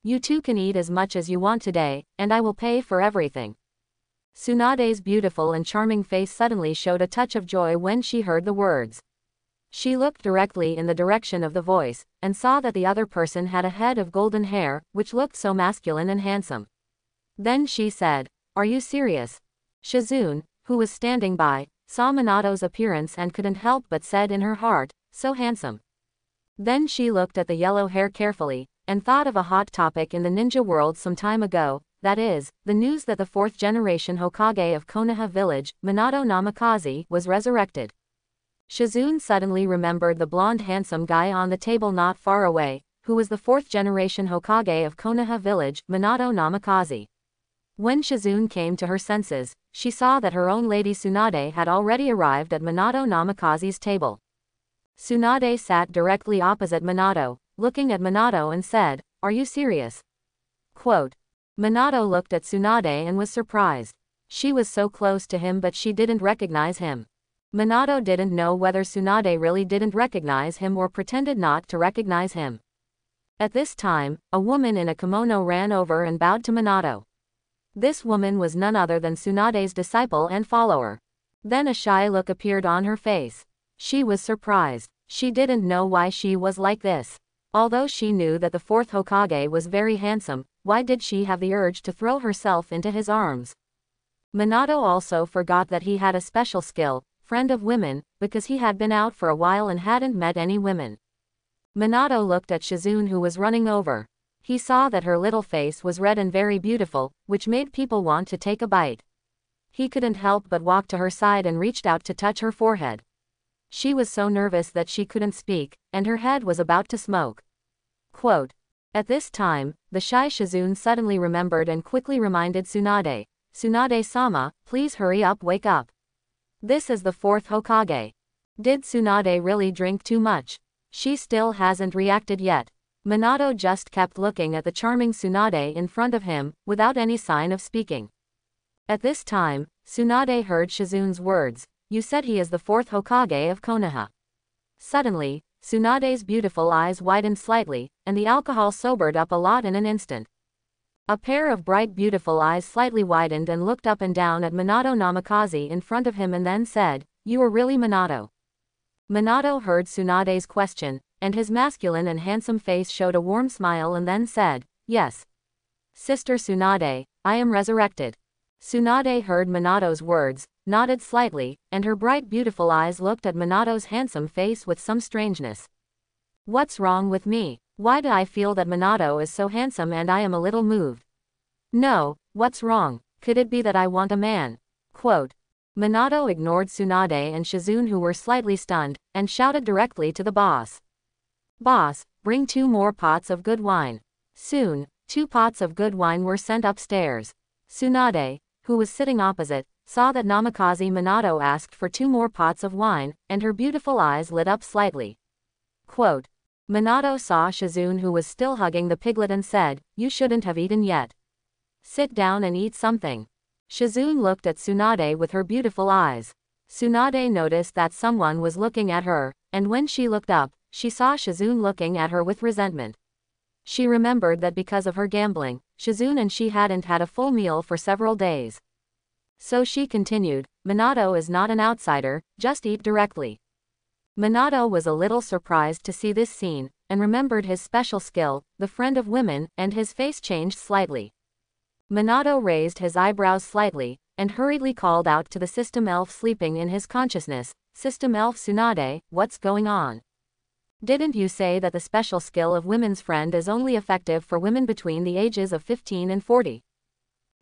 You two can eat as much as you want today, and I will pay for everything. Tsunade's beautiful and charming face suddenly showed a touch of joy when she heard the words. She looked directly in the direction of the voice, and saw that the other person had a head of golden hair, which looked so masculine and handsome. Then she said, Are you serious? Shizune, who was standing by, saw Minato's appearance and couldn't help but said in her heart, so handsome. Then she looked at the yellow hair carefully, and thought of a hot topic in the ninja world some time ago, that is, the news that the 4th generation Hokage of Konoha village, Minato Namikaze, was resurrected. Shizune suddenly remembered the blonde handsome guy on the table not far away, who was the 4th generation Hokage of Konoha village, Minato Namikaze. When Shizune came to her senses, she saw that her own lady Tsunade had already arrived at Minato Namikaze's table. Tsunade sat directly opposite Minato, looking at Minato and said, Are you serious? Quote. Minato looked at Tsunade and was surprised. She was so close to him but she didn't recognize him. Minato didn't know whether Tsunade really didn't recognize him or pretended not to recognize him. At this time, a woman in a kimono ran over and bowed to Minato. This woman was none other than Tsunade's disciple and follower. Then a shy look appeared on her face. She was surprised. She didn't know why she was like this. Although she knew that the fourth Hokage was very handsome, why did she have the urge to throw herself into his arms? Minato also forgot that he had a special skill, friend of women, because he had been out for a while and hadn't met any women. Minato looked at Shizune who was running over. He saw that her little face was red and very beautiful, which made people want to take a bite. He couldn't help but walk to her side and reached out to touch her forehead. She was so nervous that she couldn't speak, and her head was about to smoke. Quote. At this time, the shy Shizune suddenly remembered and quickly reminded Tsunade, "Tsunade-sama, please hurry up, wake up. This is the fourth Hokage. Did Tsunade really drink too much? She still hasn't reacted yet." Minato just kept looking at the charming Tsunade in front of him, without any sign of speaking. At this time, Tsunade heard Shizune's words, "You said he is the fourth Hokage of Konoha." Suddenly, Tsunade's beautiful eyes widened slightly, and the alcohol sobered up a lot in an instant. A pair of bright beautiful eyes slightly widened and looked up and down at Minato Namikaze in front of him and then said, "You are really Minato?" Minato heard Tsunade's question, and his masculine and handsome face showed a warm smile and then said, "Yes. Sister Tsunade, I am resurrected." Tsunade heard Minato's words, nodded slightly, and her bright beautiful eyes looked at Minato's handsome face with some strangeness. "What's wrong with me? Why do I feel that Minato is so handsome and I am a little moved? No, what's wrong? Could it be that I want a man?" Quote. Minato ignored Tsunade and Shizune who were slightly stunned, and shouted directly to the boss. "Boss, bring 2 more pots of good wine." Soon, 2 pots of good wine were sent upstairs. Tsunade, who was sitting opposite, saw that Namikaze Minato asked for 2 more pots of wine, and her beautiful eyes lit up slightly. Quote. Minato saw Shizune who was still hugging the piglet and said, "You shouldn't have eaten yet. Sit down and eat something." Shizune looked at Tsunade with her beautiful eyes. Tsunade noticed that someone was looking at her, and when she looked up, she saw Shizune looking at her with resentment. She remembered that because of her gambling, Shizune and she hadn't had a full meal for several days. So she continued, "Minato is not an outsider, just eat directly." Minato was a little surprised to see this scene, and remembered his special skill, the friend of women, and his face changed slightly. Minato raised his eyebrows slightly, and hurriedly called out to the system elf sleeping in his consciousness, "System elf Tsunade, what's going on? Didn't you say that the special skill of women's friend is only effective for women between the ages of 15 and 40?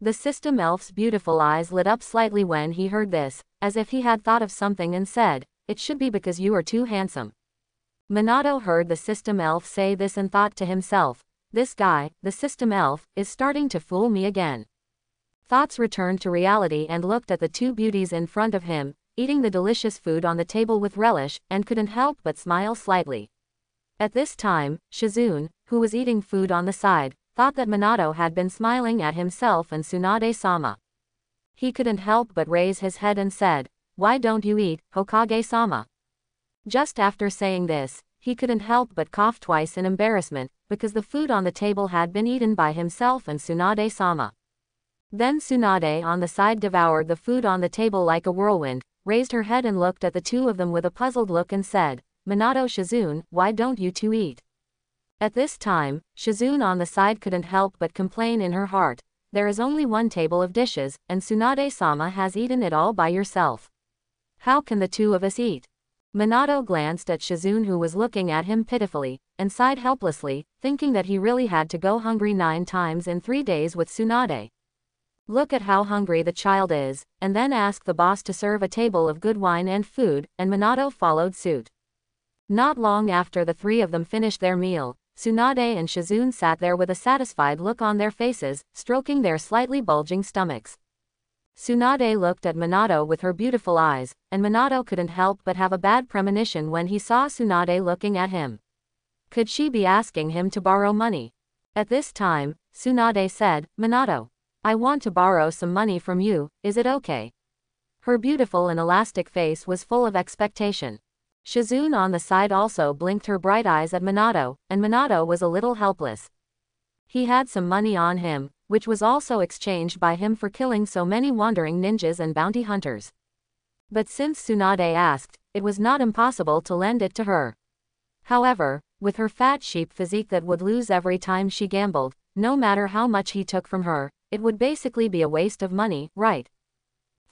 The system elf's beautiful eyes lit up slightly when he heard this, as if he had thought of something and said, "It should be because you are too handsome." Minato heard the system elf say this and thought to himself, "This guy, the system elf, is starting to fool me again." Thoughts returned to reality and looked at the 2 beauties in front of him, eating the delicious food on the table with relish, and couldn't help but smile slightly. At this time, Shizune, who was eating food on the side, thought that Minato had been smiling at himself and Tsunade-sama. He couldn't help but raise his head and said, "Why don't you eat, Hokage-sama?" Just after saying this, he couldn't help but cough twice in embarrassment, because the food on the table had been eaten by himself and Tsunade-sama. Then Tsunade on the side devoured the food on the table like a whirlwind, raised her head and looked at the 2 of them with a puzzled look and said, "Minato, Shizune, why don't you 2 eat?" At this time, Shizune on the side couldn't help but complain in her heart, "There is only 1 table of dishes, and Tsunade-sama has eaten it all by yourself. How can the 2 of us eat?" Minato glanced at Shizune who was looking at him pitifully, and sighed helplessly, thinking that he really had to go hungry 9 times in 3 days with Tsunade. Look at how hungry the child is, and then ask the boss to serve a table of good wine and food, and Minato followed suit. Not long after the 3 of them finished their meal, Tsunade and Shizune sat there with a satisfied look on their faces, stroking their slightly bulging stomachs. Tsunade looked at Minato with her beautiful eyes, and Minato couldn't help but have a bad premonition when he saw Tsunade looking at him. Could she be asking him to borrow money? At this time, Tsunade said, "Minato, I want to borrow some money from you, is it okay? Her beautiful and elastic face was full of expectation. Shizune on the side also blinked her bright eyes at Minato, and Minato was a little helpless. He had some money on him, which was also exchanged by him for killing so many wandering ninjas and bounty hunters. But since Tsunade asked, it was not impossible to lend it to her. However, with her fat sheep physique that would lose every time she gambled, no matter how much he took from her, it would basically be a waste of money, right?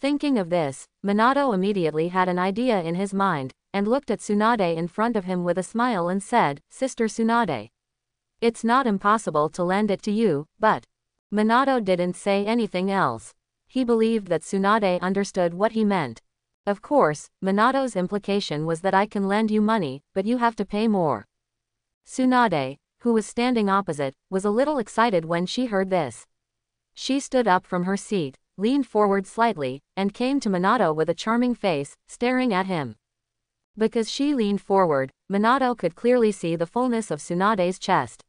Thinking of this, Minato immediately had an idea in his mind, and looked at Tsunade in front of him with a smile and said, Sister Tsunade. It's not impossible to lend it to you, but... Minato didn't say anything else. He believed that Tsunade understood what he meant. Of course, Minato's implication was that I can lend you money, but you have to pay more. Tsunade, who was standing opposite, was a little excited when she heard this. She stood up from her seat, leaned forward slightly, and came to Minato with a charming face, staring at him. Because she leaned forward, Minato could clearly see the fullness of Tsunade's chest.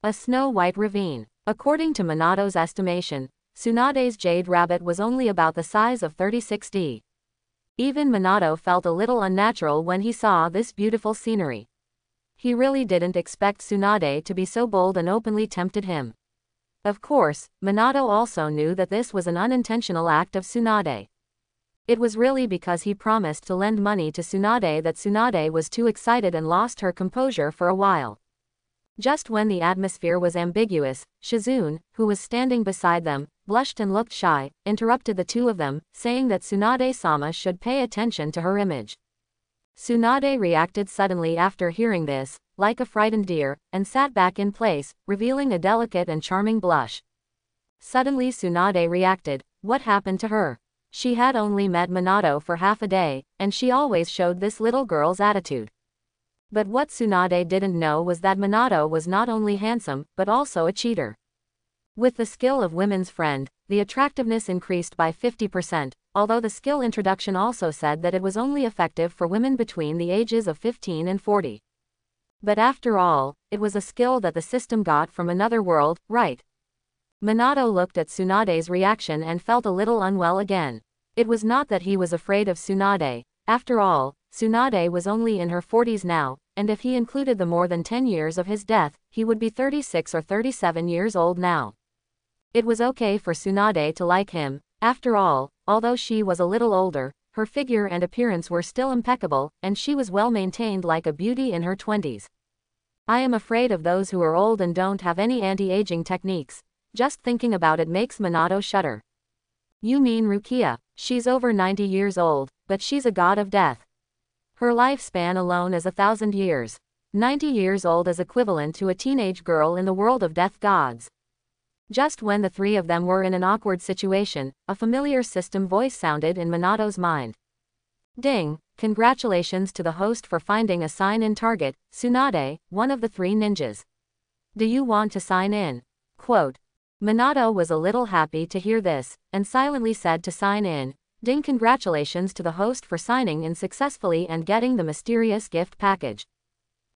A snow-white ravine. According to Minato's estimation, Tsunade's jade rabbit was only about the size of 36D. Even Minato felt a little unnatural when he saw this beautiful scenery. He really didn't expect Tsunade to be so bold and openly tempted him. Of course, Minato also knew that this was an unintentional act of Tsunade. It was really because he promised to lend money to Tsunade that Tsunade was too excited and lost her composure for a while. Just when the atmosphere was ambiguous, Shizune, who was standing beside them, blushed and looked shy, interrupted the two of them, saying that Tsunade-sama should pay attention to her image. Tsunade reacted suddenly after hearing this, like a frightened deer, and sat back in place, revealing a delicate and charming blush. Suddenly Tsunade reacted. What happened to her? She had only met Minato for half a day, and she always showed this little girl's attitude. But what Tsunade didn't know was that Minato was not only handsome, but also a cheater. With the skill of women's friend, the attractiveness increased by 50%, although the skill introduction also said that it was only effective for women between the ages of 15 and 40. But after all, it was a skill that the system got from another world, right? Minato looked at Tsunade's reaction and felt a little unwell again. It was not that he was afraid of Tsunade. After all, Tsunade was only in her 40s now, and if he included the more than 10 years of his death, he would be 36 or 37 years old now. It was okay for Tsunade to like him. After all, although she was a little older, her figure and appearance were still impeccable, and she was well maintained like a beauty in her 20s. I am afraid of those who are old and don't have any anti-aging techniques. Just thinking about it makes Minato shudder. You mean Rukia? She's over 90 years old, but she's a god of death. Her lifespan alone is 1,000 years. 90 years old is equivalent to a teenage girl in the world of death gods. Just when the three of them were in an awkward situation, a familiar system voice sounded in Minato's mind. Ding! Congratulations to the host for finding a sign-in target, Tsunade, one of the three ninjas. Do you want to sign in? Quote. Minato was a little happy to hear this, and silently said to sign in. Ding! Congratulations to the host for signing in successfully and getting the mysterious gift package.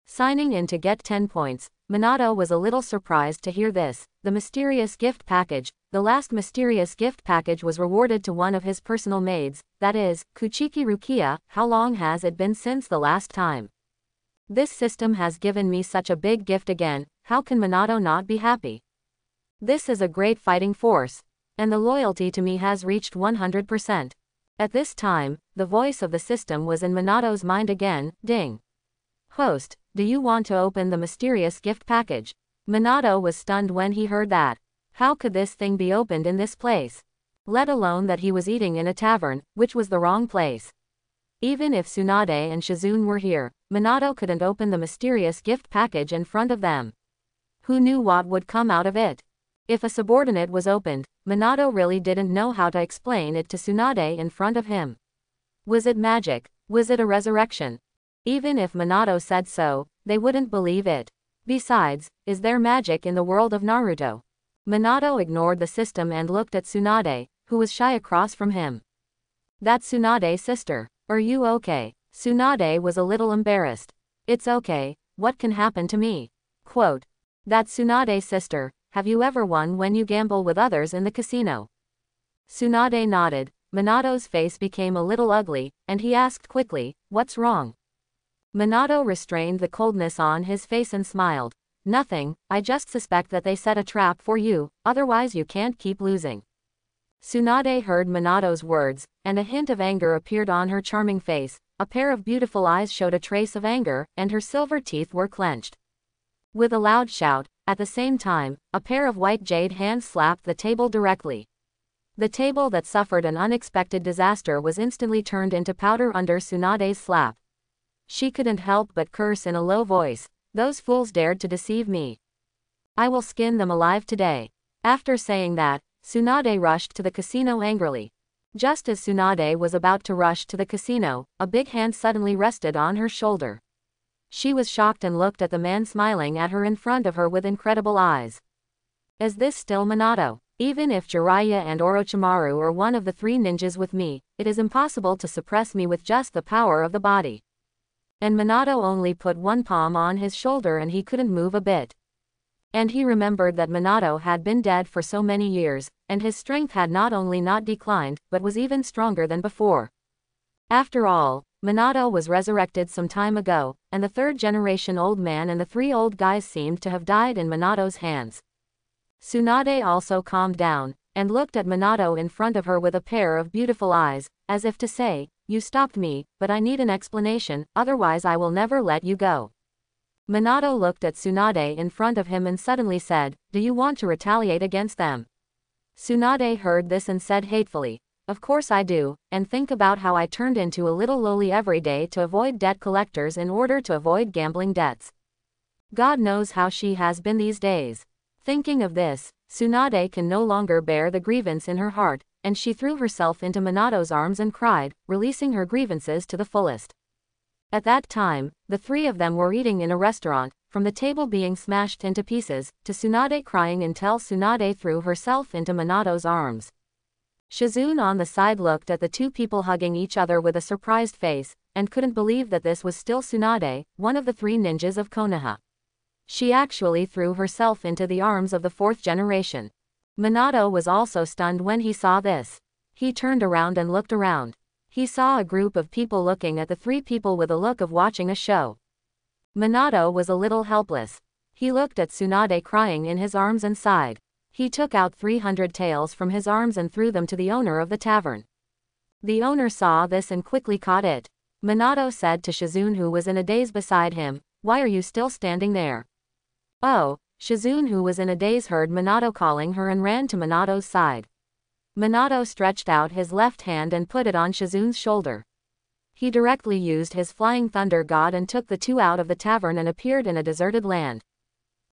Signing in to get 10 points, Minato was a little surprised to hear this. The mysterious gift package. The last mysterious gift package was rewarded to one of his personal maids, that is, Kuchiki Rukia. How long has it been since the last time? This system has given me such a big gift again, how can Minato not be happy? This is a great fighting force. And the loyalty to me has reached 100%. At this time, the voice of the system was in Minato's mind again. Ding! Host, do you want to open the mysterious gift package? Minato was stunned when he heard that. How could this thing be opened in this place? Let alone that he was eating in a tavern, which was the wrong place. Even if Tsunade and Shizune were here, Minato couldn't open the mysterious gift package in front of them. Who knew what would come out of it? If a subordinate was opened, Minato really didn't know how to explain it to Tsunade in front of him. Was it magic? Was it a resurrection? Even if Minato said so, they wouldn't believe it. Besides, is there magic in the world of Naruto? Minato ignored the system and looked at Tsunade, who was shy across from him. That's Tsunade's sister. Are you okay? Tsunade was a little embarrassed. It's okay, what can happen to me? Quote. That's Tsunade's sister. have you ever won when you gamble with others in the casino? Tsunade nodded. Minato's face became a little ugly, and he asked quickly, what's wrong? Minato restrained the coldness on his face and smiled. Nothing, I just suspect that they set a trap for you, otherwise you can't keep losing. Tsunade heard Minato's words, and a hint of anger appeared on her charming face. A pair of beautiful eyes showed a trace of anger, and her silver teeth were clenched. With a loud shout, at the same time, a pair of white jade hands slapped the table directly. The table that suffered an unexpected disaster was instantly turned into powder under Tsunade's slap. She couldn't help but curse in a low voice. Those fools dared to deceive me. I will skin them alive today. After saying that, Tsunade rushed to the casino angrily. Just as Tsunade was about to rush to the casino, a big hand suddenly rested on her shoulder. She was shocked and looked at the man smiling at her in front of her with incredible eyes. Is this still Minato? Even if Jiraiya and Orochimaru are one of the 3 ninjas with me, it is impossible to suppress me with just the power of the body. And Minato only put one palm on his shoulder and he couldn't move a bit. And he remembered that Minato had been dead for so many years, and his strength had not only not declined, but was even stronger than before. After all, Minato was resurrected some time ago, and the 3rd-generation old man and the 3 old guys seemed to have died in Minato's hands. Tsunade also calmed down, and looked at Minato in front of her with a pair of beautiful eyes, as if to say, you stopped me, but I need an explanation, otherwise I will never let you go. Minato looked at Tsunade in front of him and suddenly said, do you want to retaliate against them? Tsunade heard this and said hatefully, of course I do, and think about how I turned into a little loli every day to avoid debt collectors in order to avoid gambling debts. God knows how she has been these days. Thinking of this, Tsunade can no longer bear the grievance in her heart, and she threw herself into Minato's arms and cried, releasing her grievances to the fullest. At that time, the 3 of them were eating in a restaurant, from the table being smashed into pieces, to Tsunade crying until Tsunade threw herself into Minato's arms. Shizune on the side looked at the 2 people hugging each other with a surprised face, and couldn't believe that this was still Tsunade, one of the 3 ninjas of Konoha. She actually threw herself into the arms of the 4th generation. Minato was also stunned when he saw this. He turned around and looked around. He saw a group of people looking at the 3 people with a look of watching a show. Minato was a little helpless. He looked at Tsunade crying in his arms and sighed. He took out 300 taels from his arms and threw them to the owner of the tavern. The owner saw this and quickly caught it. Minato said to Shizune, who was in a daze beside him, why are you still standing there? Oh, Shizune, who was in a daze, heard Minato calling her and ran to Minato's side. Minato stretched out his left hand and put it on Shizune's shoulder. He directly used his flying thunder god and took the 2 out of the tavern and appeared in a deserted land.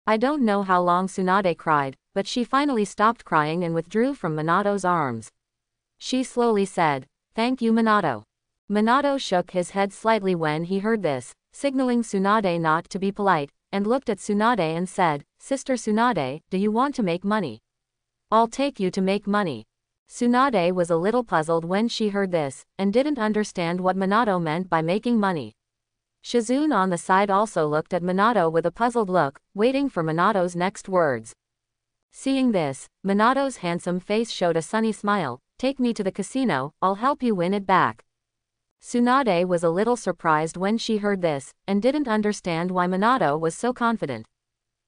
I don't know how long Tsunade cried, but she finally stopped crying and withdrew from Minato's arms. She slowly said, thank you, Minato. Minato shook his head slightly when he heard this, signaling Tsunade not to be polite, and looked at Tsunade and said, Sister Tsunade, do you want to make money? I'll take you to make money. Tsunade was a little puzzled when she heard this, and didn't understand what Minato meant by making money. Shizune on the side also looked at Minato with a puzzled look, waiting for Minato's next words. Seeing this, Minato's handsome face showed a sunny smile, take me to the casino, I'll help you win it back. Tsunade was a little surprised when she heard this, and didn't understand why Minato was so confident.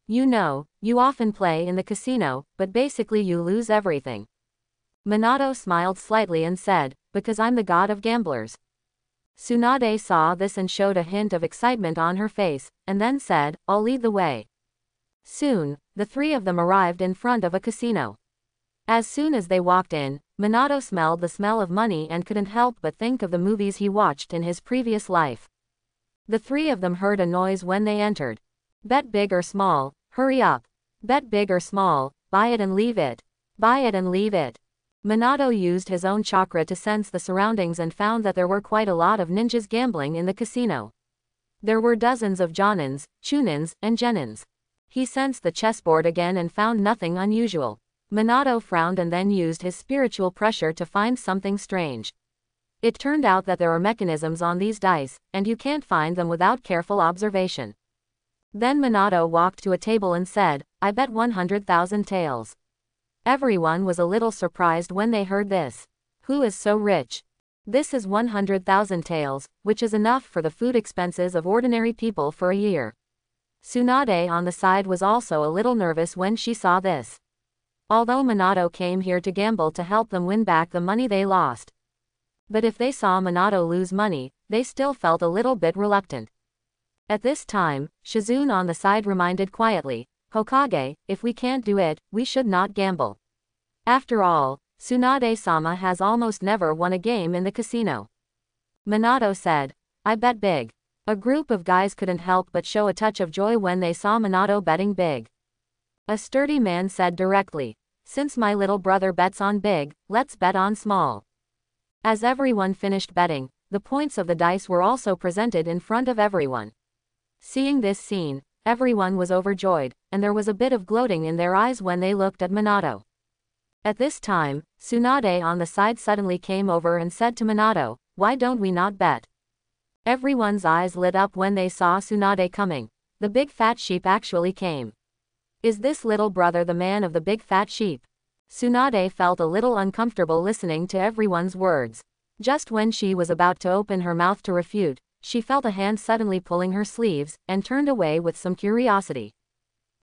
You know, you often play in the casino, but basically you lose everything. Minato smiled slightly and said, because I'm the god of gamblers. Tsunade saw this and showed a hint of excitement on her face, and then said, I'll lead the way. Soon, the 3 of them arrived in front of a casino. As soon as they walked in, Minato smelled the smell of money and couldn't help but think of the movies he watched in his previous life. The 3 of them heard a noise when they entered. Bet big or small, hurry up. Bet big or small, buy it and leave it. Buy it and leave it. Minato used his own chakra to sense the surroundings and found that there were quite a lot of ninjas gambling in the casino. There were dozens of Jonins, Chunins, and Genins. He sensed the chessboard again and found nothing unusual. Minato frowned and then used his spiritual pressure to find something strange. It turned out that there are mechanisms on these dice, and you can't find them without careful observation. Then Minato walked to a table and said, I bet 100,000 taels. Everyone was a little surprised when they heard this. Who is so rich? This is 100,000 taels, which is enough for the food expenses of ordinary people for a year. Tsunade on the side was also a little nervous when she saw this. Although Minato came here to gamble to help them win back the money they lost. But if they saw Minato lose money, they still felt a little bit reluctant. At this time, Shizune on the side reminded quietly, Hokage, if we can't do it, we should not gamble. After all, Tsunade-sama has almost never won a game in the casino. Minato said, I bet big. A group of guys couldn't help but show a touch of joy when they saw Minato betting big. A sturdy man said directly, since my little brother bets on big, let's bet on small. As everyone finished betting, the points of the dice were also presented in front of everyone. Seeing this scene, everyone was overjoyed, and there was a bit of gloating in their eyes when they looked at Minato. At this time, Tsunade on the side suddenly came over and said to Minato, why don't we not bet? Everyone's eyes lit up when they saw Tsunade coming. The big fat sheep actually came. Is this little brother the man of the big fat sheep? Tsunade felt a little uncomfortable listening to everyone's words. Just when she was about to open her mouth to refute, she felt a hand suddenly pulling her sleeves, and turned away with some curiosity.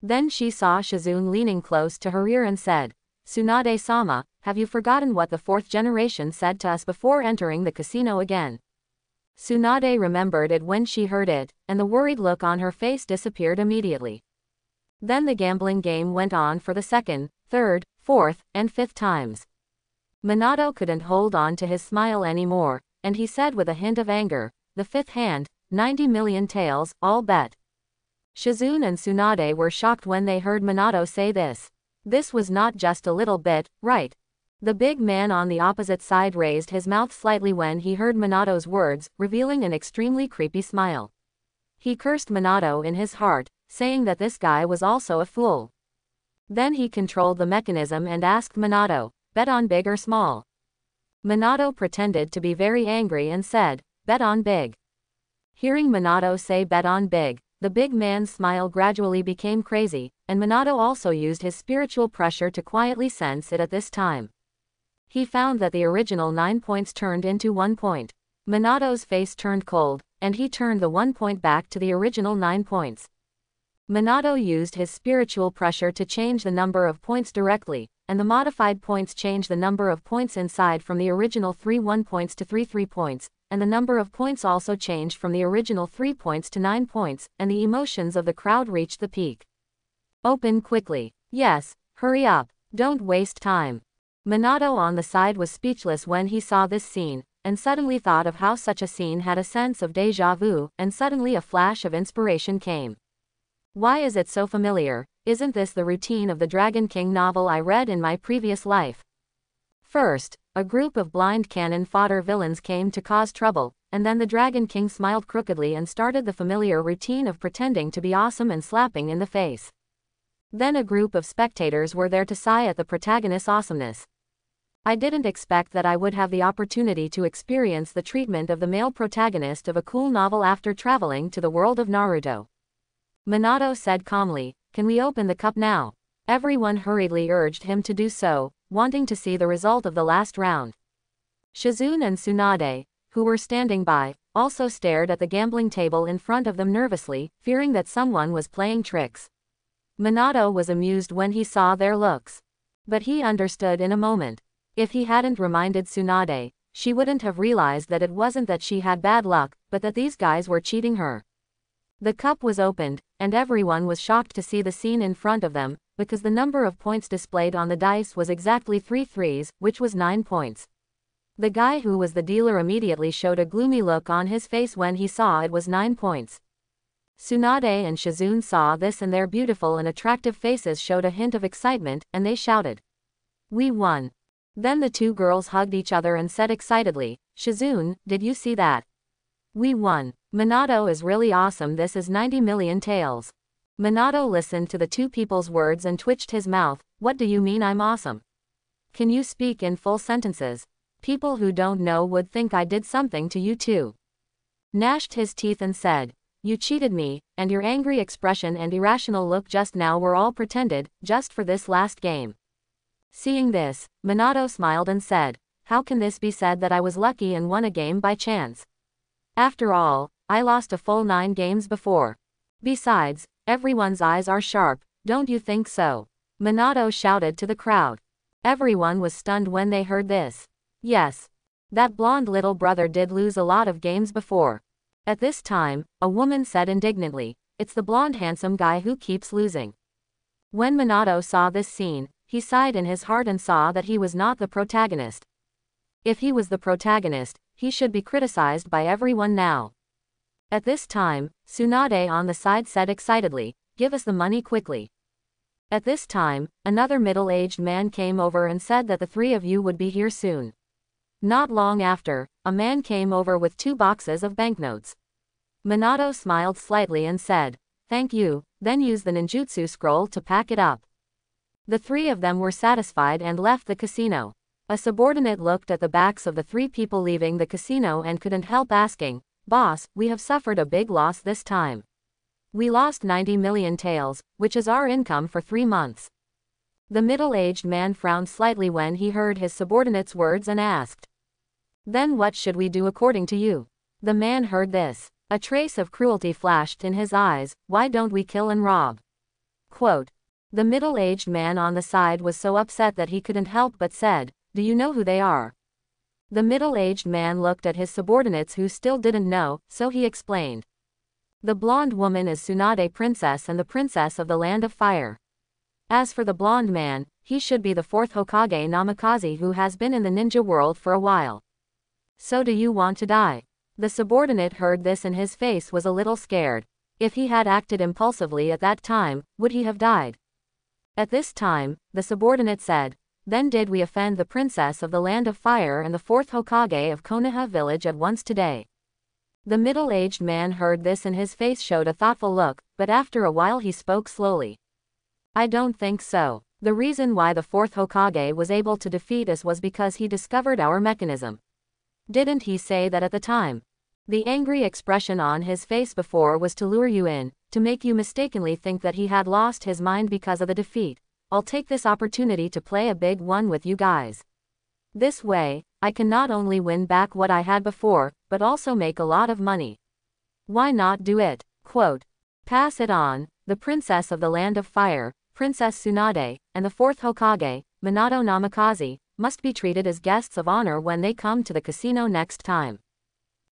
Then she saw Shizune leaning close to her ear and said, Tsunade-sama, have you forgotten what the fourth generation said to us before entering the casino again? Tsunade remembered it when she heard it, and the worried look on her face disappeared immediately. Then the gambling game went on for the second, third, fourth, and fifth times. Minato couldn't hold on to his smile anymore, and he said with a hint of anger, the fifth hand, 90 million taels, all bet. Shizune and Tsunade were shocked when they heard Minato say this. This was not just a little bit, right? The big man on the opposite side raised his mouth slightly when he heard Minato's words, revealing an extremely creepy smile. He cursed Minato in his heart, saying that this guy was also a fool. Then he controlled the mechanism and asked Minato, bet on big or small? Minato pretended to be very angry and said, bet on big. Hearing Minato say bet on big, the big man's smile gradually became crazy, and Minato also used his spiritual pressure to quietly sense it at this time. He found that the original 9 points turned into 1 point. Minato's face turned cold, and he turned the 1 point back to the original 9 points. Minato used his spiritual pressure to change the number of points directly, and the modified points changed the number of points inside from the original 3 1 points to 3 3 points, and the number of points also changed from the original 3 points to 9 points, and the emotions of the crowd reached the peak. Open quickly. Yes, hurry up, don't waste time. Minato on the side was speechless when he saw this scene, and suddenly thought of how such a scene had a sense of déjà vu, and suddenly a flash of inspiration came. Why is it so familiar? Isn't this the routine of the Dragon King novel I read in my previous life? First, a group of blind cannon fodder villains came to cause trouble, and then the Dragon King smiled crookedly and started the familiar routine of pretending to be awesome and slapping in the face. Then a group of spectators were there to sigh at the protagonist's awesomeness. I didn't expect that I would have the opportunity to experience the treatment of the male protagonist of a cool novel after traveling to the world of Naruto. Minato said calmly, can we open the cup now? Everyone hurriedly urged him to do so, wanting to see the result of the last round. Shizune and Tsunade, who were standing by, also stared at the gambling table in front of them nervously, fearing that someone was playing tricks. Minato was amused when he saw their looks. But he understood in a moment. If he hadn't reminded Tsunade, she wouldn't have realized that it wasn't that she had bad luck, but that these guys were cheating her. The cup was opened, and everyone was shocked to see the scene in front of them, because the number of points displayed on the dice was exactly 3 threes, which was 9 points. The guy who was the dealer immediately showed a gloomy look on his face when he saw it was 9 points. Tsunade and Shizune saw this and their beautiful and attractive faces showed a hint of excitement, and they shouted. We won. Then the two girls hugged each other and said excitedly, Shizune, did you see that? We won. Minato is really awesome. This is 90 million taels. Minato listened to the two people's words and twitched his mouth. What do you mean I'm awesome? Can you speak in full sentences? People who don't know would think I did something to you too. Gnashed his teeth and said, you cheated me, and your angry expression and irrational look just now were all pretended, just for this last game. Seeing this, Minato smiled and said, how can this be said that I was lucky and won a game by chance? After all, I lost a full 9 games before. Besides, everyone's eyes are sharp, don't you think so? Minato shouted to the crowd. Everyone was stunned when they heard this. Yes. That blonde little brother did lose a lot of games before. At this time, a woman said indignantly, it's the blonde handsome guy who keeps losing. When Minato saw this scene, he sighed in his heart and saw that he was not the protagonist. If he was the protagonist, he should be criticized by everyone now. At this time, Tsunade on the side said excitedly, give us the money quickly. At this time, another middle-aged man came over and said that the 3 of you would be here soon. Not long after, a man came over with 2 boxes of banknotes. Minato smiled slightly and said, thank you, then use the ninjutsu scroll to pack it up. The 3 of them were satisfied and left the casino. A subordinate looked at the backs of the 3 people leaving the casino and couldn't help asking, boss, we have suffered a big loss this time. We lost 90 million taels, which is our income for 3 months. The middle-aged man frowned slightly when he heard his subordinate's words and asked, then what should we do according to you? The man heard this. A trace of cruelty flashed in his eyes, why don't we kill and rob? Quote. The middle-aged man on the side was so upset that he couldn't help but said, do you know who they are? The middle-aged man looked at his subordinates who still didn't know, so he explained. The blonde woman is Tsunade Princess and the Princess of the Land of Fire. As for the blonde man, he should be the 4th Hokage Namikaze who has been in the ninja world for a while. So do you want to die? The subordinate heard this and his face was a little scared. If he had acted impulsively at that time, would he have died? At this time, the subordinate said, then did we offend the Princess of the Land of Fire and the 4th Hokage of Konoha village at once today? The middle-aged man heard this and his face showed a thoughtful look, but after a while he spoke slowly. I don't think so. The reason why the 4th Hokage was able to defeat us was because he discovered our mechanism. Didn't he say that at the time? The angry expression on his face before was to lure you in, to make you mistakenly think that he had lost his mind because of the defeat. I'll take this opportunity to play a big one with you guys. This way, I can not only win back what I had before, but also make a lot of money. Why not do it? Quote. Pass it on, the Princess of the Land of Fire, Princess Tsunade, and the 4th Hokage, Minato Namikaze, must be treated as guests of honor when they come to the casino next time.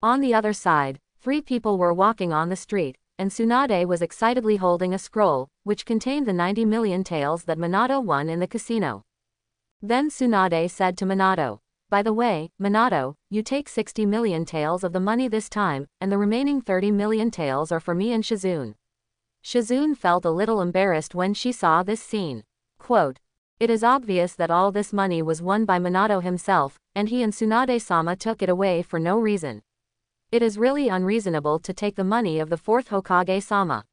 On the other side, 3 people were walking on the street, and Tsunade was excitedly holding a scroll, which contained the 90 million taels that Minato won in the casino. Then Tsunade said to Minato, by the way, Minato, you take 60 million taels of the money this time, and the remaining 30 million taels are for me and Shizune. Shizune felt a little embarrassed when she saw this scene. Quote. It is obvious that all this money was won by Minato himself, and he and Tsunade-sama took it away for no reason. It is really unreasonable to take the money of the 4th Hokage-sama.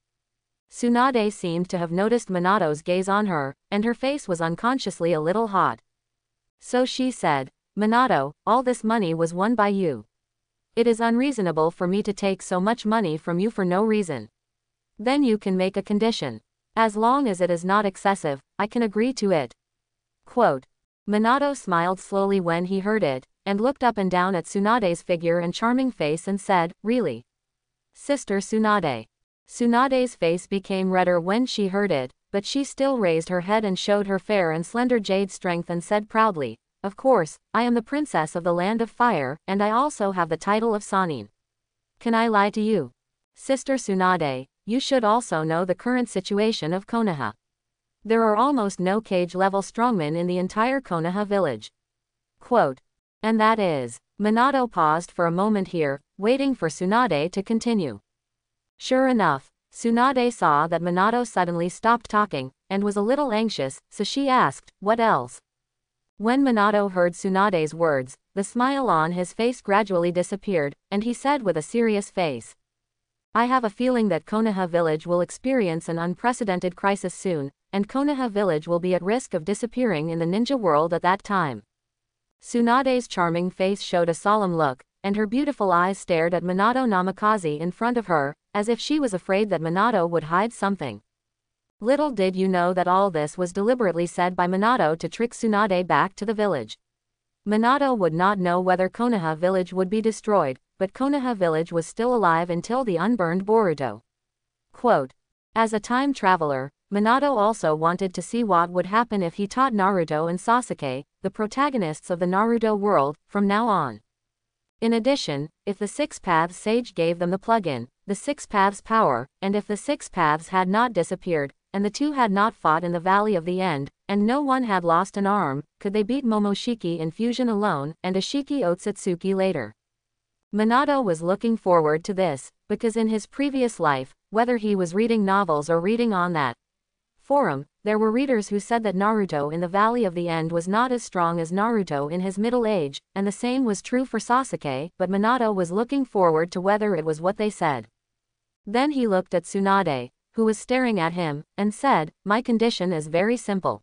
Tsunade seemed to have noticed Minato's gaze on her, and her face was unconsciously a little hot. So she said, Minato, all this money was won by you. It is unreasonable for me to take so much money from you for no reason. Then you can make a condition. As long as it is not excessive, I can agree to it. Quote. Minato smiled slowly when he heard it, and looked up and down at Tsunade's figure and charming face and said, really? Sister Tsunade. Tsunade's face became redder when she heard it, but she still raised her head and showed her fair and slender jade strength and said proudly, of course, I am the Princess of the Land of Fire, and I also have the title of Sannin. Can I lie to you? Sister Tsunade, you should also know the current situation of Konoha. There are almost no cage-level strongmen in the entire Konoha village. Quote. And that is. Minato paused for a moment here, waiting for Tsunade to continue. Sure enough, Tsunade saw that Minato suddenly stopped talking, and was a little anxious, so she asked, what else? When Minato heard Tsunade's words, the smile on his face gradually disappeared, and he said with a serious face. I have a feeling that Konoha village will experience an unprecedented crisis soon, and Konoha village will be at risk of disappearing in the ninja world at that time. Tsunade's charming face showed a solemn look, and her beautiful eyes stared at Minato Namikaze in front of her, as if she was afraid that Minato would hide something. Little did you know that all this was deliberately said by Minato to trick Tsunade back to the village. Minato would not know whether Konoha village would be destroyed, but Konoha village was still alive until the unburned Boruto. Quote, as a time traveler, Minato also wanted to see what would happen if he taught Naruto and Sasuke, the protagonists of the Naruto world, from now on. In addition, if the Six Paths Sage gave them the plug-in, the Six Paths power, and if the Six Paths had not disappeared, and the two had not fought in the Valley of the End, and no one had lost an arm, could they beat Momoshiki in fusion alone, and Ashiki Otsutsuki later? Minato was looking forward to this, because in his previous life, whether he was reading novels or reading on that forum, there were readers who said that Naruto in the Valley of the End was not as strong as Naruto in his middle age, and the same was true for Sasuke, but Minato was looking forward to whether it was what they said. Then he looked at Tsunade, who was staring at him, and said, my condition is very simple.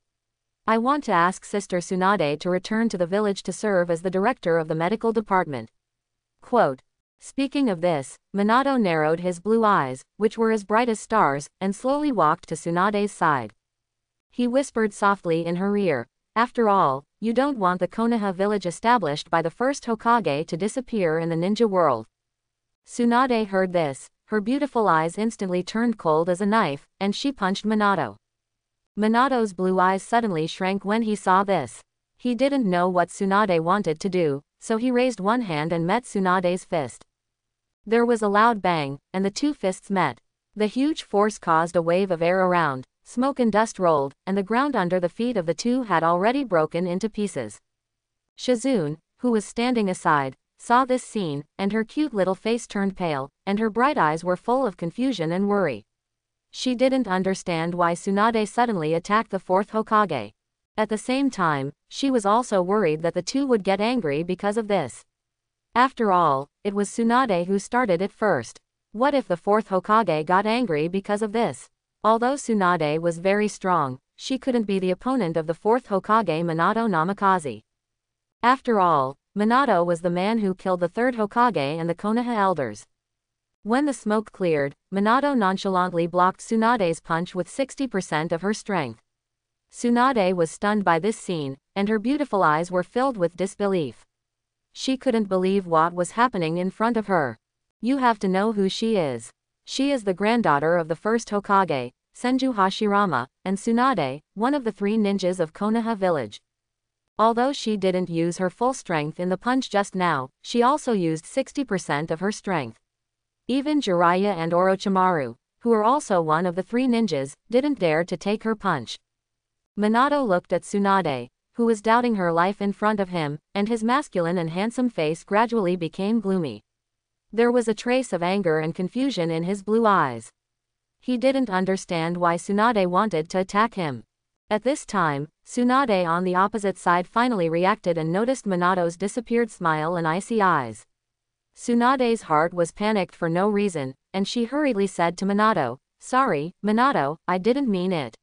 I want to ask Sister Tsunade to return to the village to serve as the director of the medical department. Quote, speaking of this, Minato narrowed his blue eyes, which were as bright as stars, and slowly walked to Tsunade's side. He whispered softly in her ear, after all, you don't want the Konoha village established by the first Hokage to disappear in the ninja world. Tsunade heard this, her beautiful eyes instantly turned cold as a knife, and she punched Minato. Minato's blue eyes suddenly shrank when he saw this. He didn't know what Tsunade wanted to do, so he raised one hand and met Tsunade's fist. There was a loud bang, and the two fists met. The huge force caused a wave of air around, smoke and dust rolled, and the ground under the feet of the two had already broken into pieces. Shizune, who was standing aside, saw this scene, and her cute little face turned pale, and her bright eyes were full of confusion and worry. She didn't understand why Tsunade suddenly attacked the fourth Hokage. At the same time, she was also worried that the two would get angry because of this. After all, it was Tsunade who started it first. What if the fourth Hokage got angry because of this? Although Tsunade was very strong, she couldn't be the opponent of the fourth Hokage Minato Namikaze. After all, Minato was the man who killed the third Hokage and the Konoha elders. When the smoke cleared, Minato nonchalantly blocked Tsunade's punch with 60% of her strength. Tsunade was stunned by this scene, and her beautiful eyes were filled with disbelief. She couldn't believe what was happening in front of her. You have to know who she is. She is the granddaughter of the first Hokage, Senju Hashirama, and Tsunade, one of the three ninjas of Konoha village. Although she didn't use her full strength in the punch just now, she also used 60% of her strength. Even Jiraiya and Orochimaru, who are also one of the three ninjas, didn't dare to take her punch. Minato looked at Tsunade, who was doubting her life in front of him, and his masculine and handsome face gradually became gloomy. There was a trace of anger and confusion in his blue eyes. He didn't understand why Tsunade wanted to attack him. At this time, Tsunade on the opposite side finally reacted and noticed Minato's disappeared smile and icy eyes. Tsunade's heart was panicked for no reason, and she hurriedly said to Minato, sorry, Minato, I didn't mean it.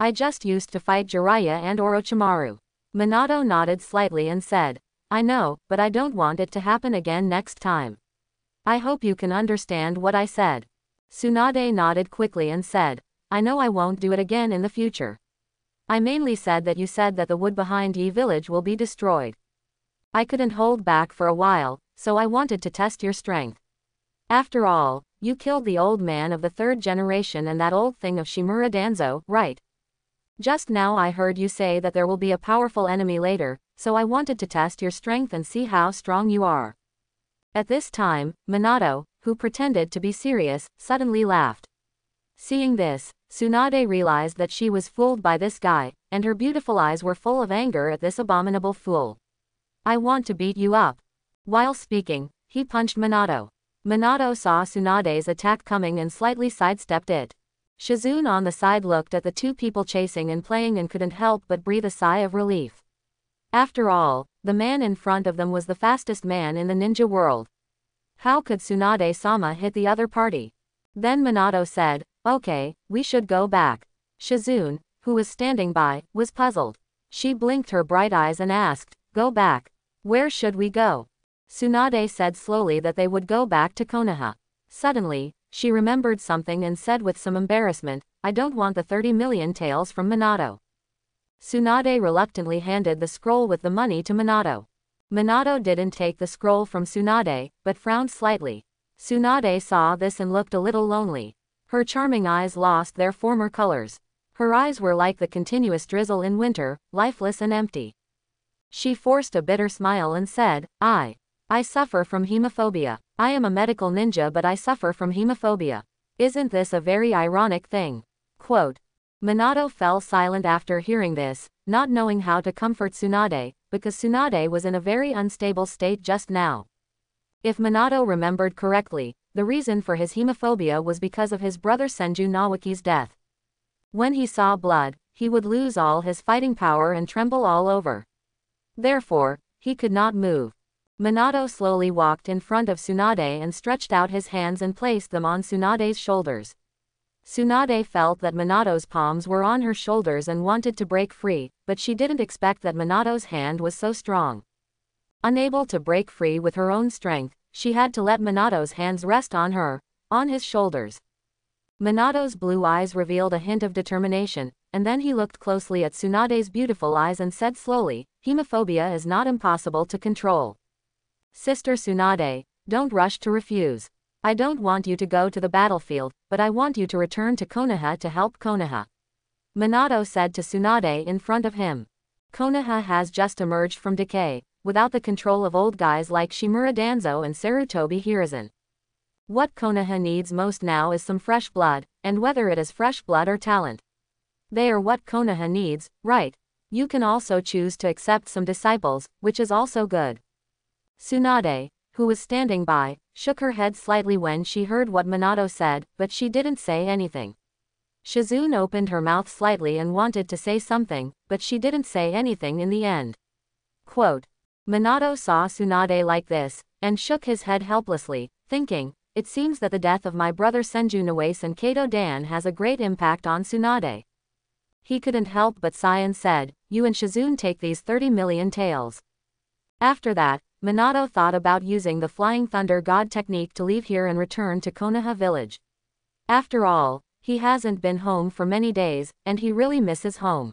I just used to fight Jiraiya and Orochimaru. Minato nodded slightly and said, I know, but I don't want it to happen again next time. I hope you can understand what I said. Tsunade nodded quickly and said, I know I won't do it again in the future. I mainly said that you said that the wood behind Yi village will be destroyed. I couldn't hold back for a while, so I wanted to test your strength. After all, you killed the old man of the third generation and that old thing of Shimura Danzo, right? Just now I heard you say that there will be a powerful enemy later, so I wanted to test your strength and see how strong you are. At this time, Minato, who pretended to be serious, suddenly laughed. Seeing this, Tsunade realized that she was fooled by this guy, and her beautiful eyes were full of anger at this abominable fool. I want to beat you up. While speaking, he punched Minato. Minato saw Tsunade's attack coming and slightly sidestepped it. Shizune on the side looked at the two people chasing and playing and couldn't help but breathe a sigh of relief. After all, the man in front of them was the fastest man in the ninja world. How could Tsunade-sama hit the other party? Then Minato said, okay, we should go back. Shizune, who was standing by, was puzzled. She blinked her bright eyes and asked, go back? Where should we go? Tsunade said slowly that they would go back to Konoha. Suddenly, she remembered something and said with some embarrassment, I don't want the 30 million taels from Minato. Tsunade reluctantly handed the scroll with the money to Minato. Minato didn't take the scroll from Tsunade, but frowned slightly. Tsunade saw this and looked a little lonely. Her charming eyes lost their former colors. Her eyes were like the continuous drizzle in winter, lifeless and empty. She forced a bitter smile and said, I suffer from hemophobia. I am a medical ninja but I suffer from hemophobia. Isn't this a very ironic thing? Quote. Minato fell silent after hearing this, not knowing how to comfort Tsunade, because Tsunade was in a very unstable state just now. If Minato remembered correctly, the reason for his hemophobia was because of his brother Senju Nawaki's death. When he saw blood, he would lose all his fighting power and tremble all over. Therefore, he could not move. Minato slowly walked in front of Tsunade and stretched out his hands and placed them on Tsunade's shoulders. Tsunade felt that Minato's palms were on her shoulders and wanted to break free, but she didn't expect that Minato's hand was so strong. Unable to break free with her own strength, she had to let Minato's hands rest on her, on his shoulders. Minato's blue eyes revealed a hint of determination, and then he looked closely at Tsunade's beautiful eyes and said slowly, hemophobia is not impossible to control. Sister Tsunade, don't rush to refuse. I don't want you to go to the battlefield, but I want you to return to Konoha to help Konoha. Minato said to Tsunade in front of him. Konoha has just emerged from decay, without the control of old guys like Shimura Danzo and Sarutobi Hiruzen. What Konoha needs most now is some fresh blood, and whether it is fresh blood or talent. They are what Konoha needs, right? You can also choose to accept some disciples, which is also good. Tsunade, who was standing by, shook her head slightly when she heard what Minato said, but she didn't say anything. Shizune opened her mouth slightly and wanted to say something, but she didn't say anything in the end. Quote. Minato saw Tsunade like this, and shook his head helplessly, thinking, it seems that the death of my brother Senju Nawase and Kato Dan has a great impact on Tsunade. He couldn't help but sigh and said, you and Shizune take these 30 million taels. After that, Minato thought about using the Flying Thunder God technique to leave here and return to Konoha village. After all, he hasn't been home for many days, and he really misses home.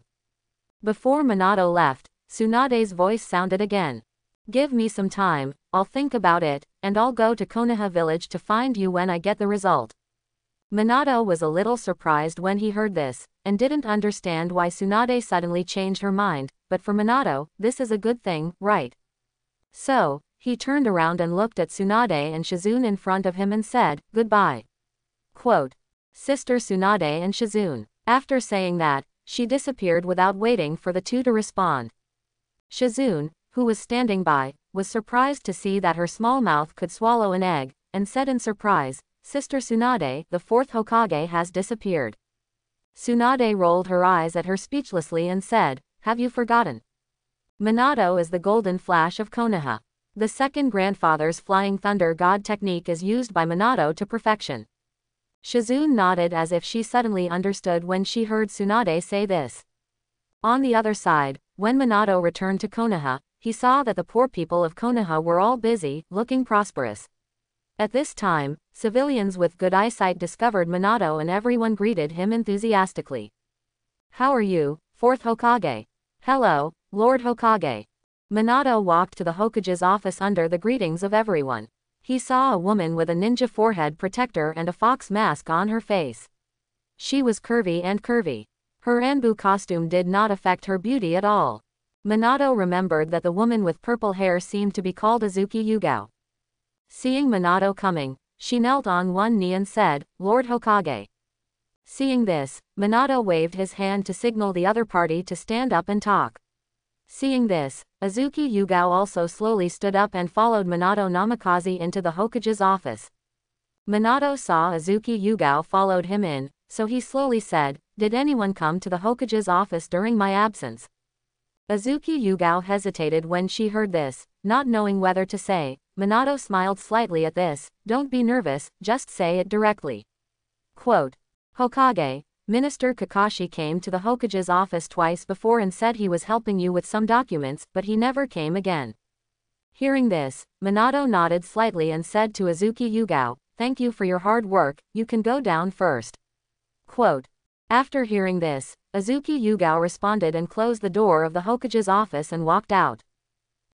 Before Minato left, Tsunade's voice sounded again. Give me some time, I'll think about it, and I'll go to Konoha village to find you when I get the result. Minato was a little surprised when he heard this, and didn't understand why Tsunade suddenly changed her mind, but for Minato, this is a good thing, right? So, he turned around and looked at Tsunade and Shizune in front of him and said, goodbye. Quote. Sister Tsunade and Shizune. After saying that, she disappeared without waiting for the two to respond. Shizune, who was standing by, was surprised to see that her small mouth could swallow an egg, and said in surprise, Sister Tsunade, the fourth Hokage has disappeared. Tsunade rolled her eyes at her speechlessly and said, have you forgotten? Minato is the golden flash of Konoha. The second grandfather's Flying Thunder God technique is used by Minato to perfection. Shizune nodded as if she suddenly understood when she heard Tsunade say this. On the other side, when Minato returned to Konoha, he saw that the poor people of Konoha were all busy, looking prosperous. At this time, civilians with good eyesight discovered Minato and everyone greeted him enthusiastically. How are you, fourth Hokage? Hello, Lord Hokage. Minato walked to the Hokage's office under the greetings of everyone. He saw a woman with a ninja forehead protector and a fox mask on her face. She was curvy and curvy. Her Anbu costume did not affect her beauty at all. Minato remembered that the woman with purple hair seemed to be called Azuki Yugao. Seeing Minato coming, she knelt on one knee and said, Lord Hokage. Seeing this, Minato waved his hand to signal the other party to stand up and talk. Seeing this, Azuki Yugao also slowly stood up and followed Minato Namikaze into the Hokage's office. Minato saw Azuki Yugao followed him in, so he slowly said, did anyone come to the Hokage's office during my absence? Azuki Yugao hesitated when she heard this, not knowing whether to say. Minato smiled slightly at this, don't be nervous, just say it directly. Quote. Hokage, Minister Kakashi came to the Hokage's office twice before and said he was helping you with some documents, but he never came again. Hearing this, Minato nodded slightly and said to Azuki Yugao, "Thank you for your hard work, you can go down first." Quote. After hearing this, Azuki Yugao responded and closed the door of the Hokage's office and walked out.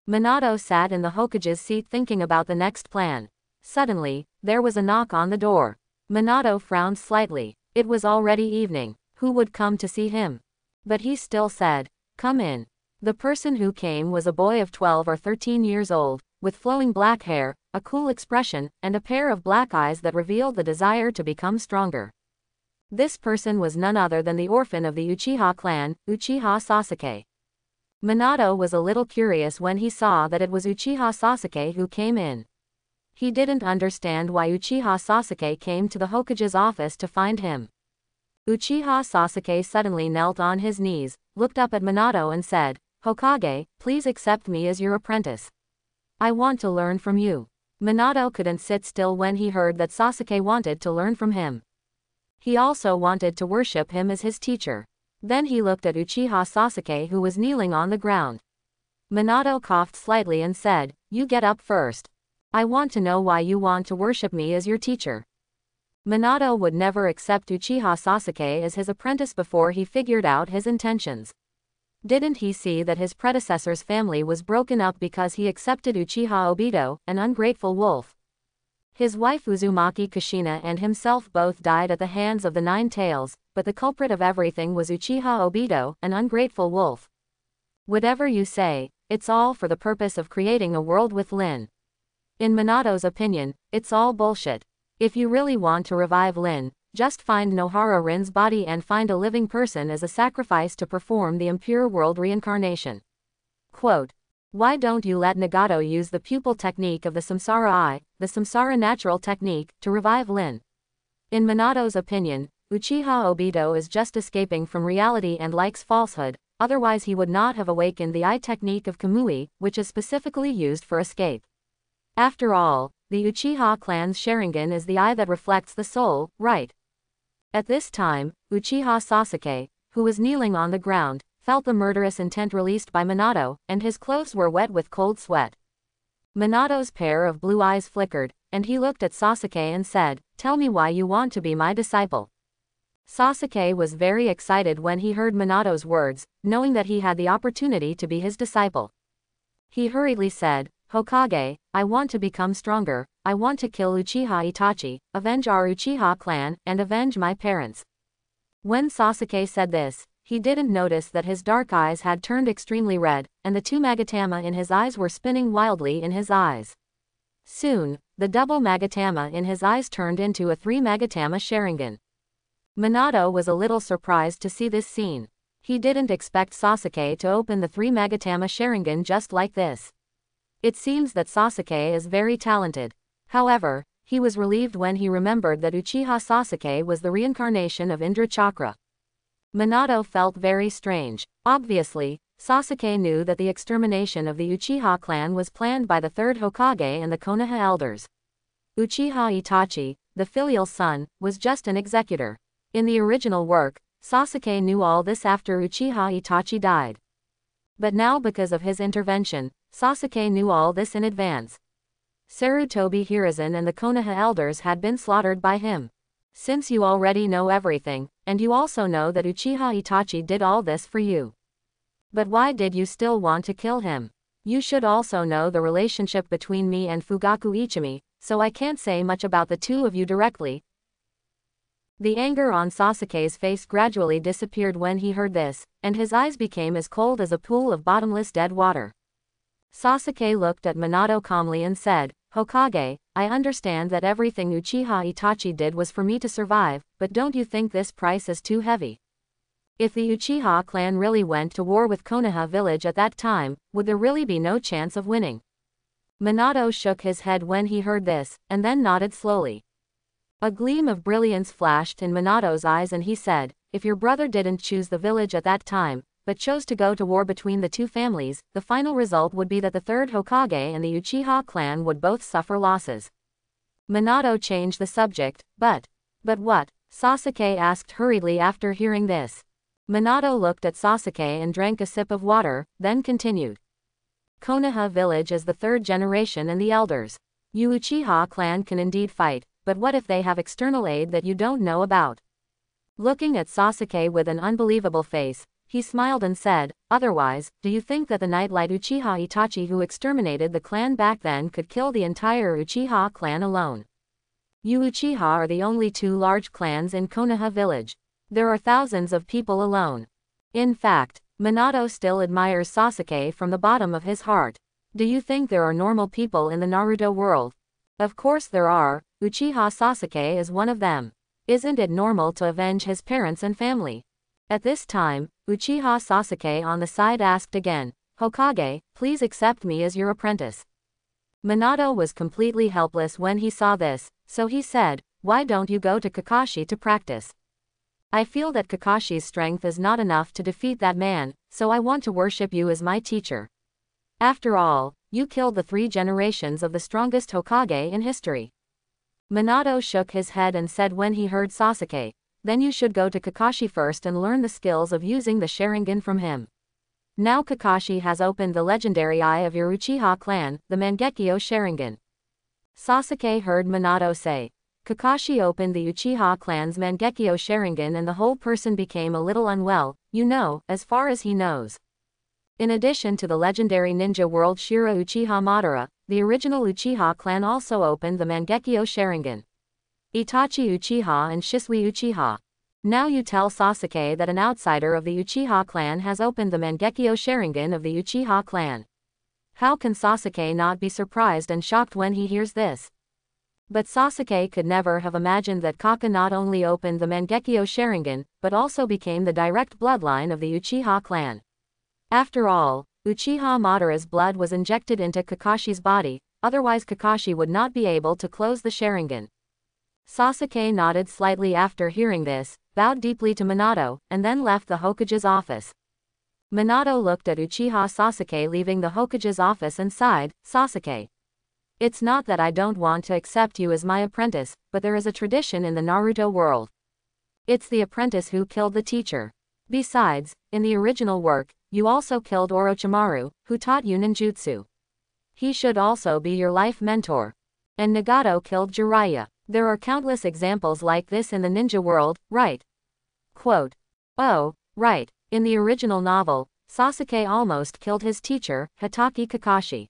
Minato sat in the Hokage's seat thinking about the next plan. Suddenly, there was a knock on the door. Minato frowned slightly. It was already evening. Who would come to see him? But he still said, "Come in." The person who came was a boy of 12 or 13 years old, with flowing black hair, a cool expression, and a pair of black eyes that revealed the desire to become stronger. This person was none other than the orphan of the Uchiha clan, Uchiha Sasuke. Minato was a little curious when he saw that it was Uchiha Sasuke who came in. He didn't understand why Uchiha Sasuke came to the Hokage's office to find him. Uchiha Sasuke suddenly knelt on his knees, looked up at Minato and said, "Hokage, please accept me as your apprentice. I want to learn from you." Minato couldn't sit still when he heard that Sasuke wanted to learn from him. He also wanted to worship him as his teacher. Then he looked at Uchiha Sasuke who was kneeling on the ground. Minato coughed slightly and said, "You get up first. I want to know why you want to worship me as your teacher." Minato would never accept Uchiha Sasuke as his apprentice before he figured out his intentions. Didn't he see that his predecessor's family was broken up because he accepted Uchiha Obito, an ungrateful wolf? His wife Uzumaki Kushina and himself both died at the hands of the Nine Tails, but the culprit of everything was Uchiha Obito, an ungrateful wolf. Whatever you say, it's all for the purpose of creating a world with Lin. In Minato's opinion, it's all bullshit. If you really want to revive Lin, just find Nohara Rin's body and find a living person as a sacrifice to perform the impure world reincarnation. Quote. Why don't you let Nagato use the pupil technique of the Samsara Eye, the Samsara natural technique, to revive Lin? In Minato's opinion, Uchiha Obito is just escaping from reality and likes falsehood, otherwise he would not have awakened the eye technique of Kamui, which is specifically used for escape. After all, the Uchiha clan's Sharingan is the eye that reflects the soul, right? At this time, Uchiha Sasuke, who was kneeling on the ground, felt the murderous intent released by Minato, and his clothes were wet with cold sweat. Minato's pair of blue eyes flickered, and he looked at Sasuke and said, "Tell me why you want to be my disciple." Sasuke was very excited when he heard Minato's words, knowing that he had the opportunity to be his disciple. He hurriedly said, "Hokage, I want to become stronger, I want to kill Uchiha Itachi, avenge our Uchiha clan, and avenge my parents." When Sasuke said this, he didn't notice that his dark eyes had turned extremely red, and the two Magatama in his eyes were spinning wildly in his eyes. Soon, the double Magatama in his eyes turned into a 3 Magatama Sharingan. Minato was a little surprised to see this scene. He didn't expect Sasuke to open the 3 Magatama Sharingan just like this. It seems that Sasuke is very talented. However, he was relieved when he remembered that Uchiha Sasuke was the reincarnation of Indra Chakra. Minato felt very strange. Obviously, Sasuke knew that the extermination of the Uchiha clan was planned by the third Hokage and the Konoha elders. Uchiha Itachi, the filial son, was just an executor. In the original work, Sasuke knew all this after Uchiha Itachi died. But now because of his intervention, Sasuke knew all this in advance. Sarutobi Hiruzen and the Konoha elders had been slaughtered by him. Since you already know everything, and you also know that Uchiha Itachi did all this for you. But why did you still want to kill him? You should also know the relationship between me and Fugaku Ichimi, so I can't say much about the two of you directly. The anger on Sasuke's face gradually disappeared when he heard this, and his eyes became as cold as a pool of bottomless dead water. Sasuke looked at Minato calmly and said, "Hokage, I understand that everything Uchiha Itachi did was for me to survive, but don't you think this price is too heavy? If the Uchiha clan really went to war with Konoha village at that time, would there really be no chance of winning?" Minato shook his head when he heard this, and then nodded slowly. A gleam of brilliance flashed in Minato's eyes and he said, "If your brother didn't choose the village at that time, but chose to go to war between the two families, the final result would be that the third Hokage and the Uchiha clan would both suffer losses." Minato changed the subject, but what? Sasuke asked hurriedly after hearing this. Minato looked at Sasuke and drank a sip of water, then continued. Konoha village is the third generation and the elders. You Uchiha clan can indeed fight, but what if they have external aid that you don't know about? Looking at Sasuke with an unbelievable face, he smiled and said, otherwise, do you think that the Nightlight Uchiha Itachi who exterminated the clan back then could kill the entire Uchiha clan alone? You Uchiha are the only two large clans in Konoha village. There are thousands of people alone. In fact, Minato still admires Sasuke from the bottom of his heart. Do you think there are normal people in the Naruto world? Of course there are. Uchiha Sasuke is one of them. Isn't it normal to avenge his parents and family? At this time, Uchiha Sasuke on the side asked again, Hokage, please accept me as your apprentice. Minato was completely helpless when he saw this, so he said, why don't you go to Kakashi to practice? I feel that Kakashi's strength is not enough to defeat that man, so I want to worship you as my teacher. After all, you killed the 3 generations of the strongest Hokage in history. Minato shook his head and said when he heard Sasuke, then you should go to Kakashi first and learn the skills of using the Sharingan from him. Now Kakashi has opened the legendary eye of your Uchiha clan, the Mangekyo Sharingan. Sasuke heard Minato say. Kakashi opened the Uchiha clan's Mangekyo Sharingan and the whole person became a little unwell, as far as he knows. In addition to the legendary ninja world Shira Uchiha Madara, the original Uchiha clan also opened the Mangekyo Sharingan. Itachi Uchiha and Shisui Uchiha. Now you tell Sasuke that an outsider of the Uchiha clan has opened the Mangekyo Sharingan of the Uchiha clan. How can Sasuke not be surprised and shocked when he hears this? But Sasuke could never have imagined that Kaka not only opened the Mangekyo Sharingan, but also became the direct bloodline of the Uchiha clan. After all, Uchiha Madara's blood was injected into Kakashi's body, otherwise Kakashi would not be able to close the Sharingan. Sasuke nodded slightly after hearing this, bowed deeply to Minato, and then left the Hokage's office. Minato looked at Uchiha Sasuke leaving the Hokage's office and sighed, Sasuke. It's not that I don't want to accept you as my apprentice, but there is a tradition in the Naruto world. It's the apprentice who killed the teacher. Besides, in the original work, you also killed Orochimaru, who taught you ninjutsu. He should also be your life mentor. And Nagato killed Jiraiya. There are countless examples like this in the ninja world, right? Quote. Oh, right. In the original novel, Sasuke almost killed his teacher, Hitaki Kakashi.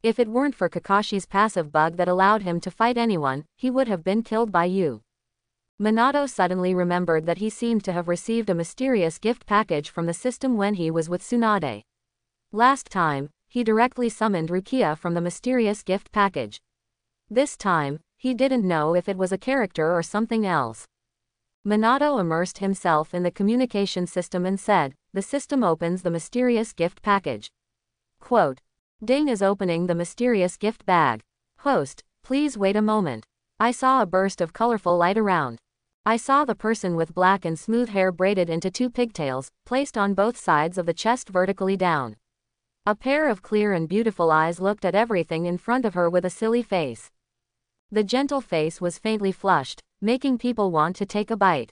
If it weren't for Kakashi's passive bug that allowed him to fight anyone, he would have been killed by you. Minato suddenly remembered that he seemed to have received a mysterious gift package from the system when he was with Tsunade. Last time, he directly summoned Rukia from the mysterious gift package. This time, he didn't know if it was a character or something else. Minato immersed himself in the communication system and said, the system opens the mysterious gift package. Quote. Ding is opening the mysterious gift bag. Host, please wait a moment. I saw a burst of colorful light around. I saw the person with black and smooth hair braided into 2 pigtails, placed on both sides of the chest vertically down. A pair of clear and beautiful eyes looked at everything in front of her with a silly face. The gentle face was faintly flushed, making people want to take a bite.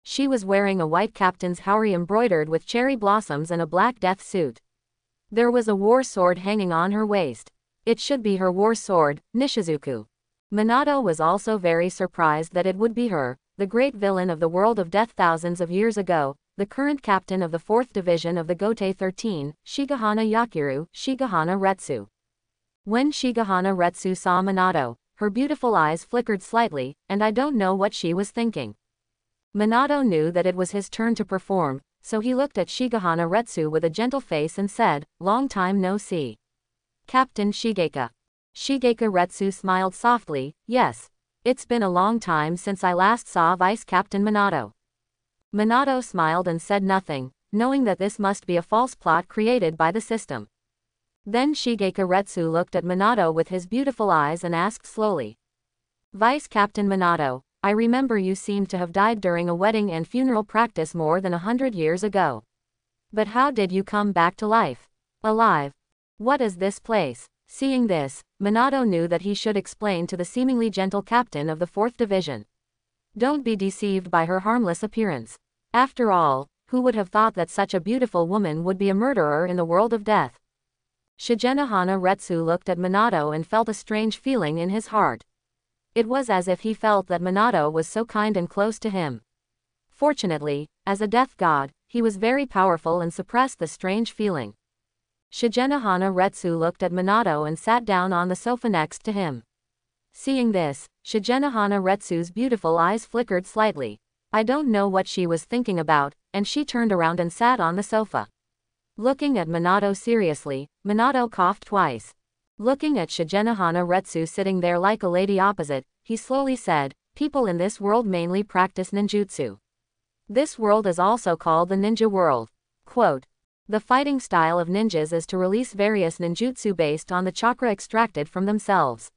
She was wearing a white captain's haori embroidered with cherry blossoms and a black death suit. There was a war sword hanging on her waist. It should be her war sword, Nishizuku. Minato was also very surprised that it would be her, the great villain of the world of death thousands of years ago, the current captain of the 4th division of the Gotei 13, Shigehana Yakiru, Shigehana Retsu. When Shigehana Retsu saw Minato, her beautiful eyes flickered slightly, and I don't know what she was thinking. Minato knew that it was his turn to perform, so he looked at Shigehana Retsu with a gentle face and said, long time no see. Captain Shigeka. Shigeka Retsu smiled softly, yes. It's been a long time since I last saw Vice Captain Minato. Minato smiled and said nothing, knowing that this must be a false plot created by the system. Then Shigeka Retsu looked at Minato with his beautiful eyes and asked slowly. Vice Captain Minato, I remember you seemed to have died during a wedding and funeral practice more than 100 years ago. But how did you come back to life? Alive. What is this place? Seeing this, Minato knew that he should explain to the seemingly gentle captain of the 4th division. Don't be deceived by her harmless appearance. After all, who would have thought that such a beautiful woman would be a murderer in the world of death? Shigenohana Retsu looked at Minato and felt a strange feeling in his heart. It was as if he felt that Minato was so kind and close to him. Fortunately, as a death god, he was very powerful and suppressed the strange feeling. Shigenohana Retsu looked at Minato and sat down on the sofa next to him. Seeing this, Shigenohana Retsu's beautiful eyes flickered slightly. I don't know what she was thinking about, and she turned around and sat on the sofa. Looking at Minato seriously, Minato coughed twice. Looking at Shigenohana Retsu sitting there like a lady opposite, he slowly said, "People in this world mainly practice ninjutsu. This world is also called the ninja world." Quote, "The fighting style of ninjas is to release various ninjutsu based on the chakra extracted from themselves.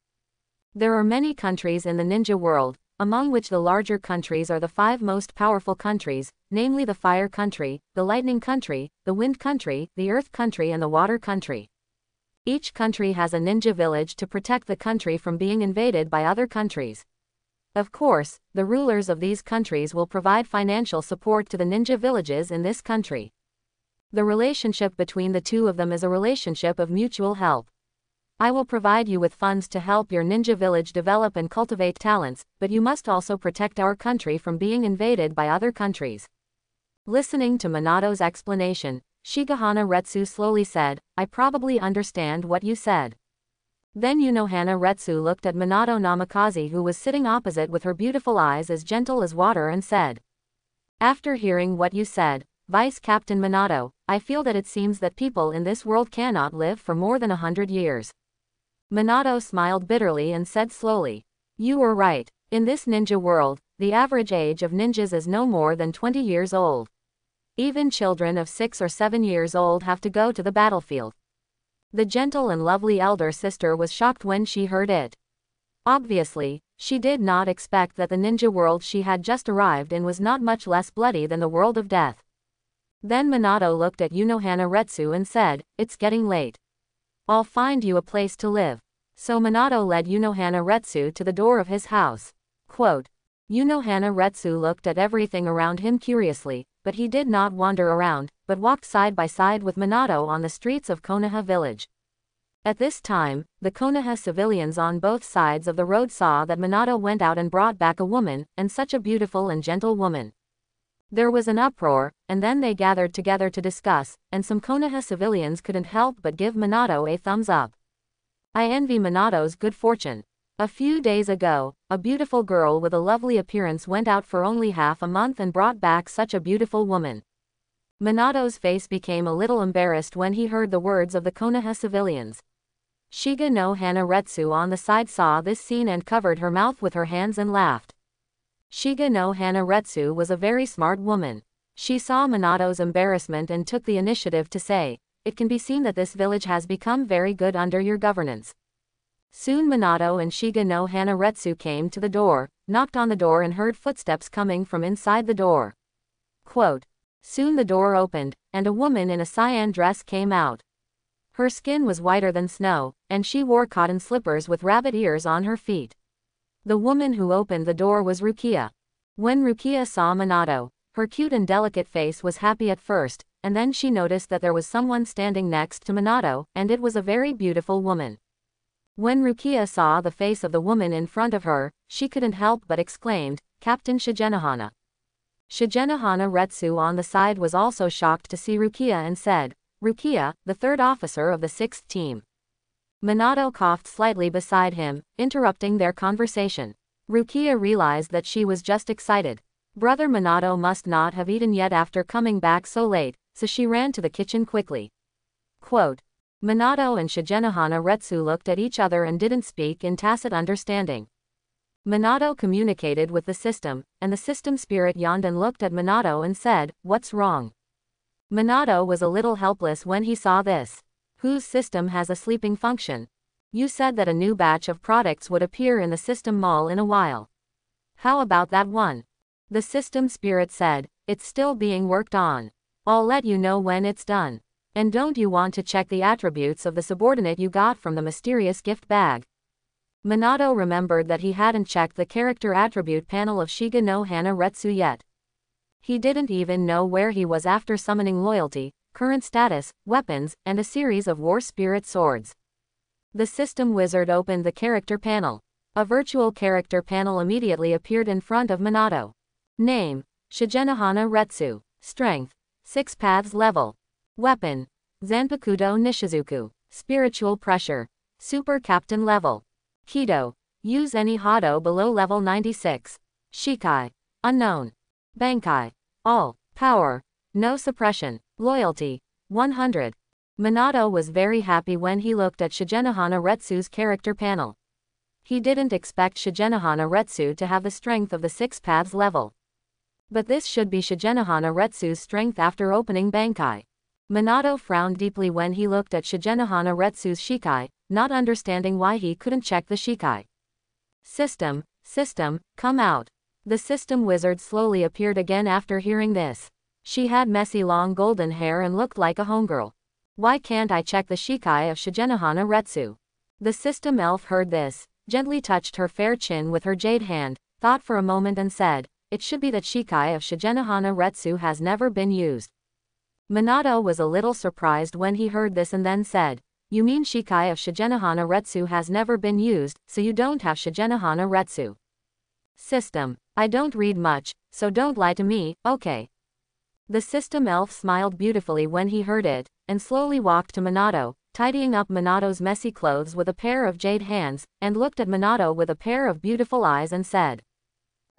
There are many countries in the ninja world, among which the larger countries are the 5 most powerful countries, namely the Fire Country, the Lightning Country, the Wind Country, the Earth Country and the Water Country. Each country has a ninja village to protect the country from being invaded by other countries. Of course, the rulers of these countries will provide financial support to the ninja villages in this country. The relationship between the two of them is a relationship of mutual help. I will provide you with funds to help your ninja village develop and cultivate talents, but you must also protect our country from being invaded by other countries." Listening to Minato's explanation, Shigenohana Retsu slowly said, "I probably understand what you said." Then Unohana Retsu looked at Minato Namikaze, who was sitting opposite with her beautiful eyes as gentle as water, and said, "After hearing what you said, Vice Captain Minato, I feel that it seems that people in this world cannot live for more than 100 years. Minato smiled bitterly and said slowly, "You were right. In this ninja world, the average age of ninjas is no more than 20 years old. Even children of 6 or 7 years old have to go to the battlefield." The gentle and lovely elder sister was shocked when she heard it. Obviously, she did not expect that the ninja world she had just arrived in was not much less bloody than the world of death. Then Minato looked at Unohana Retsu and said, "It's getting late. I'll find you a place to live." So Minato led Unohana Retsu to the door of his house. Quote, Unohana Retsu looked at everything around him curiously, but he did not wander around, but walked side by side with Minato on the streets of Konoha village. At this time, the Konoha civilians on both sides of the road saw that Minato went out and brought back a woman, and such a beautiful and gentle woman. There was an uproar, and then they gathered together to discuss, and some Konoha civilians couldn't help but give Minato a thumbs up. "I envy Minato's good fortune. A few days ago, a beautiful girl with a lovely appearance went out for only half a month and brought back such a beautiful woman." Minato's face became a little embarrassed when he heard the words of the Konoha civilians. Shigenohana Retsu on the side saw this scene and covered her mouth with her hands and laughed. Shigenohana Retsu was a very smart woman. She saw Minato's embarrassment and took the initiative to say, "It can be seen that this village has become very good under your governance." Soon Minato and Shigenohana Retsu came to the door, knocked on the door and heard footsteps coming from inside the door. Quote, Soon the door opened, and a woman in a cyan dress came out. Her skin was whiter than snow, and she wore cotton slippers with rabbit ears on her feet. The woman who opened the door was Rukia. When Rukia saw Minato, her cute and delicate face was happy at first, and then she noticed that there was someone standing next to Minato, and it was a very beautiful woman. When Rukia saw the face of the woman in front of her, she couldn't help but exclaimed, "Captain Shigenohana." Shigenohana Retsu on the side was also shocked to see Rukia and said, "Rukia, the third officer of the 6th team." Minato coughed slightly beside him, interrupting their conversation. Rukia realized that she was just excited. Brother Minato must not have eaten yet after coming back so late, so she ran to the kitchen quickly. Quote, Minato and Shigenohana Retsu looked at each other and didn't speak in tacit understanding. Minato communicated with the system, and the system spirit yawned and looked at Minato and said, "What's wrong?" Minato was a little helpless when he saw this. Whose system has a sleeping function? You said that a new batch of products would appear in the system mall in a while. How about that one? The system spirit said, "It's still being worked on. I'll let you know when it's done. And don't you want to check the attributes of the subordinate you got from the mysterious gift bag?" Minato remembered that he hadn't checked the character attribute panel of Shigenohana Retsu yet. He didn't even know where he was after summoning loyalty, current status, weapons, and a series of war spirit swords. The system wizard opened the character panel. A virtual character panel immediately appeared in front of Minato. Name: Shigenohana Retsu. Strength: 6 paths level. Weapon: Zanpakudo Nishizuku. Spiritual pressure. Super captain level. Kido: use any Hado below level 96. Shikai: unknown. Bankai: all. Power: no suppression. Loyalty: 100. Minato was very happy when he looked at Shigenohana Retsu's character panel. He didn't expect Shigenohana Retsu to have the strength of the 6 paths level. But this should be Shigenohana Retsu's strength after opening Bankai. Minato frowned deeply when he looked at Shigenohana Retsu's Shikai, not understanding why he couldn't check the Shikai. System, come out. The system wizard slowly appeared again after hearing this. She had messy long golden hair and looked like a homegirl. Why can't I check the Shikai of Shigenohana Retsu? The system elf heard this, gently touched her fair chin with her jade hand, thought for a moment and said, it should be that Shikai of Shigenohana Retsu has never been used. Minato was a little surprised when he heard this and then said, you mean Shikai of Shigenohana Retsu has never been used, so you don't have Shigenohana Retsu? System: I don't read much, so don't lie to me, okay? The system elf smiled beautifully when he heard it, and slowly walked to Minato, tidying up Minato's messy clothes with a pair of jade hands, and looked at Minato with a pair of beautiful eyes and said,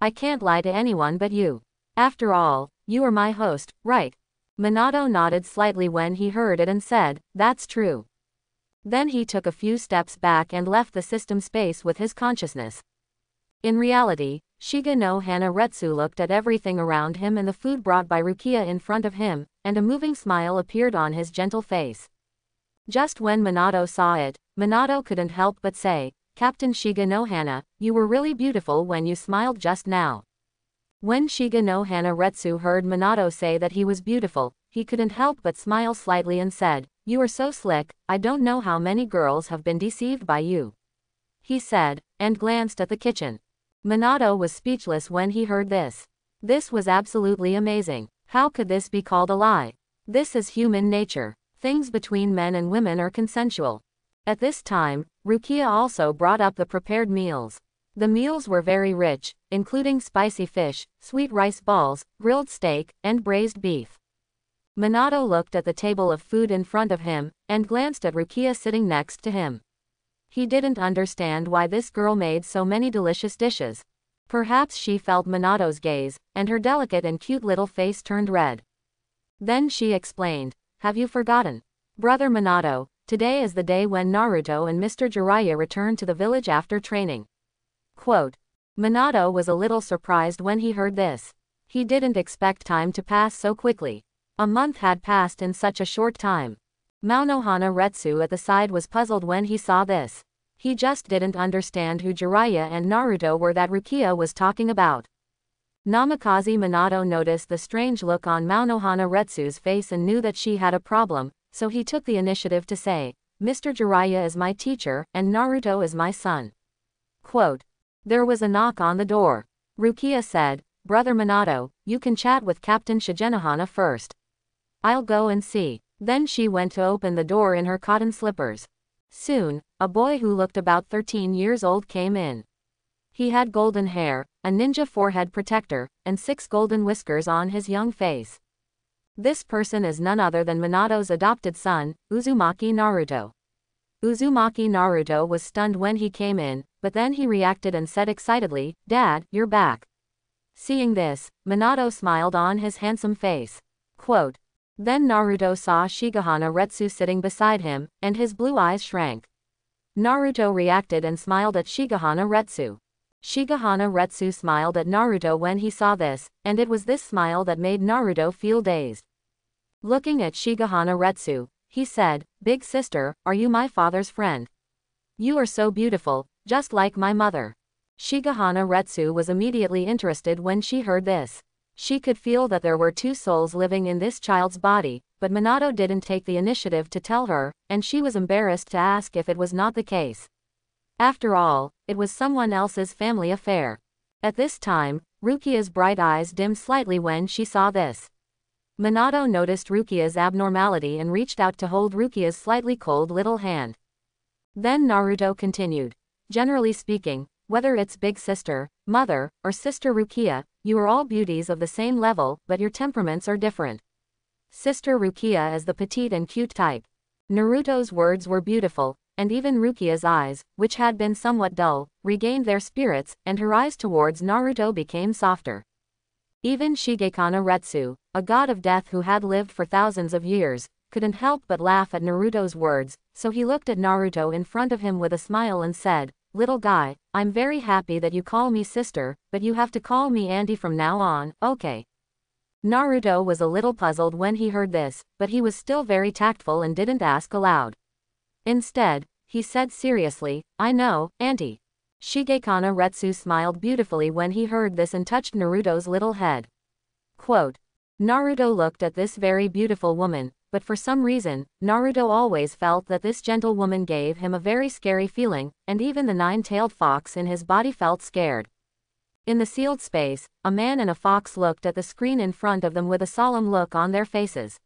I can't lie to anyone but you. After all, you are my host, right? Minato nodded slightly when he heard it and said, that's true. Then he took a few steps back and left the system space with his consciousness. In reality, Shigenohana Retsu looked at everything around him and the food brought by Rukia in front of him, and a moving smile appeared on his gentle face. Just when Minato saw it, Minato couldn't help but say, Captain Shigenohana, you were really beautiful when you smiled just now. When Shigenohana Retsu heard Minato say that he was beautiful, he couldn't help but smile slightly and said, you are so slick, I don't know how many girls have been deceived by you. He said, and glanced at the kitchen. Minato was speechless when he heard this. This was absolutely amazing. How could this be called a lie? This is human nature. Things between men and women are consensual. At this time, Rukia also brought up the prepared meals. The meals were very rich, including spicy fish, sweet rice balls, grilled steak, and braised beef. Minato looked at the table of food in front of him, and glanced at Rukia sitting next to him. He didn't understand why this girl made so many delicious dishes. Perhaps she felt Minato's gaze, and her delicate and cute little face turned red. Then she explained, have you forgotten? Brother Minato, today is the day when Naruto and Mr. Jiraiya return to the village after training. Quote. Minato was a little surprised when he heard this. He didn't expect time to pass so quickly. A month had passed in such a short time. Maunohana Retsu at the side was puzzled when he saw this. He just didn't understand who Jiraiya and Naruto were that Rukia was talking about. Namikaze Minato noticed the strange look on Maunohana Retsu's face and knew that she had a problem, so he took the initiative to say, Mr. Jiraiya is my teacher, and Naruto is my son. Quote. There was a knock on the door. Rukia said, Brother Minato, you can chat with Captain Shigenohana first. I'll go and see. Then she went to open the door in her cotton slippers. Soon, a boy who looked about 13 years old came in. He had golden hair, a ninja forehead protector, and 6 golden whiskers on his young face. This person is none other than Minato's adopted son, Uzumaki Naruto. Uzumaki Naruto was stunned when he came in, but then he reacted and said excitedly, Dad, you're back. Seeing this, Minato smiled on his handsome face. Quote. Then Naruto saw Shigenohana Retsu sitting beside him, and his blue eyes shrank. Naruto reacted and smiled at Shigenohana Retsu. Shigenohana Retsu smiled at Naruto when he saw this, and it was this smile that made Naruto feel dazed. Looking at Shigenohana Retsu, he said, Big sister, are you my father's friend? You are so beautiful, just like my mother. Shigenohana Retsu was immediately interested when she heard this. She could feel that there were 2 souls living in this child's body, but Minato didn't take the initiative to tell her, and she was embarrassed to ask if it was not the case. After all, it was someone else's family affair. At this time, Rukia's bright eyes dimmed slightly when she saw this. Minato noticed Rukia's abnormality and reached out to hold Rukia's slightly cold little hand. Then Naruto continued. Generally speaking, whether it's big sister, mother, or sister Rukia, you are all beauties of the same level, but your temperaments are different. Sister Rukia is the petite and cute type. Naruto's words were beautiful, and even Rukia's eyes, which had been somewhat dull, regained their spirits, and her eyes towards Naruto became softer. Even Shigekana Retsu, a god of death who had lived for thousands of years, couldn't help but laugh at Naruto's words, so he looked at Naruto in front of him with a smile and said, "Little guy, I'm very happy that you call me sister, but you have to call me auntie from now on, okay?" Naruto was a little puzzled when he heard this, but he was still very tactful and didn't ask aloud. Instead, he said seriously, "I know, auntie." Shigekana Retsu smiled beautifully when he heard this and touched Naruto's little head. Quote, Naruto looked at this very beautiful woman, but for some reason, Naruto always felt that this gentle woman gave him a very scary feeling, and even the nine-tailed fox in his body felt scared. In the sealed space, a man and a fox looked at the screen in front of them with a solemn look on their faces.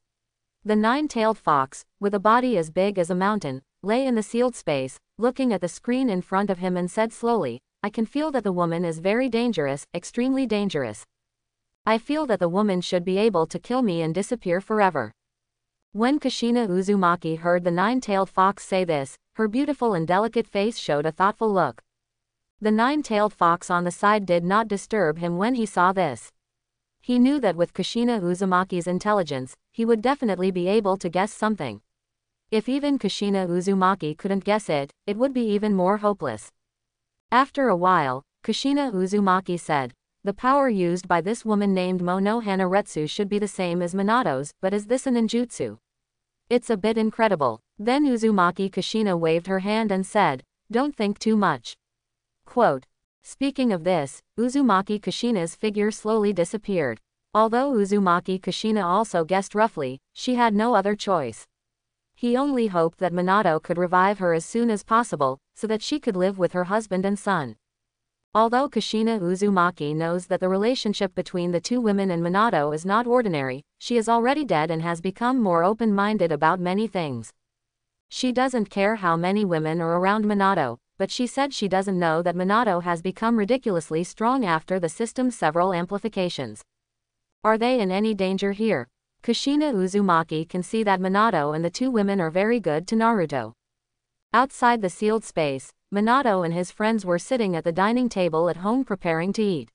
The nine-tailed fox, with a body as big as a mountain, lay in the sealed space, looking at the screen in front of him and said slowly, "I can feel that the woman is very dangerous, extremely dangerous. I feel that the woman should be able to kill me and disappear forever." When Kushina Uzumaki heard the nine-tailed fox say this, her beautiful and delicate face showed a thoughtful look. The nine-tailed fox on the side did not disturb him when he saw this. He knew that with Kushina Uzumaki's intelligence, he would definitely be able to guess something. If even Kushina Uzumaki couldn't guess it, it would be even more hopeless. After a while, Kushina Uzumaki said, "The power used by this woman named Mono Hanaretsu should be the same as Minato's, but is this a ninjutsu? It's a bit incredible." Then Uzumaki Kushina waved her hand and said, "Don't think too much." Quote, speaking of this, Uzumaki Kushina's figure slowly disappeared. Although Uzumaki Kushina also guessed roughly, she had no other choice. He only hoped that Minato could revive her as soon as possible, so that she could live with her husband and son. Although Kushina Uzumaki knows that the relationship between the two women and Minato is not ordinary, she is already dead and has become more open-minded about many things. She doesn't care how many women are around Minato, but she said she doesn't know that Minato has become ridiculously strong after the system's several amplifications. Are they in any danger here? Kushina Uzumaki can see that Minato and the two women are very good to Naruto. Outside the sealed space, Minato and his friends were sitting at the dining table at home preparing to eat.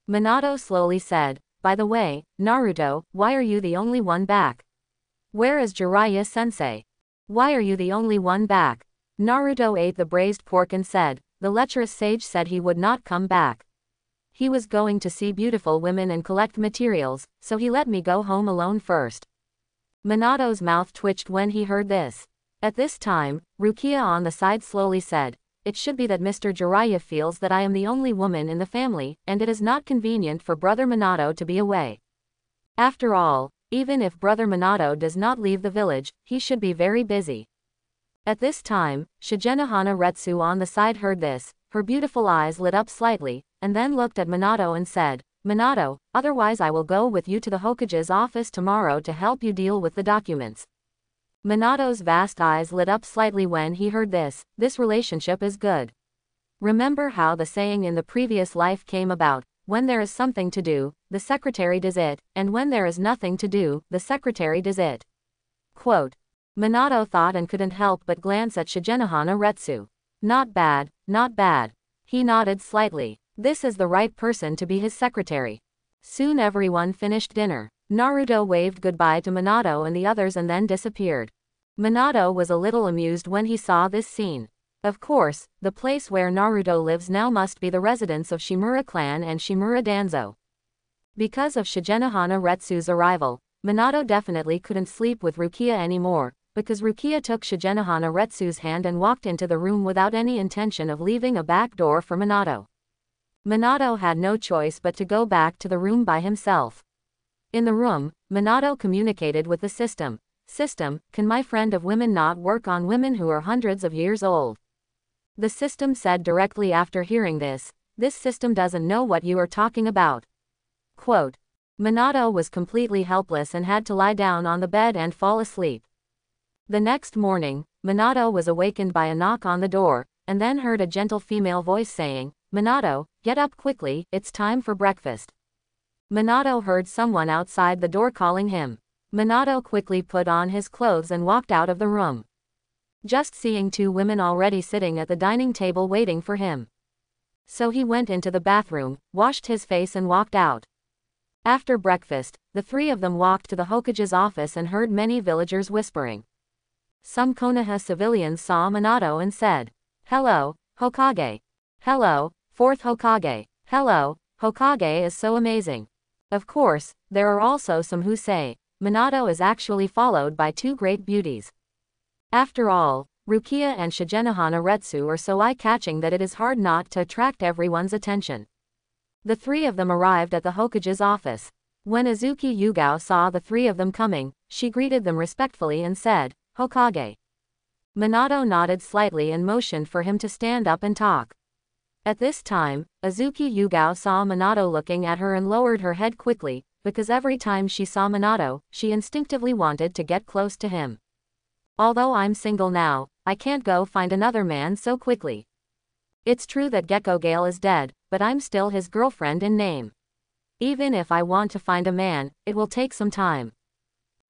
Minato slowly said, "By the way, Naruto, why are you the only one back? Where is Jiraiya-sensei? Why are you the only one back?" Naruto ate the braised pork and said, "The lecherous sage said he would not come back. He was going to see beautiful women and collect materials, so he let me go home alone first." Minato's mouth twitched when he heard this. At this time, Rukia on the side slowly said, "It should be that Mr. Jiraiya feels that I am the only woman in the family, and it is not convenient for Brother Minato to be away. After all, even if Brother Minato does not leave the village, he should be very busy." At this time, Shigenohana Retsu on the side heard this, her beautiful eyes lit up slightly, and then looked at Minato and said, "Minato, otherwise I will go with you to the Hokage's office tomorrow to help you deal with the documents." Minato's vast eyes lit up slightly when he heard this relationship is good. Remember how the saying in the previous life came about, when there is something to do, the secretary does it, and when there is nothing to do, the secretary does it. Quote, Minato thought and couldn't help but glance at Shigenohana Retsu. Not bad, not bad. He nodded slightly. This is the right person to be his secretary. Soon everyone finished dinner. Naruto waved goodbye to Minato and the others and then disappeared. Minato was a little amused when he saw this scene. Of course, the place where Naruto lives now must be the residence of Shimura clan and Shimura Danzo. Because of Shigenohana Retsu's arrival, Minato definitely couldn't sleep with Rukia anymore, because Rukia took Shigenohana Retsu's hand and walked into the room without any intention of leaving a back door for Minato. Minato had no choice but to go back to the room by himself. In the room, Minato communicated with the system. "System, can my friend of women not work on women who are hundreds of years old?" The system said directly after hearing this, "This system doesn't know what you are talking about." Quote, Minato was completely helpless and had to lie down on the bed and fall asleep. The next morning, Minato was awakened by a knock on the door, and then heard a gentle female voice saying, "Minato, get up quickly, it's time for breakfast." Minato heard someone outside the door calling him. Minato quickly put on his clothes and walked out of the room, just seeing two women already sitting at the dining table waiting for him. So he went into the bathroom, washed his face and walked out. After breakfast, the three of them walked to the Hokage's office and heard many villagers whispering. Some Konoha civilians saw Minato and said, "Hello, Hokage. Hello, fourth Hokage. Hello, Hokage is so amazing." Of course, there are also some who say, Minato is actually followed by two great beauties. After all, Rukia and Shigenohana Retsu are so eye-catching that it is hard not to attract everyone's attention. The three of them arrived at the Hokage's office. When Azuki Yugao saw the three of them coming, she greeted them respectfully and said, "Hokage." Minato nodded slightly and motioned for him to stand up and talk. At this time, Azuki Yugao saw Minato looking at her and lowered her head quickly, because every time she saw Minato, she instinctively wanted to get close to him. "Although I'm single now, I can't go find another man so quickly. It's true that Gecko Gale is dead, but I'm still his girlfriend in name. Even if I want to find a man, it will take some time."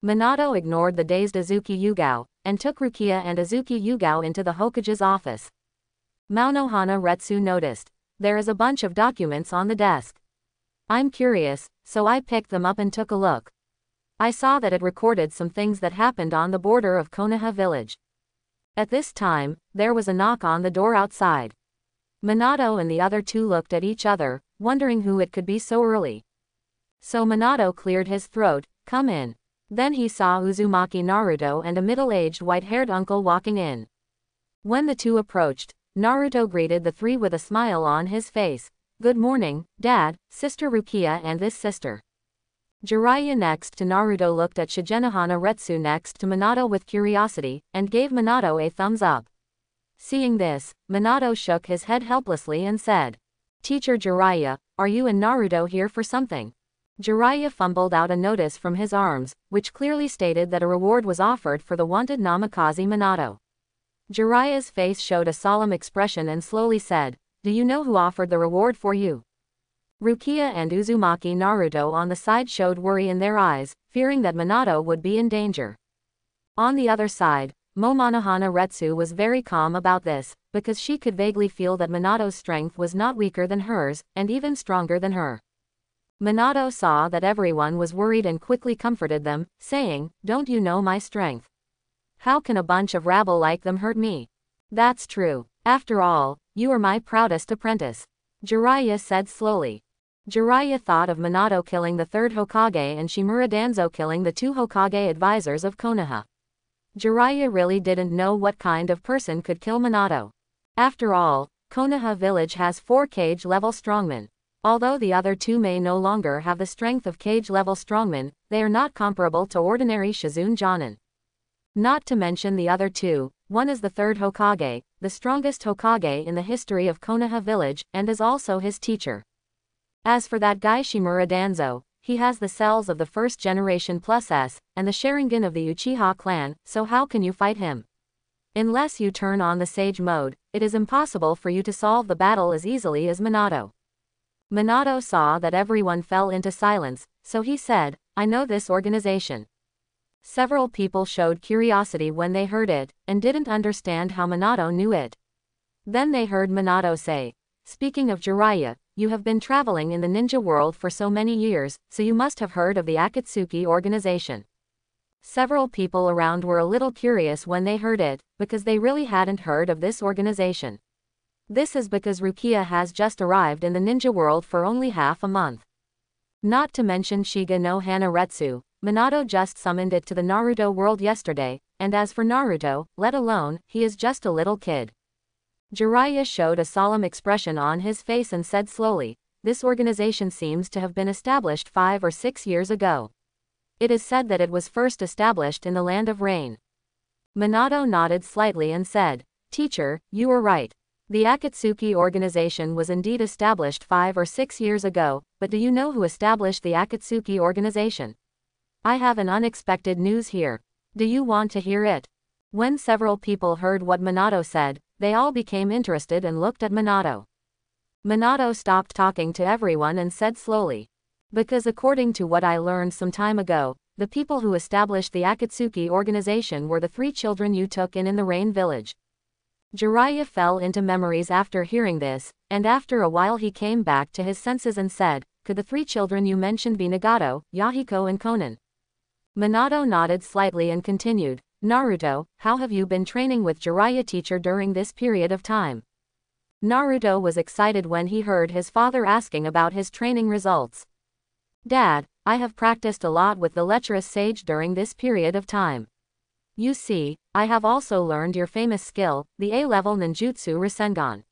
Minato ignored the dazed Azuki Yugao, and took Rukia and Azuki Yugao into the Hokage's office. Maunohana Retsu noticed, "There is a bunch of documents on the desk. I'm curious, so I picked them up and took a look. I saw that it recorded some things that happened on the border of Konoha village." At this time, there was a knock on the door outside. Minato and the other two looked at each other, wondering who it could be so early. So Minato cleared his throat, "Come in." Then he saw Uzumaki Naruto and a middle-aged white-haired uncle walking in. When the two approached, Naruto greeted the three with a smile on his face. "Good morning, Dad, Sister Rukia and this sister." Jiraiya next to Naruto looked at Shigenohana Retsu next to Minato with curiosity, and gave Minato a thumbs up. Seeing this, Minato shook his head helplessly and said, "Teacher Jiraiya, are you and Naruto here for something?" Jiraiya fumbled out a notice from his arms, which clearly stated that a reward was offered for the wanted Namikaze Minato. Jiraiya's face showed a solemn expression and slowly said, "Do you know who offered the reward for you?" Rukia and Uzumaki Naruto on the side showed worry in their eyes, fearing that Minato would be in danger. On the other side, Momonohana Retsu was very calm about this, because she could vaguely feel that Minato's strength was not weaker than hers, and even stronger than her. Minato saw that everyone was worried and quickly comforted them, saying, "Don't you know my strength? How can a bunch of rabble like them hurt me? That's true. After all, you are my proudest apprentice," Jiraiya said slowly. Jiraiya thought of Minato killing the third Hokage and Shimura Danzo killing the two Hokage advisors of Konoha. Jiraiya really didn't know what kind of person could kill Minato. After all, Konoha village has 4 cage-level strongmen. Although the other two may no longer have the strength of cage-level strongmen, they are not comparable to ordinary Shizune Jonin. Not to mention the other two, one is the third Hokage, the strongest Hokage in the history of Konoha village, and is also his teacher. As for that guy Shimura Danzo, he has the cells of the first generation plus S, and the Sharingan of the Uchiha clan, so how can you fight him? Unless you turn on the Sage mode, it is impossible for you to solve the battle as easily as Minato. Minato saw that everyone fell into silence, so he said, "I know this organization." Several people showed curiosity when they heard it, and didn't understand how Minato knew it. Then they heard Minato say, "Speaking of Jiraiya, you have been traveling in the ninja world for so many years, so you must have heard of the Akatsuki organization." Several people around were a little curious when they heard it, because they really hadn't heard of this organization. This is because Rukia has just arrived in the ninja world for only half a month. Not to mention Shiga no Hana Retsu, Minato just summoned it to the Naruto world yesterday, and as for Naruto, let alone, he is just a little kid. Jiraiya showed a solemn expression on his face and said slowly, "This organization seems to have been established 5 or 6 years ago. It is said that it was first established in the Land of Rain." Minato nodded slightly and said, "Teacher, you are right. The Akatsuki organization was indeed established 5 or 6 years ago, but do you know who established the Akatsuki organization? I have an unexpected news here. Do you want to hear it? When several people heard what Minato said, they all became interested and looked at Minato. Minato stopped talking to everyone and said slowly. Because according to what I learned some time ago, the people who established the Akatsuki organization were the 3 children you took in the rain village. Jiraiya fell into memories after hearing this, and after a while he came back to his senses and said, could the 3 children you mentioned be Nagato, Yahiko and Konan? Minato nodded slightly and continued, Naruto, how have you been training with Jiraiya teacher during this period of time? Naruto was excited when he heard his father asking about his training results. Dad, I have practiced a lot with the lecherous sage during this period of time. You see, I have also learned your famous skill, the A-level ninjutsu Rasengan.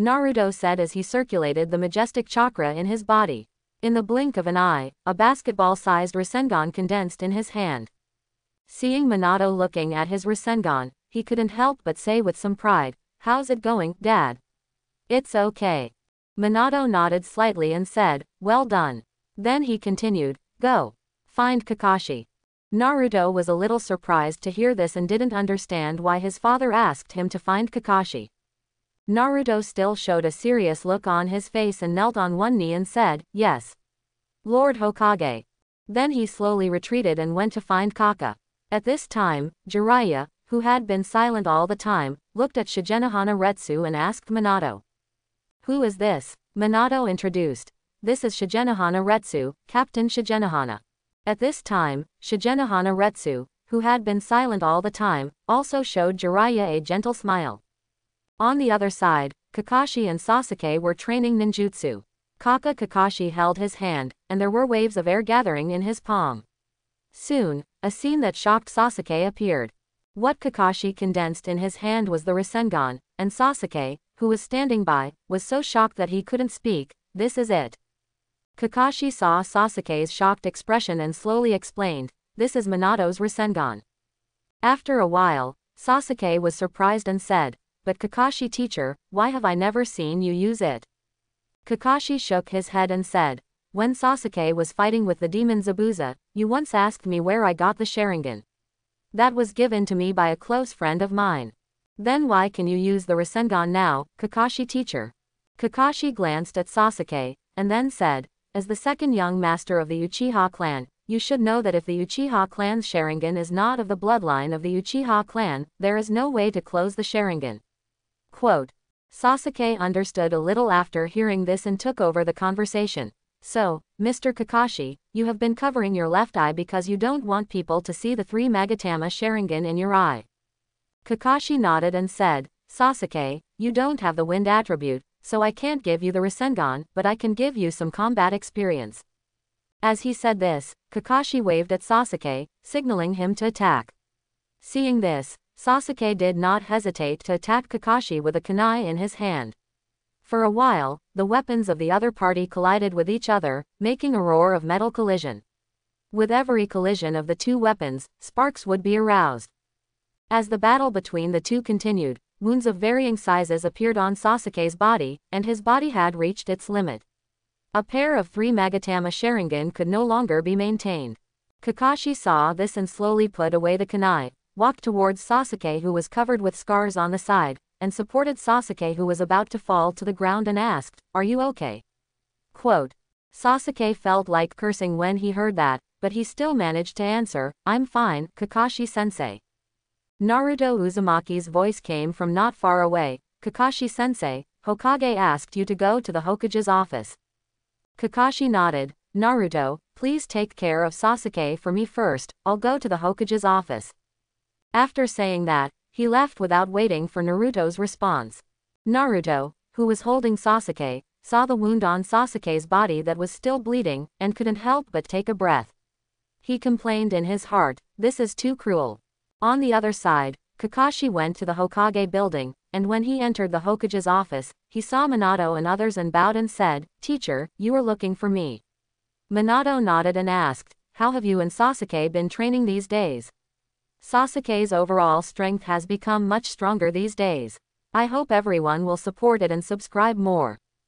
Naruto said as he circulated the majestic chakra in his body. In the blink of an eye, a basketball-sized Rasengan condensed in his hand. Seeing Minato looking at his Rasengan, he couldn't help but say with some pride, how's it going, Dad? It's okay. Minato nodded slightly and said, well done. Then he continued, go. Find Kakashi. Naruto was a little surprised to hear this and didn't understand why his father asked him to find Kakashi. Naruto still showed a serious look on his face and knelt on one knee and said, yes. Lord Hokage. Then he slowly retreated and went to find Kaka. At this time, Jiraiya, who had been silent all the time, looked at Shigenohana Retsu and asked Minato. Who is this? Minato introduced. This is Shigenohana Retsu, Captain Shigenohana. At this time, Shigenohana Retsu, who had been silent all the time, also showed Jiraiya a gentle smile. On the other side, Kakashi and Sasuke were training ninjutsu. Kakashi held his hand, and there were waves of air gathering in his palm. Soon, a scene that shocked Sasuke appeared. What Kakashi condensed in his hand was the Rasengan, and Sasuke, who was standing by, was so shocked that he couldn't speak. This is it. Kakashi saw Sasuke's shocked expression and slowly explained, this is Minato's Rasengan. After a while, Sasuke was surprised and said, but Kakashi teacher, why have I never seen you use it? Kakashi shook his head and said, when Sasuke was fighting with the demon Zabuza, you once asked me where I got the Sharingan. That was given to me by a close friend of mine. Then why can you use the Rasengan now, Kakashi teacher? Kakashi glanced at Sasuke, and then said, as the second young master of the Uchiha clan, you should know that if the Uchiha clan's Sharingan is not of the bloodline of the Uchiha clan, there is no way to close the Sharingan. Quote. Sasuke understood a little after hearing this and took over the conversation. So, Mr. Kakashi, you have been covering your left eye because you don't want people to see the 3 Magatama Sharingan in your eye. Kakashi nodded and said, Sasuke, you don't have the wind attribute, so I can't give you the Rasengan, but I can give you some combat experience. As he said this, Kakashi waved at Sasuke, signaling him to attack. Seeing this, Sasuke did not hesitate to attack Kakashi with a kunai in his hand. For a while, the weapons of the other party collided with each other, making a roar of metal collision. With every collision of the 2 weapons, sparks would be aroused. As the battle between the 2 continued, wounds of varying sizes appeared on Sasuke's body, and his body had reached its limit. A pair of 3 Magatama Sharingan could no longer be maintained. Kakashi saw this and slowly put away the kunai, walked towards Sasuke who was covered with scars on the side, and supported Sasuke who was about to fall to the ground and asked, are you okay? Quote. Sasuke felt like cursing when he heard that, but he still managed to answer, I'm fine, Kakashi-sensei. Naruto Uzumaki's voice came from not far away, Kakashi-sensei, Hokage asked you to go to the Hokage's office. Kakashi nodded, Naruto, please take care of Sasuke for me first, I'll go to the Hokage's office. After saying that, he left without waiting for Naruto's response. Naruto, who was holding Sasuke, saw the wound on Sasuke's body that was still bleeding, and couldn't help but take a breath. He complained in his heart, this is too cruel. On the other side, Kakashi went to the Hokage building, and when he entered the Hokage's office, he saw Minato and others and bowed and said, Teacher, you are looking for me. Minato nodded and asked, how have you and Sasuke been training these days? Sasuke's overall strength has become much stronger these days. I hope everyone will support it and subscribe more.